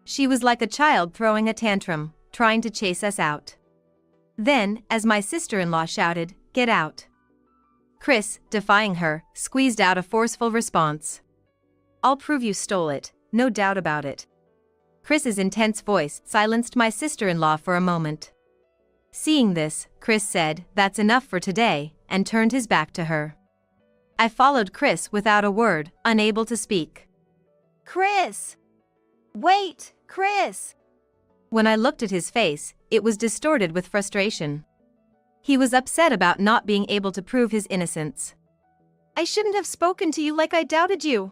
She was like a child throwing a tantrum, trying to chase us out. Then, as my sister-in-law shouted, "Get out!" Chris, defying her, squeezed out a forceful response. I'll prove you stole it, no doubt about it. Chris's intense voice silenced my sister-in-law for a moment. Seeing this, Chris said, "That's enough for today," and turned his back to her. I followed Chris without a word, unable to speak. Chris! Wait, Chris! When I looked at his face, it was distorted with frustration. He was upset about not being able to prove his innocence. I shouldn't have spoken to you like I doubted you.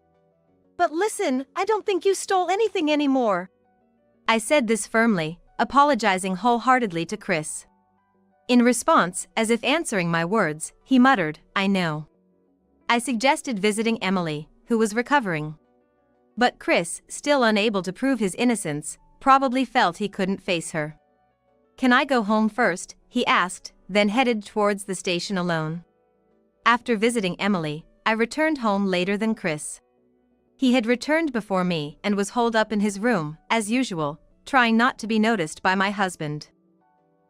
But listen, I don't think you stole anything anymore. I said this firmly, apologizing wholeheartedly to Chris. In response, as if answering my words, he muttered, "I know." I suggested visiting Emily, who was recovering. But Chris, still unable to prove his innocence, probably felt he couldn't face her. "Can I go home first?" he asked, then headed towards the station alone. After visiting Emily, I returned home later than Chris. He had returned before me and was holed up in his room, as usual, trying not to be noticed by my husband.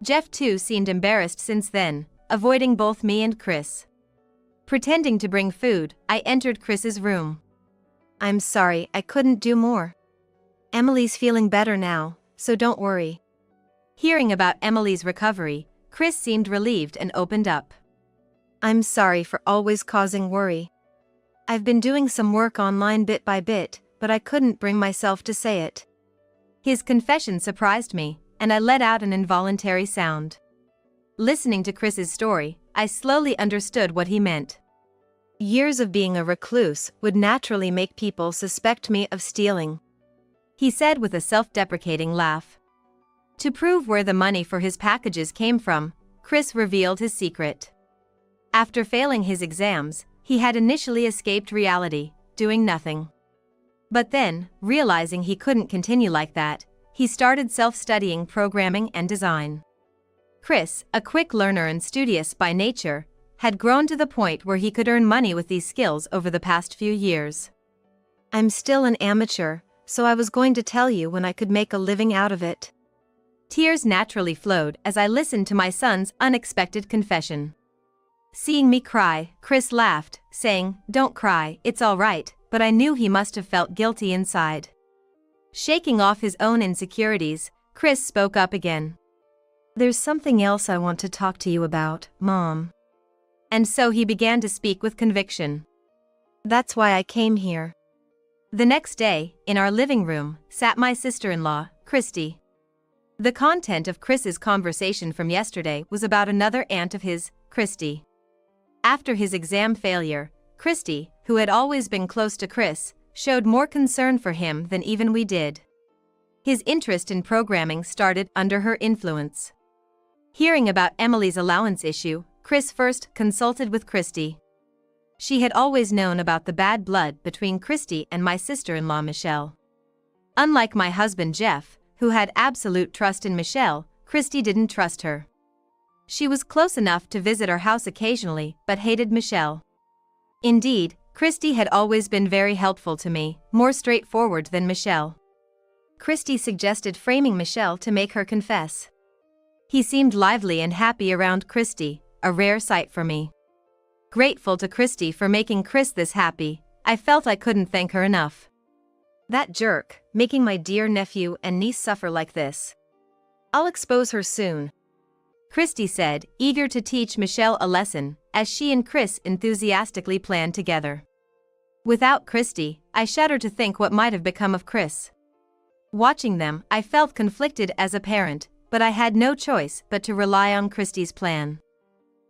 Jeff too seemed embarrassed since then, avoiding both me and Chris. Pretending to bring food, I entered Chris's room. I'm sorry, I couldn't do more. Emily's feeling better now, so don't worry. Hearing about Emily's recovery, Chris seemed relieved and opened up. I'm sorry for always causing worry. I've been doing some work online bit by bit, but I couldn't bring myself to say it. His confession surprised me, and I let out an involuntary sound. Listening to Chris's story, I slowly understood what he meant. Years of being a recluse would naturally make people suspect me of stealing, he said with a self-deprecating laugh. To prove where the money for his packages came from, Chris revealed his secret. After failing his exams, he had initially escaped reality, doing nothing. But then, realizing he couldn't continue like that, he started self-studying programming and design. Chris, a quick learner and studious by nature, had grown to the point where he could earn money with these skills over the past few years. I'm still an amateur, so I was going to tell you when I could make a living out of it. Tears naturally flowed as I listened to my son's unexpected confession. Seeing me cry, Chris laughed, saying, "Don't cry, it's all right," but I knew he must have felt guilty inside. Shaking off his own insecurities, Chris spoke up again. There's something else I want to talk to you about, Mom. And so he began to speak with conviction. That's why I came here. The next day, in our living room, sat my sister-in-law, Christy. The content of Chris's conversation from yesterday was about another aunt of his, Christy. After his exam failure, Christy, who had always been close to Chris, showed more concern for him than even we did. His interest in programming started under her influence. Hearing about Emily's allowance issue, Chris first consulted with Christy. She had always known about the bad blood between Christy and my sister-in-law Michelle. Unlike my husband Jeff, who had absolute trust in Michelle, Christy didn't trust her. She was close enough to visit our house occasionally, but hated Michelle. Indeed, Christy had always been very helpful to me, more straightforward than Michelle. Christy suggested framing Michelle to make her confess. He seemed lively and happy around Christy, a rare sight for me. Grateful to Christy for making Chris this happy, I felt I couldn't thank her enough. That jerk, making my dear nephew and niece suffer like this. I'll expose her soon, Christy said, eager to teach Michelle a lesson, as she and Chris enthusiastically planned together. Without Christy, I shudder to think what might have become of Chris. Watching them, I felt conflicted as a parent, but I had no choice but to rely on Christy's plan.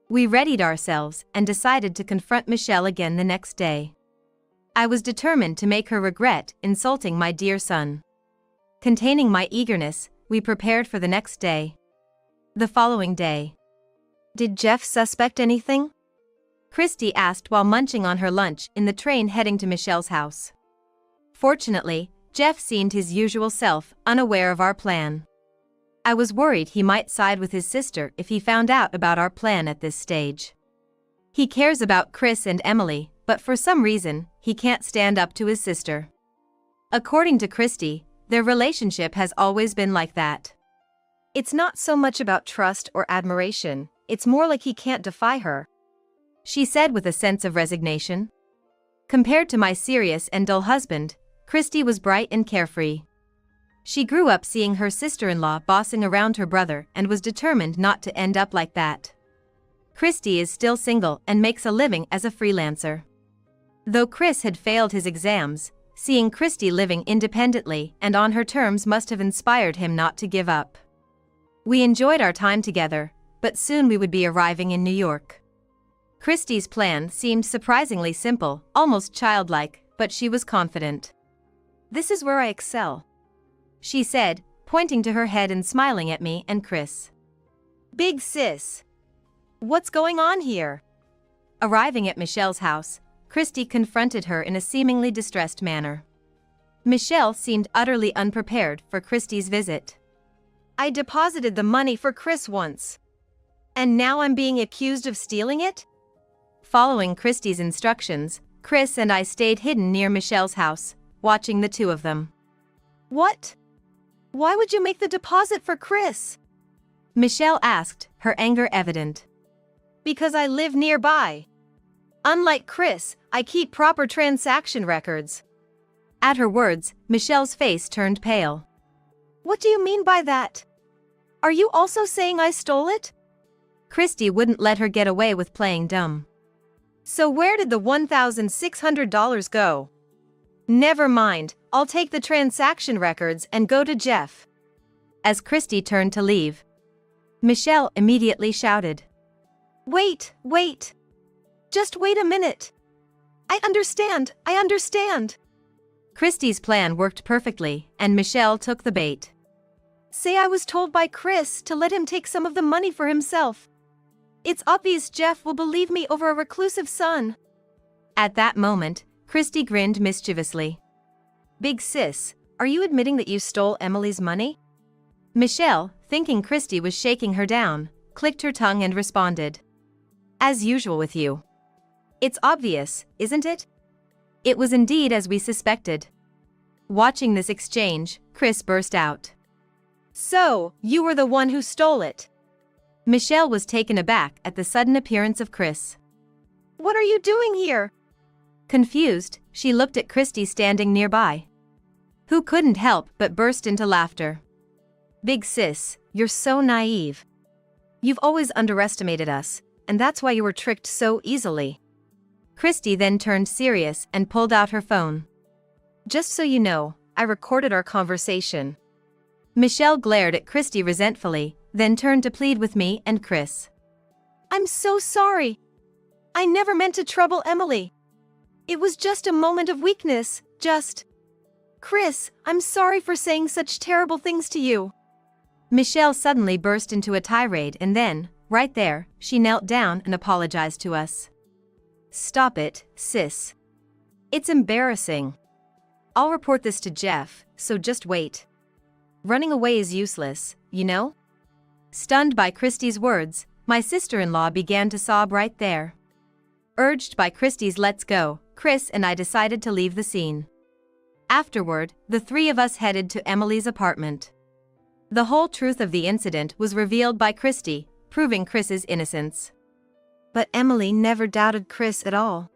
We readied ourselves and decided to confront Michelle again the next day. I was determined to make her regret insulting my dear son. Containing my eagerness, we prepared for the next day. The following day. Did Jeff suspect anything? Christy asked while munching on her lunch in the train heading to Michelle's house. Fortunately, Jeff seemed his usual self, unaware of our plan. I was worried he might side with his sister if he found out about our plan at this stage. He cares about Chris and Emily, but for some reason, he can't stand up to his sister. According to Christy, their relationship has always been like that. It's not so much about trust or admiration, it's more like he can't defy her, she said with a sense of resignation. Compared to my serious and dull husband, Christy was bright and carefree. She grew up seeing her sister-in-law bossing around her brother and was determined not to end up like that. Christy is still single and makes a living as a freelancer. Though Chris had failed his exams, seeing Christy living independently and on her terms must have inspired him not to give up. We enjoyed our time together, but soon we would be arriving in New York. Christy's plan seemed surprisingly simple, almost childlike, but she was confident. "This is where I excel," she said, pointing to her head and smiling at me and Chris. "Big sis, what's going on here?" Arriving at Michelle's house, Christy confronted her in a seemingly distressed manner. Michelle seemed utterly unprepared for Christy's visit. "I deposited the money for Chris once. And now I'm being accused of stealing it?" Following Christy's instructions, Chris and I stayed hidden near Michelle's house, watching the two of them. "What? Why would you make the deposit for Chris?" Michelle asked, her anger evident. "Because I live nearby. Unlike Chris, I keep proper transaction records." At her words, Michelle's face turned pale. "What do you mean by that? Are you also saying I stole it?" Christy wouldn't let her get away with playing dumb. "So where did the $1,600 go?" "Never mind, I'll take the transaction records and go to Jeff." As Christy turned to leave, Michelle immediately shouted, Wait. Just wait a minute. I understand. Christy's plan worked perfectly, and Michelle took the bait. "Say I was told by Chris to let him take some of the money for himself. It's obvious Jeff will believe me over a reclusive son." At that moment, Christy grinned mischievously. "Big sis, are you admitting that you stole Emily's money?" Michelle, thinking Christy was shaking her down, clicked her tongue and responded, "As usual with you. It's obvious, isn't it?" It was indeed as we suspected. Watching this exchange, Chris burst out, "So, you were the one who stole it?" Michelle was taken aback at the sudden appearance of Chris. "What are you doing here?" Confused, she looked at Christy standing nearby, who couldn't help but burst into laughter. "Big sis, you're so naive. You've always underestimated us, and that's why you were tricked so easily." Christy then turned serious and pulled out her phone. "Just so you know, I recorded our conversation." Michelle glared at Christy resentfully, then turned to plead with me and Chris. "I'm so sorry. I never meant to trouble Emily. It was just a moment of weakness, Chris, I'm sorry for saying such terrible things to you." Michelle suddenly burst into a tirade and then, right there, she knelt down and apologized to us. "Stop it, sis. It's embarrassing. I'll report this to Jeff, so just wait. Running away is useless, you know?" Stunned by Christy's words, my sister-in-law began to sob right there. Urged by Christy's "let's go," Chris and I decided to leave the scene. Afterward, the three of us headed to Emily's apartment. The whole truth of the incident was revealed by Christy, proving Chris's innocence. "But Emily never doubted Chris at all,"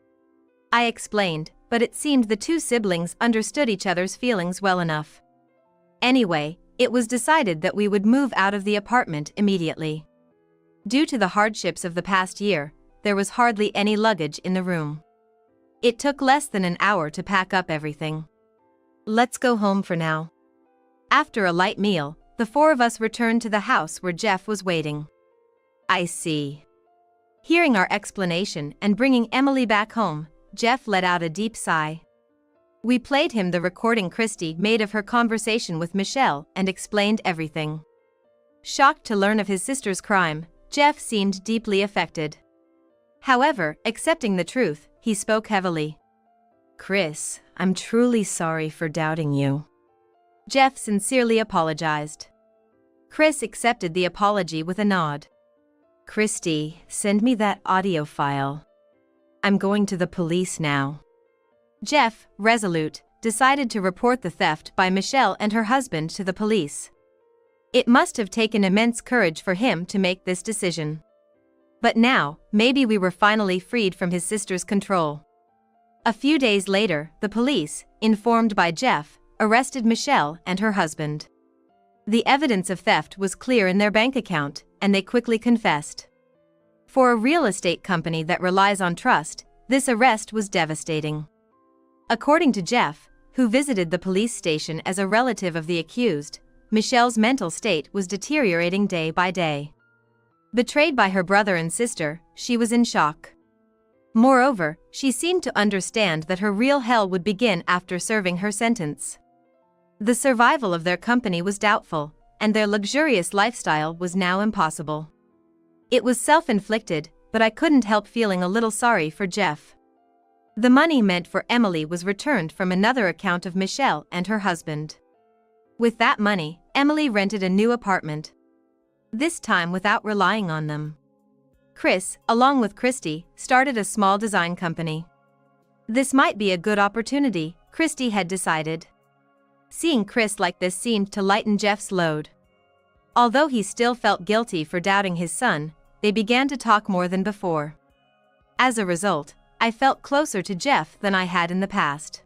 I explained, but it seemed the two siblings understood each other's feelings well enough. Anyway, it was decided that we would move out of the apartment immediately. Due to the hardships of the past year, there was hardly any luggage in the room. It took less than an hour to pack up everything. "Let's go home for now." After a light meal, the four of us returned to the house where Jeff was waiting. "I see." Hearing our explanation and bringing Emily back home, Jeff let out a deep sigh. We played him the recording Christy made of her conversation with Michelle and explained everything. Shocked to learn of his sister's crime, Jeff seemed deeply affected. However, accepting the truth, he spoke heavily. "Chris, I'm truly sorry for doubting you." Jeff sincerely apologized. Chris accepted the apology with a nod. Christy, send me that audio file. I'm going to the police now. Jeff, resolute, decided to report the theft by Michelle and her husband to the police. It must have taken immense courage for him to make this decision. But now, maybe we were finally freed from his sister's control. A few days later, the police, informed by Jeff, arrested Michelle and her husband. The evidence of theft was clear in their bank account, and they quickly confessed. For a real estate company that relies on trust, this arrest was devastating. According to Jeff, who visited the police station as a relative of the accused, Michelle's mental state was deteriorating day by day. Betrayed by her brother and sister, she was in shock. Moreover, she seemed to understand that her real hell would begin after serving her sentence. The survival of their company was doubtful, and their luxurious lifestyle was now impossible. It was self-inflicted, but I couldn't help feeling a little sorry for Jeff. The money meant for Emily was returned from another account of Michelle and her husband. With that money, Emily rented a new apartment. This time without relying on them. Chris, along with Christy, started a small design company. This might be a good opportunity, Christy had decided. Seeing Chris like this seemed to lighten Jeff's load. Although he still felt guilty for doubting his son, they began to talk more than before. As a result, I felt closer to Jeff than I had in the past.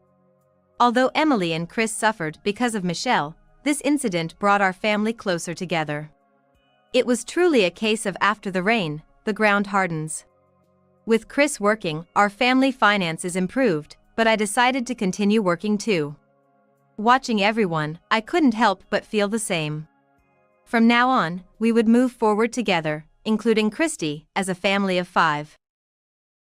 Although Emily and Chris suffered because of Michelle, this incident brought our family closer together. It was truly a case of after the rain, the ground hardens. With Chris working, our family finances improved, but I decided to continue working too. Watching everyone, I couldn't help but feel the same. From now on, we would move forward together, including Christy, as a family of 5.